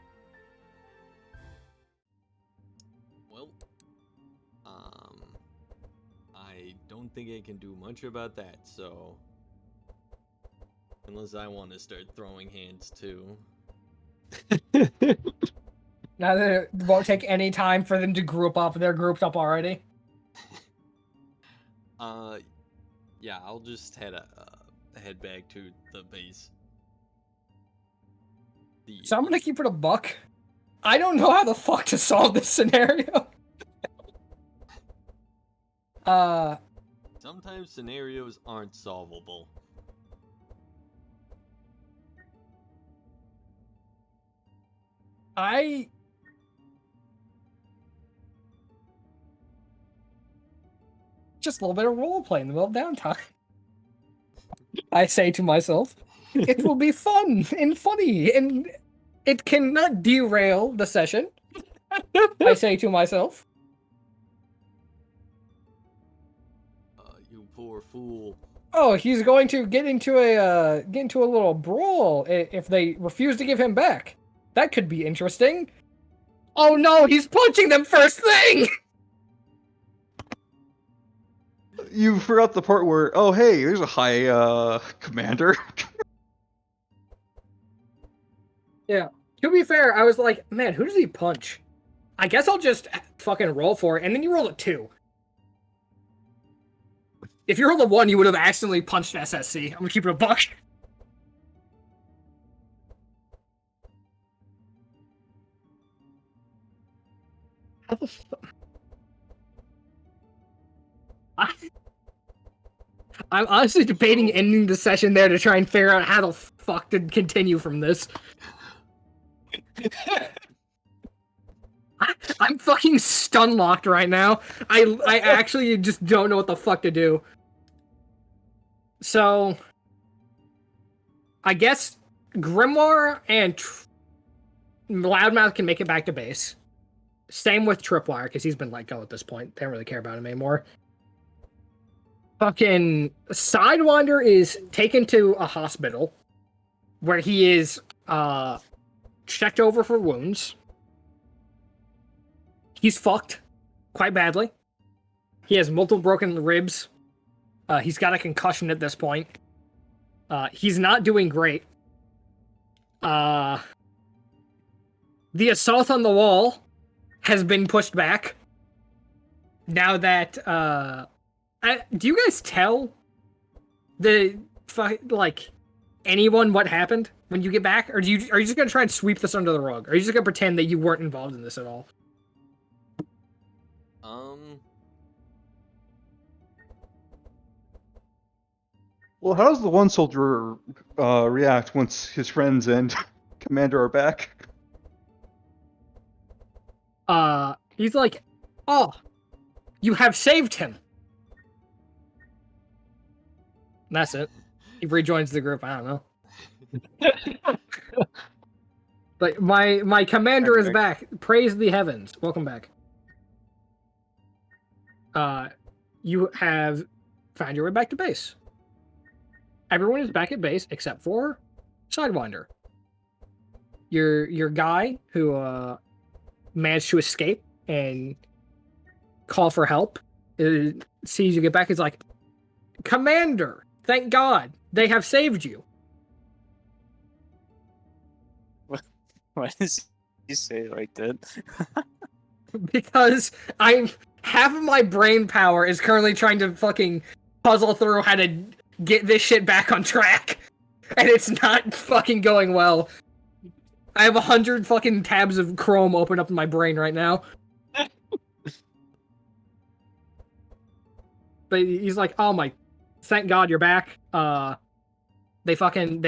Well, I don't think I can do much about that, so unless I want to start throwing hands too.
Now that it won't take any time for them to group up. They're grouped up already.
Yeah, I'll just head back to the base.
So I'm gonna keep it a buck. I don't know how the fuck to solve this scenario.
Sometimes scenarios aren't solvable.
Just a little bit of role play in the middle of downtime. I say to myself, it will be fun and funny, and it cannot derail the session. I say to myself.
poor fool.
Oh, he's going to get into a little brawl if they refuse to give him back. That could be interesting. Oh no, he's punching them first thing!
You forgot the part where, oh hey, there's a high commander.
Yeah. To be fair, I was like, man, who does he punch? I guess I'll just fucking roll for it, and then you roll a 2. If you rolled a 1, you would have accidentally punched SSC. I'm gonna keep it a buck. How the fuck? I'm honestly debating ending the session there to try and figure out how the fuck to continue from this. I'm fucking stun locked right now. I actually just don't know what the fuck to do. So, I guess Grimoire and Loudmouth can make it back to base. Same with Tripwire, because he's been let go at this point. They don't really care about him anymore. Fucking Sidewinder is taken to a hospital where he is checked over for wounds. He's fucked quite badly. He has multiple broken ribs. He's got a concussion at this point. He's not doing great. The assault on the wall has been pushed back. Now that do you guys tell anyone what happened when you get back, or are you just gonna try and sweep this under the rug? Or are you just gonna pretend that you weren't involved in this at all?
Well, how does the one soldier react once his friends and commander are back?
He's like, oh, you have saved him. And that's it. He rejoins the group. I don't know. Like my commander is back. Praise the heavens. Welcome back. You have found your way back to base. Everyone is back at base except for Sidewinder. Your guy who managed to escape and call for help sees you get back. Is like, Commander, thank God they have saved you.
Why does he say it like that?
Because half of my brain power is currently trying to fucking puzzle through how to get this shit back on track, and it's not fucking going well. I have 100 fucking tabs of Chrome open up in my brain right now. But he's like, oh my, thank God you're back. They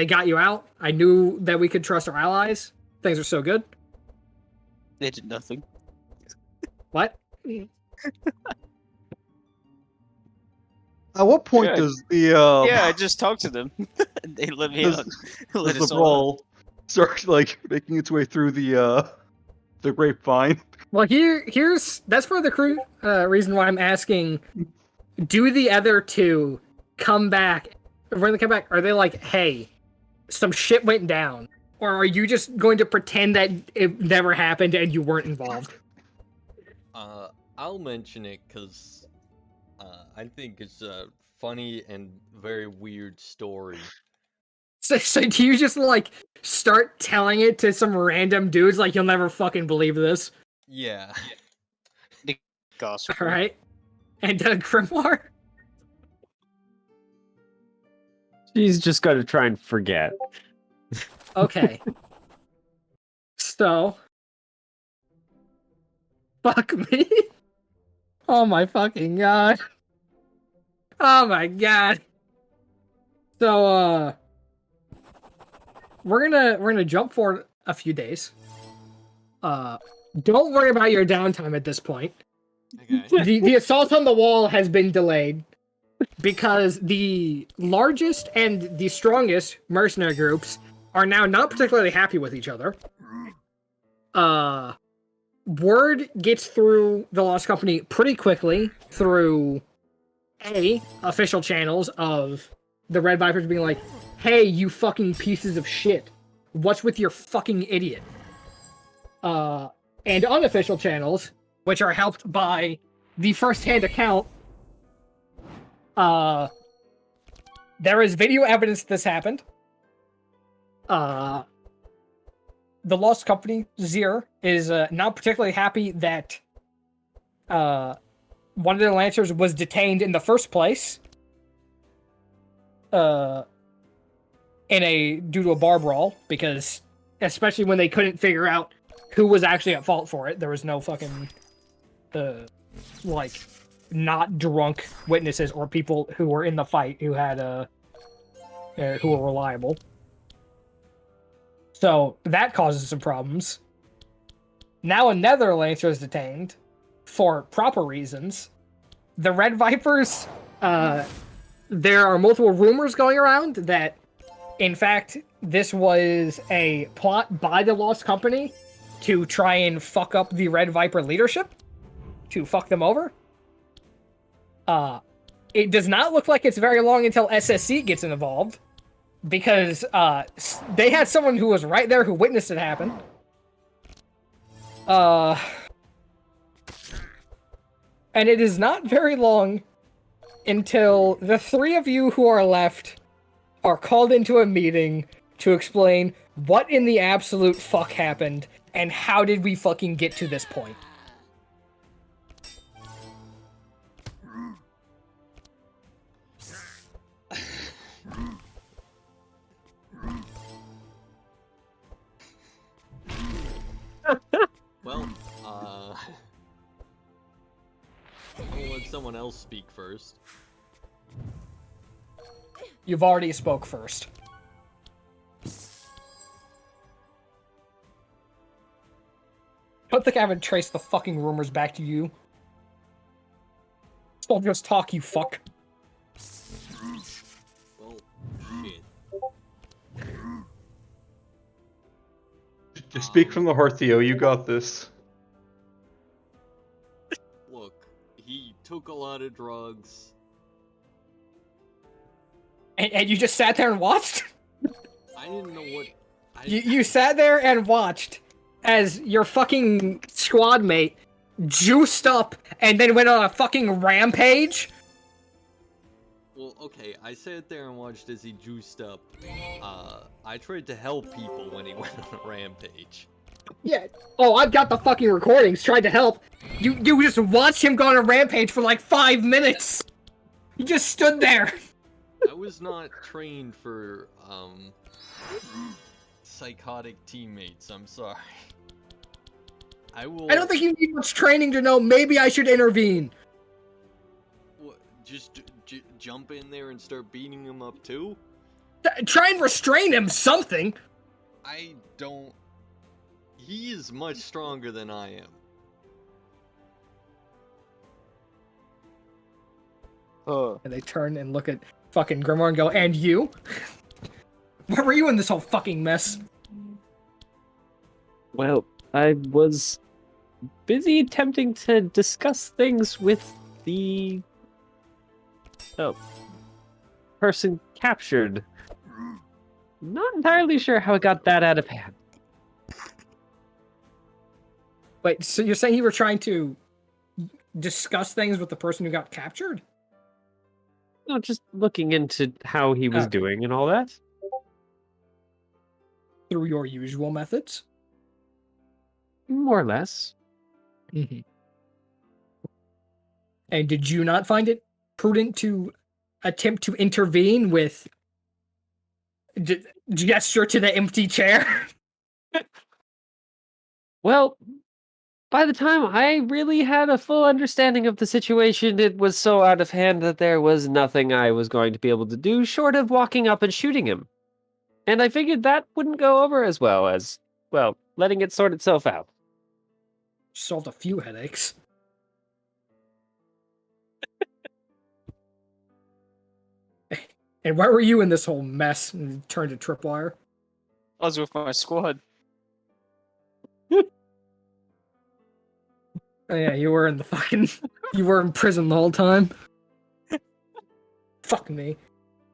got you out. I knew that we could trust our allies. Things are so good.
They did nothing.
What?
At what point does the
yeah, I just talked to them. They let me out. Let
does
us
the
all
brawl start like making its way through the grapevine?
Well, that's for the reason why I'm asking. Do the other two come back? When they come back, are they like, hey, some shit went down? Or are you just going to pretend that it never happened and you weren't involved?
I'll mention it because I think it's a funny and very weird story.
So do you just like start telling it to some random dudes like, you'll never fucking believe this?
Yeah.
The gossip.
All right. And Grimoire?
She's just got to try and forget.
Okay. So. Fuck me. Oh my fucking God. Oh my God. So, we're gonna jump forward a few days. Don't worry about your downtime at this point.
Okay.
The assault on the wall has been delayed because the largest and the strongest mercenary groups are now not particularly happy with each other. Word gets through the Lost Company pretty quickly through official channels of the Red Vipers being like, "Hey, you fucking pieces of shit, what's with your fucking idiot?" And unofficial channels, which are helped by the first-hand account. There is video evidence this happened. The Lost Company, Zir, is not particularly happy that one of the Lancers was detained in the first place. Due to a bar brawl, because especially when they couldn't figure out who was actually at fault for it, there was no fucking not drunk witnesses or people who were in the fight who had who were reliable. So that causes some problems. Now another Lancer is detained for proper reasons. The Red Vipers, there are multiple rumors going around that, in fact, this was a plot by the Lost Company to try and fuck up the Red Viper leadership, to fuck them over. It does not look like it's very long until SSC gets involved, because they had someone who was right there who witnessed it happen. And it is not very long until the three of you who are left are called into a meeting to explain what in the absolute fuck happened and how did we fucking get to this point.
Well, I'll let someone else speak first.
You've already spoke first. I don't think I haven't traced the fucking rumors back to you. So just talk, you fuck.
Well, shit.
Just speak from the heart, Theo. You got this.
Look, he took a lot of drugs.
And you just sat there and watched?
I didn't know what...
You sat there and watched as your fucking squad mate juiced up and then went on a fucking rampage?
Well, okay, I sat there and watched as he juiced up. I tried to help people when he went on a rampage.
Yeah. Oh, I've got the fucking recordings. Tried to help. You just watched him go on a rampage for like 5 minutes. You just stood there.
I was not trained for, psychotic teammates, I'm sorry. I
don't think you need much training to know maybe I should intervene.
What, just jump in there and start beating him up too?
Try and restrain him, something.
I don't... He is much stronger than I am.
And they turn and look at fucking Grimoire and go, "And you? Where were you in this whole fucking mess?"
Well, I was busy attempting to discuss things with the person captured. Not entirely sure how it got that out of hand.
Wait, so you're saying you were trying to discuss things with the person who got captured?
No, just looking into how he was doing and all that.
Through your usual methods?
More or less.
Mm-hmm. And did you not find it prudent to attempt to intervene with gesture to the empty chair?
Well, by the time I really had a full understanding of the situation, it was so out of hand that there was nothing I was going to be able to do short of walking up and shooting him. And I figured that wouldn't go over as well as, well, letting it sort itself out.
Solved a few headaches. And where were you in this whole mess? And turned to Tripwire.
I was with my squad.
Oh yeah, you were in the fucking... You were in prison the whole time. fuck me.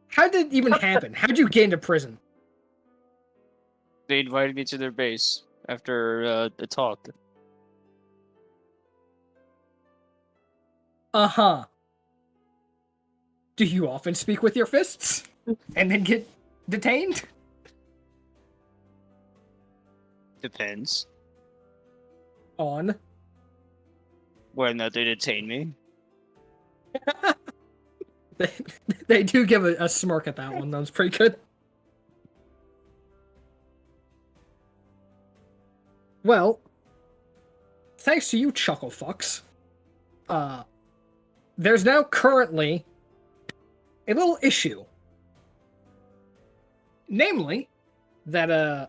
How did it even happen? How'd you get into prison?
They invited me to their base after the talk.
Uh-huh. Do you often speak with your fists? And then get detained?
Depends.
On.
Whether or not they detain me.
They do give a smirk at that one. That was pretty good. Well, thanks to you, chuckle fucks. There's now currently a little issue. Namely, that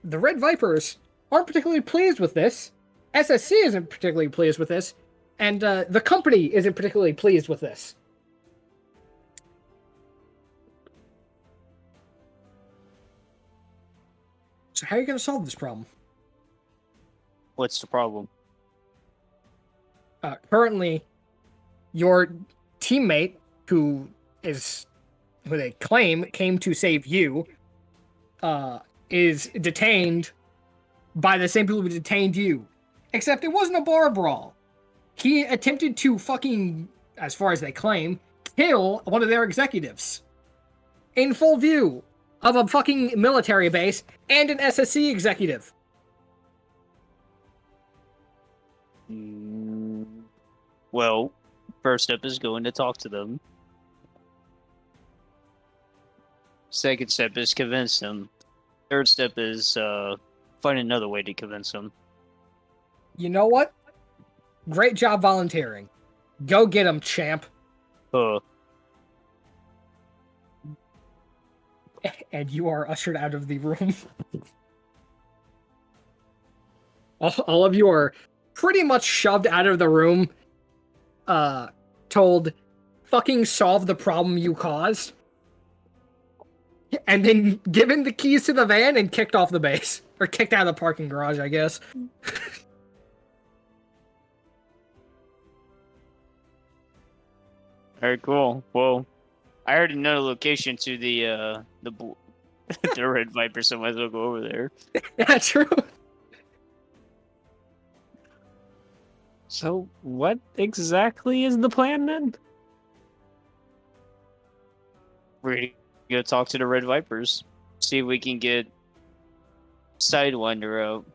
the Red Vipers aren't particularly pleased with this. SSC isn't particularly pleased with this, and the company isn't particularly pleased with this. So how are you going to solve this problem?
What's the problem?
Currently, your teammate, who they claim came to save you, is detained by the same people who detained you. Except it wasn't a bar brawl. He attempted to fucking, as far as they claim, kill one of their executives. In full view of a fucking military base and an SSC executive.
Well, first step is going to talk to them. Second step is convince them. Third step is find another way to convince them.
You know what? Great job volunteering. Go get him, champ. And you are ushered out of the room. All of you are pretty much shoved out of the room, told, fucking solve the problem you caused, and then given the keys to the van and kicked off the base. Or kicked out of the parking garage, I guess.
Very cool. Well, I already know the location to the the Red Viper, so might as well go over there.
Yeah, true.
So, what exactly is the plan then?
We're gonna go talk to the Red Vipers. See if we can get Sidewinder out.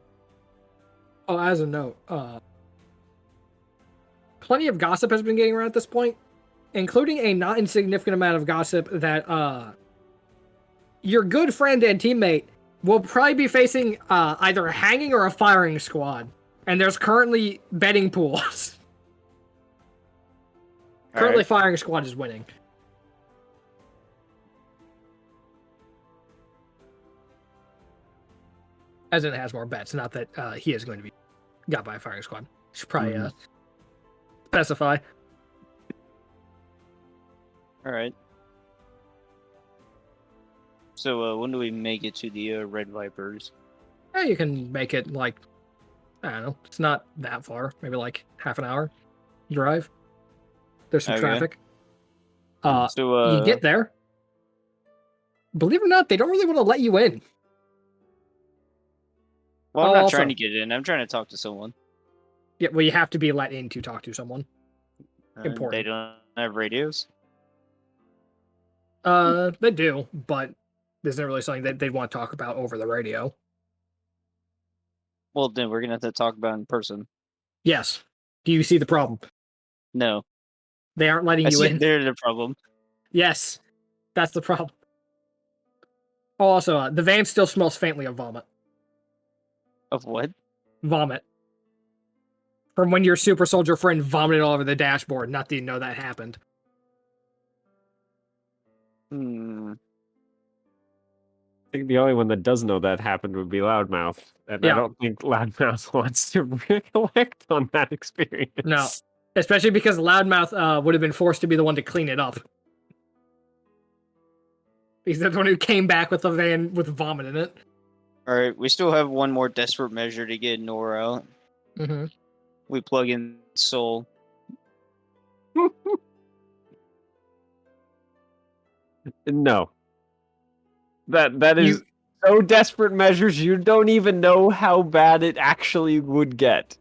Oh, as a note, plenty of gossip has been getting around at this point, including a not insignificant amount of gossip that your good friend and teammate will probably be facing either a hanging or a firing squad. And there's currently betting pools. Currently,
right.
firing squad is winning. As in, it has more bets. Not that he is going to be got by a firing squad. Should probably specify.
All right. So when do we make it to the Red Vipers?
Yeah, you can make it like, I don't know. It's not that far. Maybe like half an hour drive. There's some
Okay.
traffic.
So
You get there. Believe it or not, they don't really want to let you in.
well, I'm not
also-
trying to get in. I'm trying to talk to someone.
Yeah, well, you have to be let in to talk to someone. Important.
They don't have radios.
They do, but there's not really something that they'd want to talk about over the radio.
Well, then we're gonna have to talk about it in person.
Yes. Do you see the problem?
No,
They aren't letting
I
you
see
in.
they're the problem.
Yes, that's the problem. Oh, also, the van still smells faintly of vomit.
Of what?
Vomit. From when your super soldier friend vomited all over the dashboard. Not that you know that happened.
Hmm.
I think the only one that does know that happened would be Loudmouth, and
Yeah.
I don't think Loudmouth wants to recollect on that experience.
No. Especially because Loudmouth would have been forced to be the one to clean it up. He's the one who came back with the van with vomit in it.
All right, we still have one more desperate measure to get Nora out.
Mm-hmm.
We plug in Soul.
No. That is
You
so desperate measures you don't even know how bad it actually would get.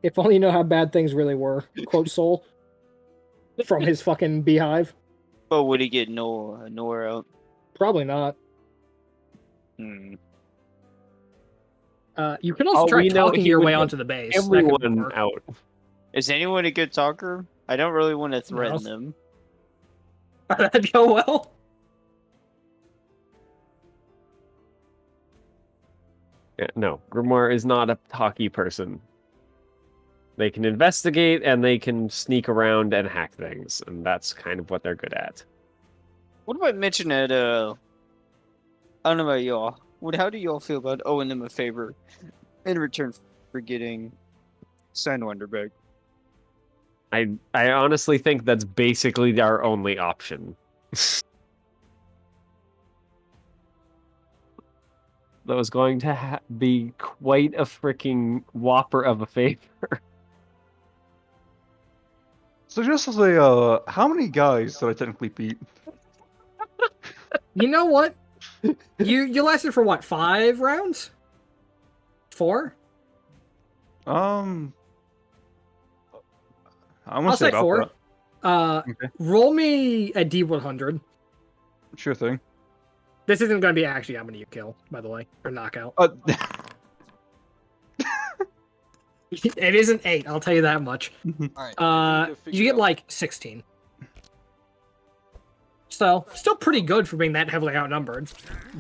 if only you know how bad things really were. Quote Soul from his fucking beehive.
But would he get nowhere out?
Probably not.
Hmm.
You can also try
we know
talking
he
your
would
way
get
onto the base. That could
everyone
work.
out.
Is anyone a good talker? I don't really want to threaten them.
That'd go well.
Yeah, no, Grimoire is not a talky person. They can investigate and they can sneak around and hack things, and that's kind of what they're good at.
What about mentioning it? I don't know about y'all. How do y'all feel about owing them a favor in return for getting Sidewinder back?
I honestly think that's basically our only option. That was going to be quite a freaking whopper of a favor.
So just to say, how many guys did I technically beat?
You know what? You lasted for what, 5 rounds? 4?
I'm
I'll
gonna say
say
about
4.
that. Okay,
Roll me a D100.
sure thing.
This isn't going to be actually how many you kill, by the way, or knockout. It isn't 8, I'll tell you that much.
Alright,
You get like 16. So, still pretty good for being that heavily outnumbered.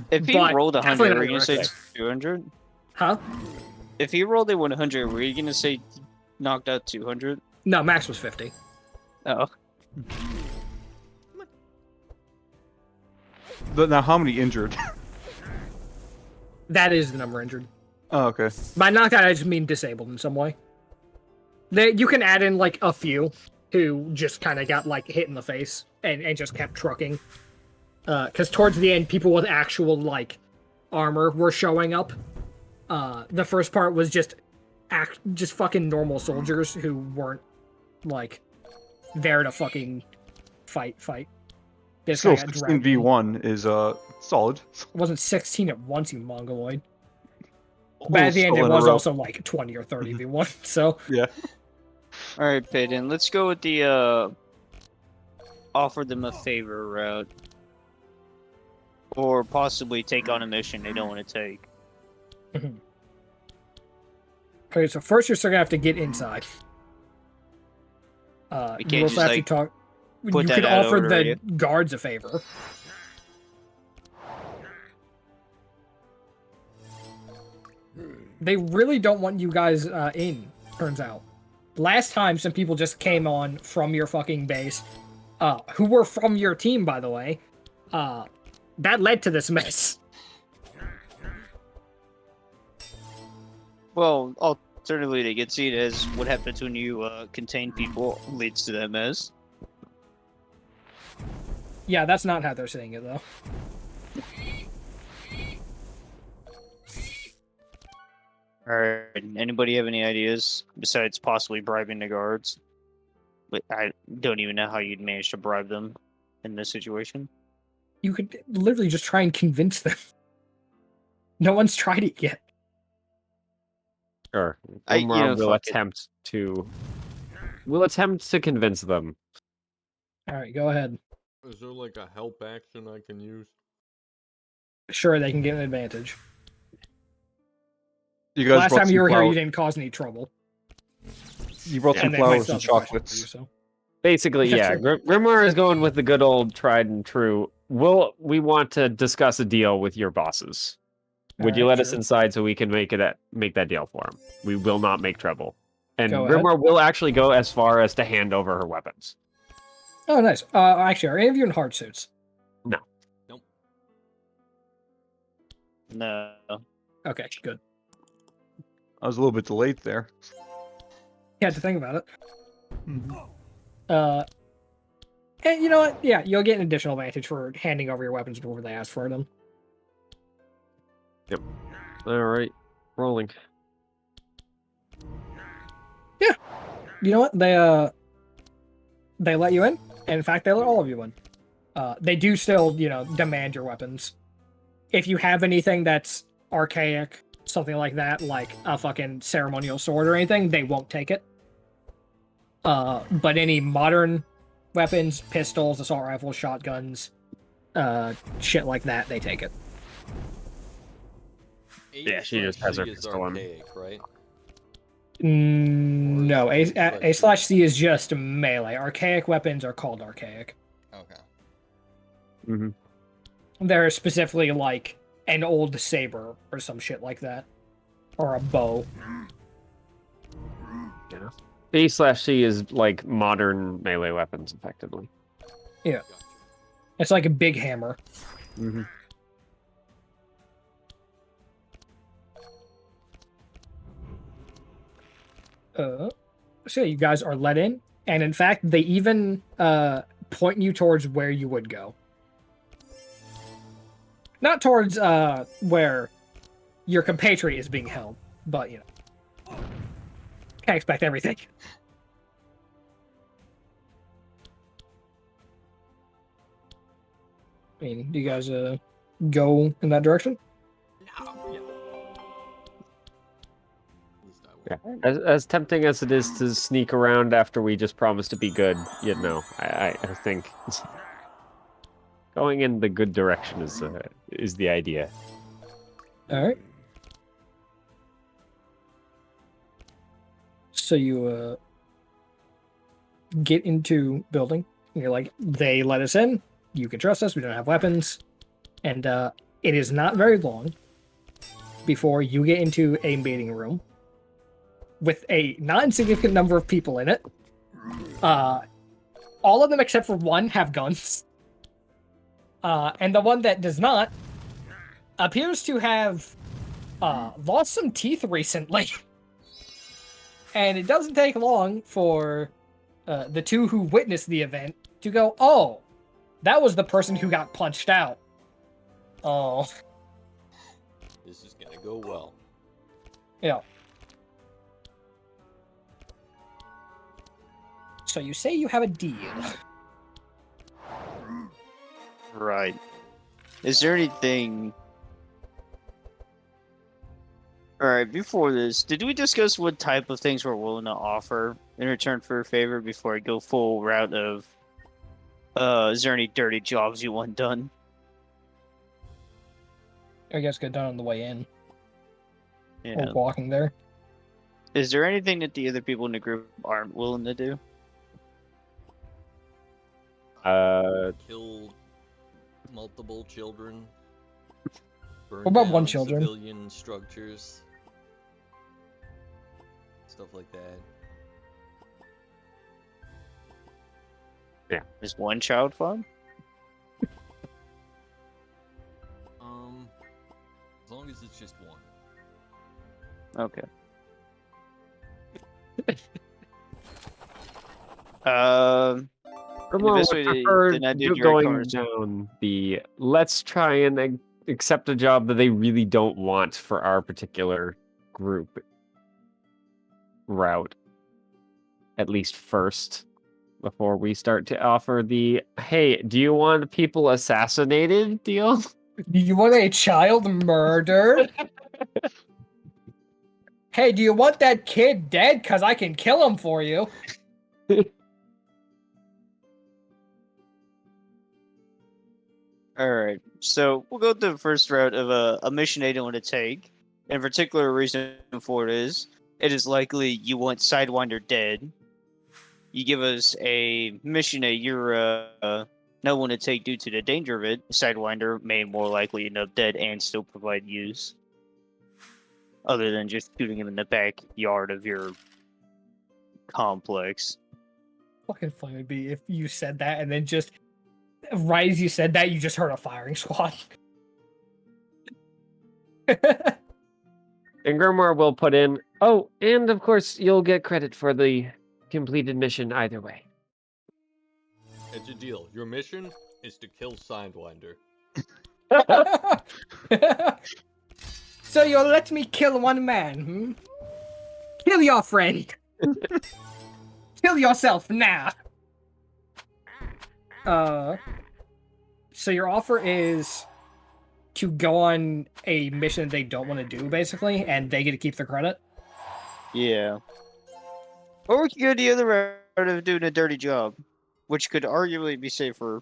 If he
But
rolled
definitely
100,
not
were you gonna say
aggressive.
200?
Huh?
If he rolled a 100, were you gonna say knocked out 200?
No, max was 50.
Oh.
Now, how many injured?
That is the number injured.
Oh, okay.
By knocked out, I just mean disabled in some way. You can add in like a few who just kind of got like hit in the face and just kept trucking. Because towards the end, people with actual like armor were showing up. The first part was just fucking normal soldiers who weren't like there to fucking fight. This
Still,
guy got
16
dragged in.
v1 is solid.
It wasn't 16 at once, you mongoloid.
Oh,
But at the end,
still
it
in a
was
row.
also like 20 or 30 v1. So
Yeah.
Alright, Peyton, let's go with the offer them a favor route. Or possibly take on a mission they don't want to take.
okay, so first you're still gonna have to get inside.
We
You
can't
also
just,
have
like,
to talk.
put
You
that
could
out
offer
over the
the
radio.
guards a favor. They really don't want you guys in, turns out. Last time, some people just came on from your fucking base, who were from your team, by the way. That led to this mess.
Well, alternatively, they could see it as what happens when you contain people leads to that mess.
Yeah, that's not how they're saying it, though.
Alright, anybody have any ideas besides possibly bribing the guards? But I don't even know how you'd manage to bribe them in this situation.
You could literally just try and convince them. No one's tried it yet.
Sure.
You know,
We'll
fuck it.
attempt to convince them.
Alright, go ahead.
Is there like a help action I can use?
Sure, they can get an advantage.
You guys
Last
brought
time
some
you were here, you
flour-
didn't cause any trouble.
You brought some
And they might
flowers
still
and
have a question for
chocolates.
you, so.
Basically,
Yeah,
yeah.
sure.
Grimoire is going with the good old tried and true. We want to discuss a deal with your bosses. Would you
Alright,
let us
sure.
inside so we can make that deal for him? We will not make trouble. And
Go ahead.
Grimoire will actually go as far as to hand over her weapons.
Oh, nice. Actually, are any of you in hard suits?
No.
Nope.
No.
Okay, good.
I was a little bit delayed there.
You had to think about it. And you know what? Yeah, you'll get an additional advantage for handing over your weapons before they ask for them.
Yep. All right. Rolling.
Yeah. You know what? They let you in. And in fact, they let all of you in. they do still, demand your weapons. If you have anything that's archaic, something like that, like a fucking ceremonial sword or anything, they won't take it. But any modern weapons, pistols, assault rifles, shotguns, shit like that, they take it.
Yeah, she just has her
is
pistol on.
archaic, right?
No,
is
A/C is just melee. Archaic weapons are called archaic.
Okay.
Mm-hmm.
They're specifically like an old saber or some shit like that. Or a bow.
Yeah. B/C is like modern melee weapons, effectively.
Yeah.
Gotcha.
It's like a big hammer.
Mm-hmm.
So you guys are let in, and in fact, they even point you towards where you would go. Not towards where your compatriot is being held, but can't expect everything. I mean, do you guys go in that direction?
Yeah.
Yeah. As tempting as it is to sneak around after we just promised to be good, I think going in the good direction is the idea.
All right. So you get into building. And you're like, they let us in. You can trust us. We don't have weapons. And it is not very long before you get into a meeting room with a not insignificant number of people in it. All of them except for one have guns. And the one that does not appears to have lost some teeth recently. And it doesn't take long for the two who witnessed the event to go, oh, that was the person who got punched out. Oh.
This is gonna go well.
Yeah. So you say you have a deed.
Right. Is there anything... Alright, before this, did we discuss what type of things we're willing to offer in return for a favor before I go full route of... is there any dirty jobs you want done?
I guess get done on the way in.
Yeah.
Or walking there.
Is there anything that the other people in the group aren't willing to do?
Kill multiple children. Burn
What about one
down
children?
Civilian structures. Stuff like that.
Is one child fun?
As long as it's just one.
Okay. The best way to not do direct
going
commerce.
down the let's try and accept a job that they really don't want for our particular group route, at least first, before we start to offer the hey, do you want people assassinated deal?
Do you want a child murdered? Hey, do you want that kid dead? Because I can kill him for you.
Alright, so we'll go to the first route of a mission they don't want to take. In particular, reason for it is likely you want Sidewinder dead. You give us a mission that you're not want to take due to the danger of it. Sidewinder may more likely end up dead and still provide use. Other than just shooting him in the backyard of your complex.
Fucking funny would be if you said that and then just right as you said that, you just heard a firing squad.
And Grimoire will put in, oh, and of course you'll get credit for the completed mission either way.
It's a deal. Your mission is to kill Sidewinder.
So you'll let me kill one man, hmm? Kill your friend. Kill yourself now. So your offer is to go on a mission that they don't want to do, basically, and they get to keep the credit?
Yeah. Or we could go the other route of doing a dirty job, which could arguably be safer.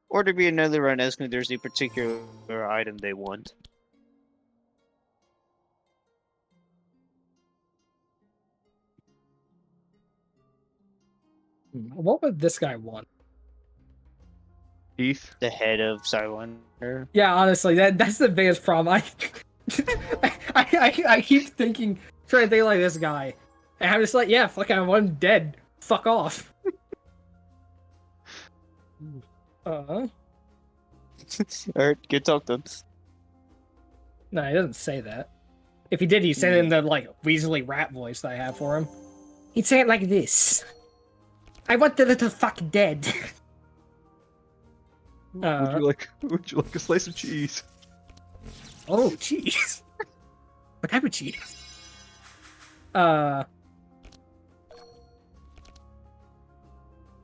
Or to be another route asking if there's a particular item they want.
What would this guy want?
Heath.
The head of Sidewinder.
Yeah, honestly, that's the biggest problem. I keep trying to think like this guy. And I'm just like, yeah, fuck, I want him dead. Fuck off.
Alright, good talk then.
No, he doesn't say that. If he did, he'd say it in the, like, weaselly rat voice that I have for him. He'd say it like this. I want the little fuck dead.
Would you like a slice of cheese?
Oh, cheese. What type of cheese?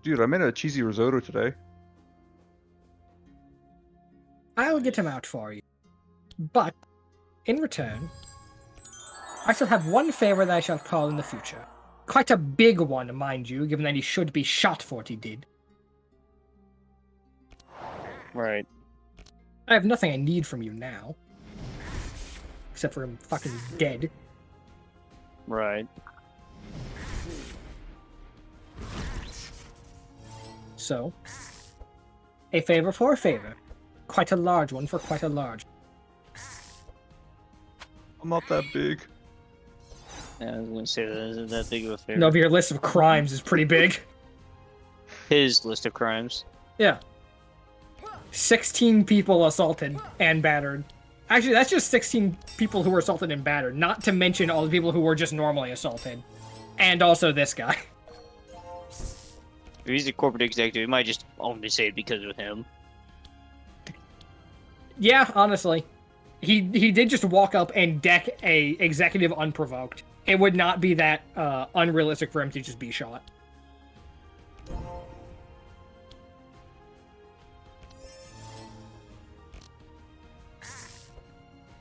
Dude, I made a cheesy risotto today.
I'll get him out for you. But, in return, I shall have one favor that I shall call in the future. Quite a big one, mind you, given that he should be shot for what he did.
Right.
I have nothing I need from you now. Except for him fucking dead.
Right.
So, a favor for a favor. Quite a large one for quite a large.
I'm not that big.
Yeah, I was gonna say that isn't that big of a favor.
No, but your list of crimes is pretty big.
His list of crimes.
Yeah. 16 people assaulted and battered. Actually, that's just 16 people who were assaulted and battered, not to mention all the people who were just normally assaulted. And also this guy.
If he's a corporate executive, he might just only say it because of him.
Yeah, honestly. He did just walk up and deck a executive unprovoked. It would not be that unrealistic for him to just be shot.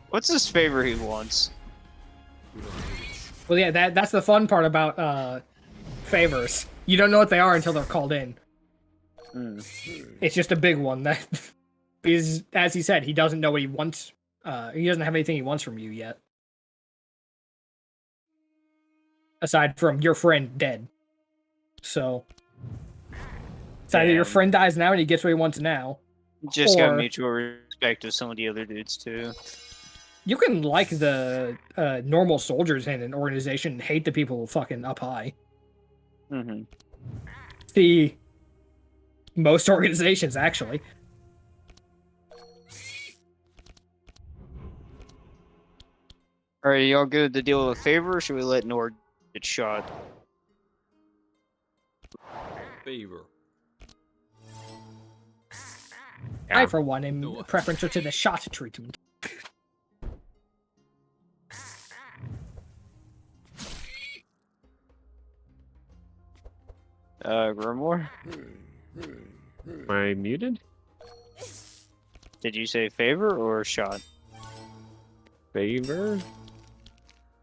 What's this favor he wants?
Well, yeah, that's the fun part about favors. You don't know what they are until they're called in. It's just a big one that is, as he said, he doesn't know what he wants. He doesn't have anything he wants from you yet. Aside from your friend dead. So, it's either your friend dies now and he gets what he wants now.
Just got
or
mutual respect of some of the other dudes too.
You can like the normal soldiers in an organization and hate the people fucking up high.
Mm-hmm.
See, most organizations, actually.
Alright, y'all good to deal with a favor, or should we let Nord get shot?
Favor.
I, for one, am preferential to the shot treatment.
Grimoire?
Am I muted?
Did you say favor or shot?
Favor?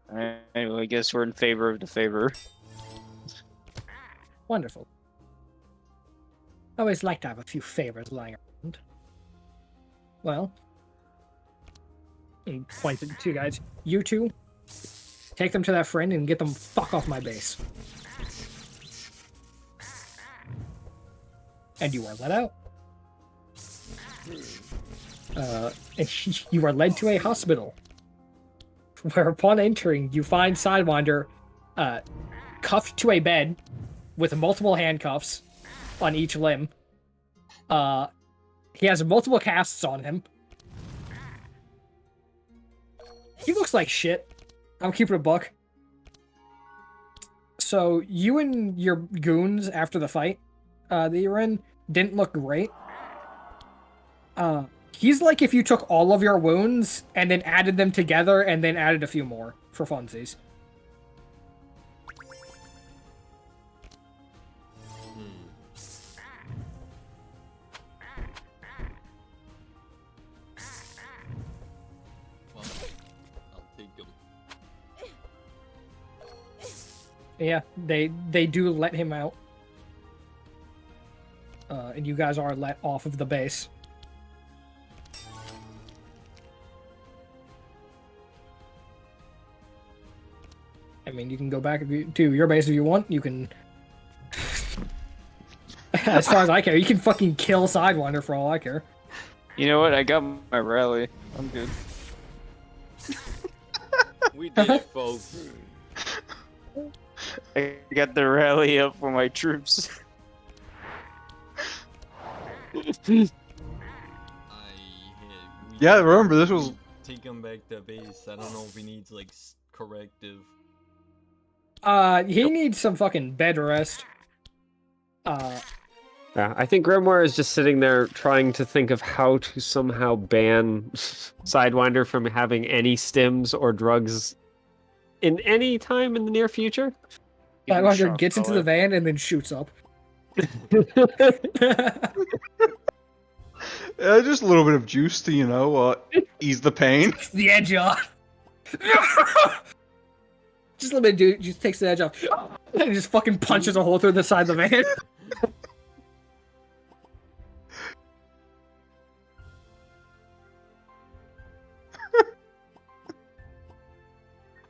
Alright, well, I guess we're in favor of the favor.
Wonderful. I always like to have a few favors lying around. Well, and point to the two guys. You two, take them to that friend and get them fuck off my base. And you are let out. And you are led to a hospital, where upon entering, you find Sidewinder cuffed to a bed with multiple handcuffs on each limb. He has multiple casts on him. He looks like shit. I'm keeping a buck. So, you and your goons after the fight that you were in didn't look great. He's like if you took all of your wounds and then added them together and then added a few more for funsies. Yeah, they do let him out. And you guys are let off of the base. I mean, you can go back to your base if you want. You can... As far as I care, you can fucking kill Sidewinder for all I care.
You know what? I got my rally. I'm good.
We did it, folks.
I got the rally up for my troops.
Yeah, remember, this was-
Take him back to base. I don't know if he needs, like, corrective.
He needs some fucking bed rest.
Yeah, I think Grimoire is just sitting there trying to think of how to somehow ban Sidewinder from having any stims or drugs in any time in the near future.
Sidewinder gets into the van and then shoots up.
Just a little bit of juice to, you know, ease the pain.
The edge off. Just a little bit, dude. Just takes the edge off. And just fucking punches a hole through the side of the van.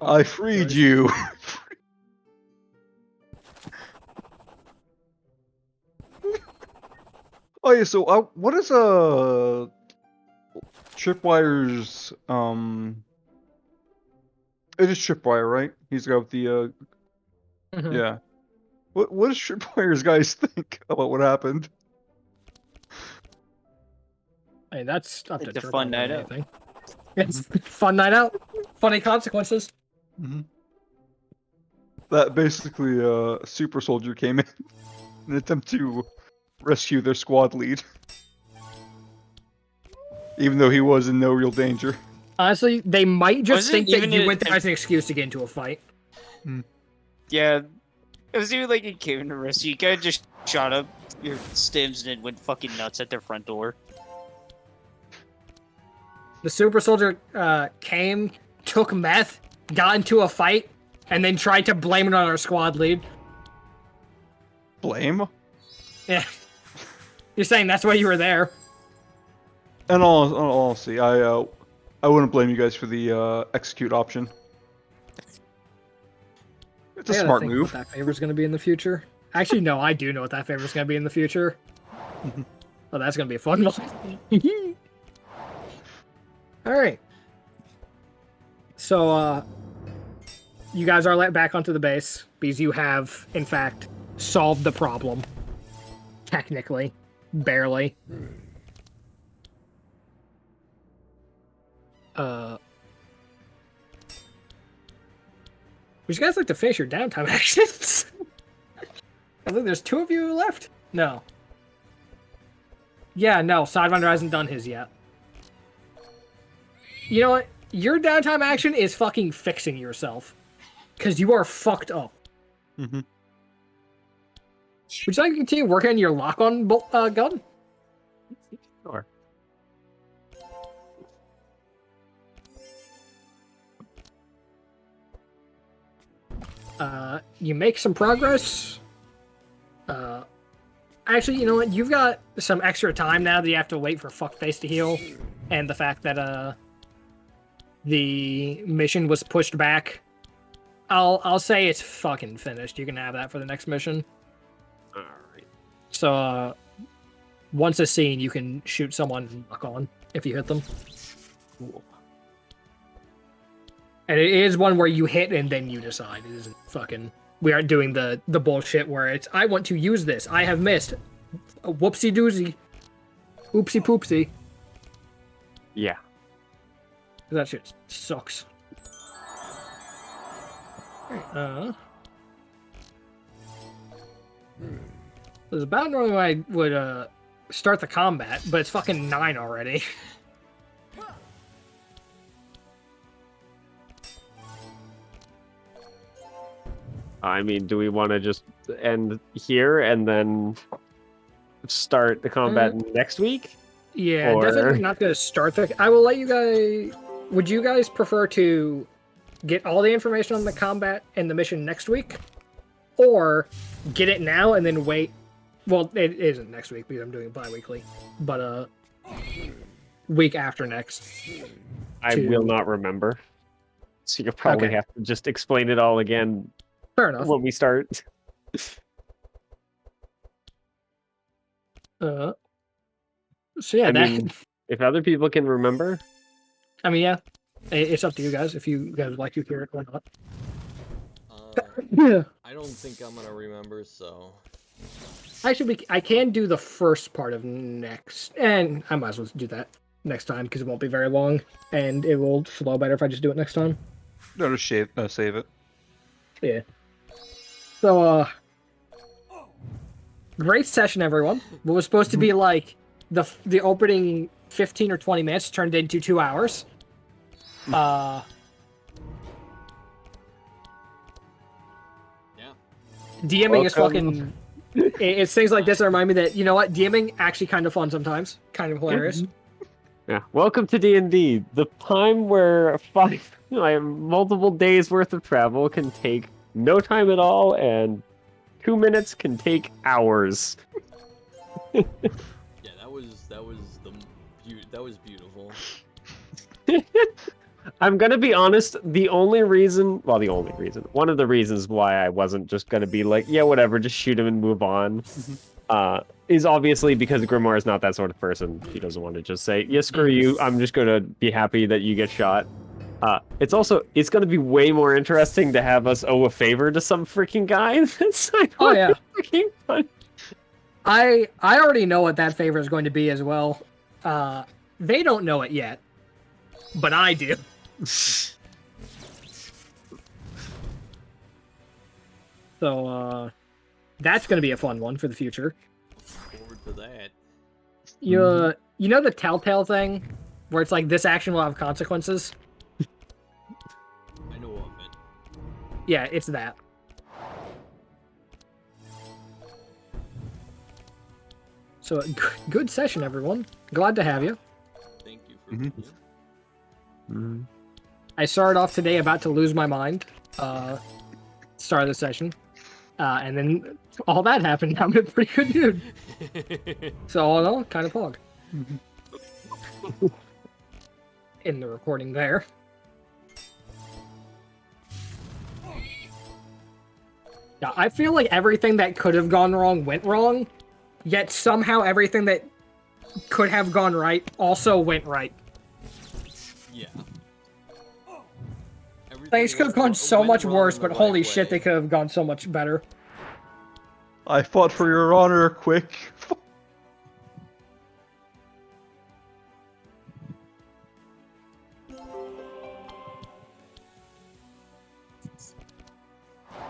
I freed you. Oh yeah, so what is Tripwire's it is Tripwire, right? He's got the yeah. What does Tripwire's guys think about what happened?
Hey, that's not
It's a fun night out.
It's fun night out. Funny consequences.
That basically a super soldier came in an attempt to rescue their squad lead. Even though he was in no real danger.
Honestly, they might just
Wasn't
think that
even
you
a-
went there as an excuse to get into a fight.
Yeah, it was even like he came in to rescue. You kind of just shot up your stims and then went fucking nuts at their front door.
The super soldier came, took meth, got into a fight, and then tried to blame it on our squad lead.
Blame?
Yeah. You're saying that's why you were there.
In all honesty, I wouldn't blame you guys for the execute option. It's a
I gotta
smart
think
move.
What that favor's gonna be in the future. Actually, no, I do know what that favor's gonna be in the future. Oh, that's gonna be a fun one. All right. So, you guys are let back onto the base because you have, in fact, solved the problem. Technically, barely. Would you guys like to finish your downtime actions? I think there's 2 of you left. No. Yeah, no, Sidewinder hasn't done his yet. You know what? Your downtime action is fucking fixing yourself. Because you are fucked up.
Mm-hmm.
Would you like to continue working on your lock-on gun?
Sure.
You make some progress. Actually, you know what? You've got some extra time now that you have to wait for Fuckface to heal, and the fact that the mission was pushed back. I'll say it's fucking finished. You can have that for the next mission.
All right.
So once a scene, you can shoot someone and lock on if you hit them.
Cool.
And it is one where you hit and then you decide. It isn't fucking... We aren't doing the bullshit where it's, I want to use this. I have missed. A whoopsie doozy. Oopsie poopsie.
Yeah.
That shit sucks. There's about normally when I would start the combat, but it's fucking 9 already.
I mean, do we want to just end here and then start the combat next week?
Yeah,
Or-
definitely not going to start the... I will let you guys... Would you guys prefer to get all the information on the combat and the mission next week? or get it now and then wait. Well, it isn't next week because I'm doing it bi-weekly, but week after next.
I will not remember. So you'll probably
Okay.
have to just explain it all again
Fair enough.
when we start.
So yeah,
I
that.
mean, if other people can remember,
I mean, yeah, it's up to you guys if you guys would like to hear it or not. Yeah.
I don't think I'm gonna remember, so.
Actually, I can do the first part of next, and I might as well do that next time because it won't be very long, and it will flow better if I just do it next time.
No, just save it.
Yeah. So, great session, everyone. What was supposed to be like the opening 15 or 20 minutes turned into 2 hours.
Yeah.
DMing is
Welcome.
fucking. It's things like this that remind me that, you know what, DMing actually kind of fun sometimes, kind of hilarious.
yeah. Welcome to D&D, the time where multiple days worth of travel can take no time at all, and 2 minutes can take hours.
Yeah, that was beautiful.
I'm gonna be honest, one of the reasons why I wasn't just gonna be like, yeah, whatever, just shoot him and move on, is obviously because Grimoire is not that sort of person. He doesn't want to just say, yeah, screw you, I'm just gonna be happy that you get shot. It's gonna be way more interesting to have us owe a favor to some freaking guy that's
Oh yeah.
freaking fun.
I already know what that favor is going to be as well. They don't know it yet, but I do. So that's going to be a fun one for the future.
Forward to that.
You know the Telltale thing, where it's like this action will have consequences.
I know of it.
Yeah, it's that. So good session, everyone. Glad to have you.
Thank you for being here.
I started off today about to lose my mind. Start of the session. And then all that happened. I'm a pretty good dude. So all in all, kind of hog. In the recording there. Yeah, I feel like everything that could have gone wrong went wrong, yet somehow everything that could have gone right also went right.
Yeah.
Things could have gone so much worse, but holy shit, they could have gone so much better.
I fought for your honor, quick.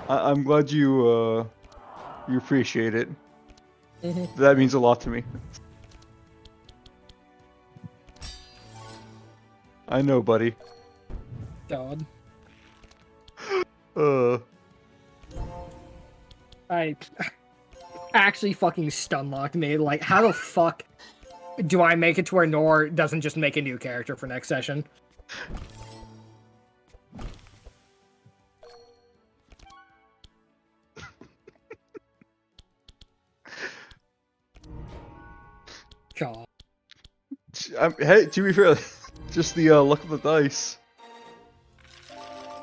I'm glad you appreciate it. That means a lot to me. I know, buddy.
God. I actually fucking stun-locked me. Like, how the fuck do I make it to where Nor doesn't just make a new character for next session? God.
Hey, to be fair, just the luck of the dice.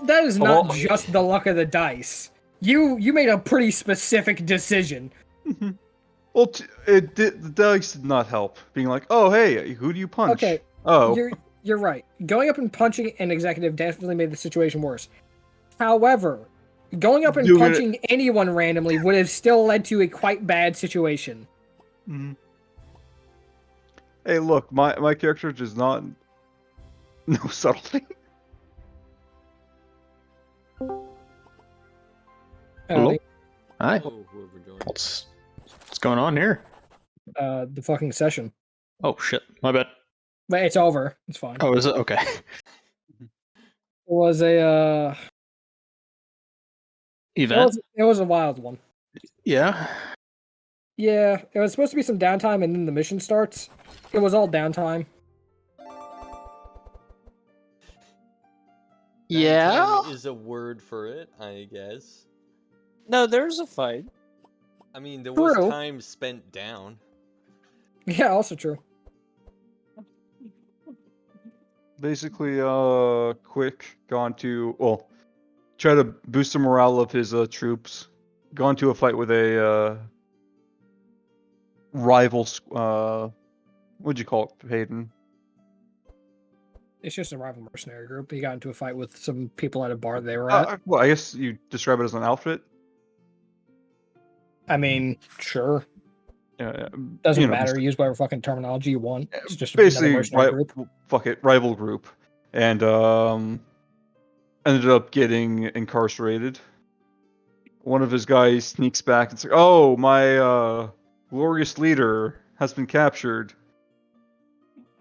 That is not just the luck of the dice. You made a pretty specific decision.
Well, the dice did not help. Being like, oh, hey, who do you punch?
Okay.
Oh.
You're right. Going up and punching an executive definitely made the situation worse. However, going up and punching anyone randomly would have still led to a quite bad situation.
Mm-hmm. Hey, look, my character does not know subtlety.
Hello? Hi.
Hello, whoever joined.
What's going on here?
The fucking session.
Oh shit, my bad.
But it's over. It's fine.
Oh, is it? Okay.
It was a
Event?
It was a wild one.
Yeah.
Yeah, it was supposed to be some downtime and then the mission starts. It was all downtime.
Yeah.
Downtime is a word for it, I guess.
No, there's a fight.
I mean, there was
True.
time spent down.
Yeah, also true.
Basically, quick, gone to, well, try to boost the morale of his troops. Gone to a fight with a rival, what'd you call it, Hayden?
It's just a rival mercenary group. He got into a fight with some people at a bar they were at.
Well, I guess you describe it as an outfit.
I mean, sure.
You
Doesn't
know,
matter. Use whatever fucking terminology you want. It's just another
basically,
mercenary group.
fuck it, rival group, and ended up getting incarcerated. One of his guys sneaks back and says, "Oh, my glorious leader has been captured."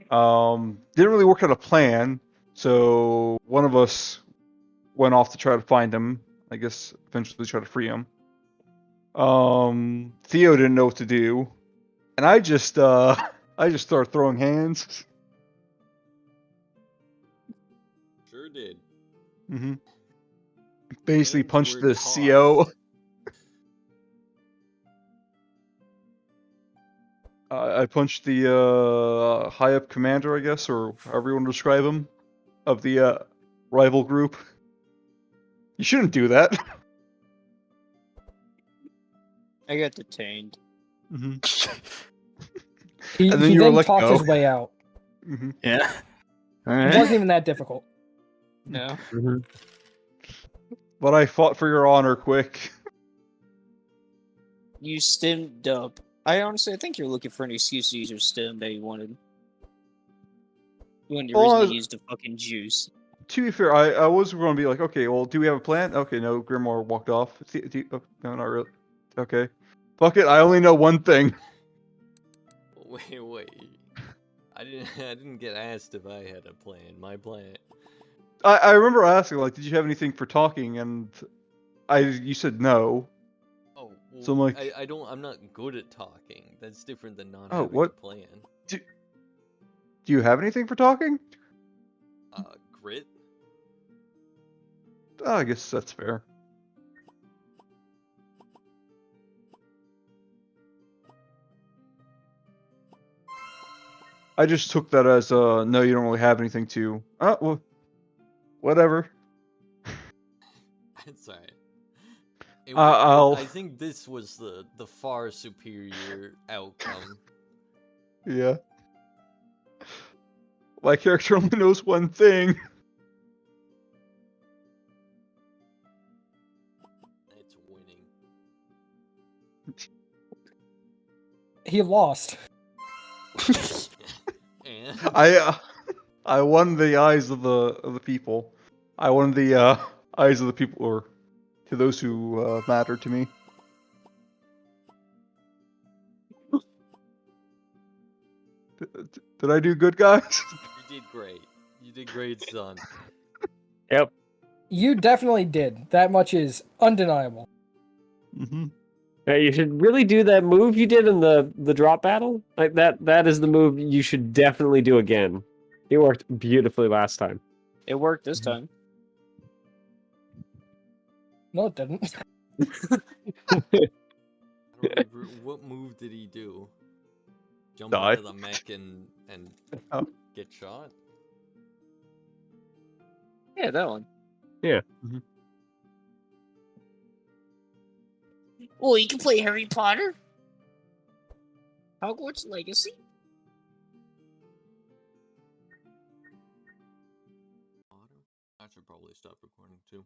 Didn't really work out a plan, so one of us went off to try to find him. I guess eventually try to free him. Theo didn't know what to do, and I just started throwing hands.
Sure did.
Mm-hmm. Basically
Hands
punched
were
the CO. I punched the high up commander, I guess, or however you want to describe him, of the rival group. You shouldn't do that.
I got detained.
Mm-hmm.
He
And then you were
then
let
talked
go.
his way out.
Mm-hmm.
Yeah. All
It
right.
wasn't even that difficult.
No.
But I fought for your honor, quick.
You stemmed up. I honestly think you're looking for an excuse to use your stem that you wanted. You wanted a reason to use the fucking juice.
To be fair, I was going to be like, okay, well, do we have a plan? Okay, no, Grimoire walked off. Oh, no, not really. Okay. Fuck it, I only know one thing.
Wait. I didn't get asked if I had a plan. My plan.
I remember asking, like, did you have anything for talking? And you said no.
Oh, well,
So I'm like,
I'm not good at talking. That's different than not
oh,
having
what?
a plan.
Do you have anything for talking?
Grit?
Oh, I guess that's fair. I just took that as no, you don't really have anything to. Oh, well, whatever.
It's alright.
I'll.
I think this was the far superior outcome.
Yeah. My character only knows one thing.
It's winning.
He lost.
And
I won the eyes of the people. I won the eyes of the people, or to those who matter to me. Did I do good, guys?
you did great. You did great, son.
Yep.
You definitely did. That much is undeniable.
Mm-hmm.
You should really do that move you did in the drop battle. Like that is the move you should definitely do again. It worked beautifully last time.
It worked this time.
No, it didn't.
I don't remember what move did he do? Jump
Die.
into the mech and
Oh.
get shot?
Yeah, that one.
Yeah.
Mm-hmm.
Oh, you can play Harry Potter? Hogwarts Legacy?
I should probably stop recording too.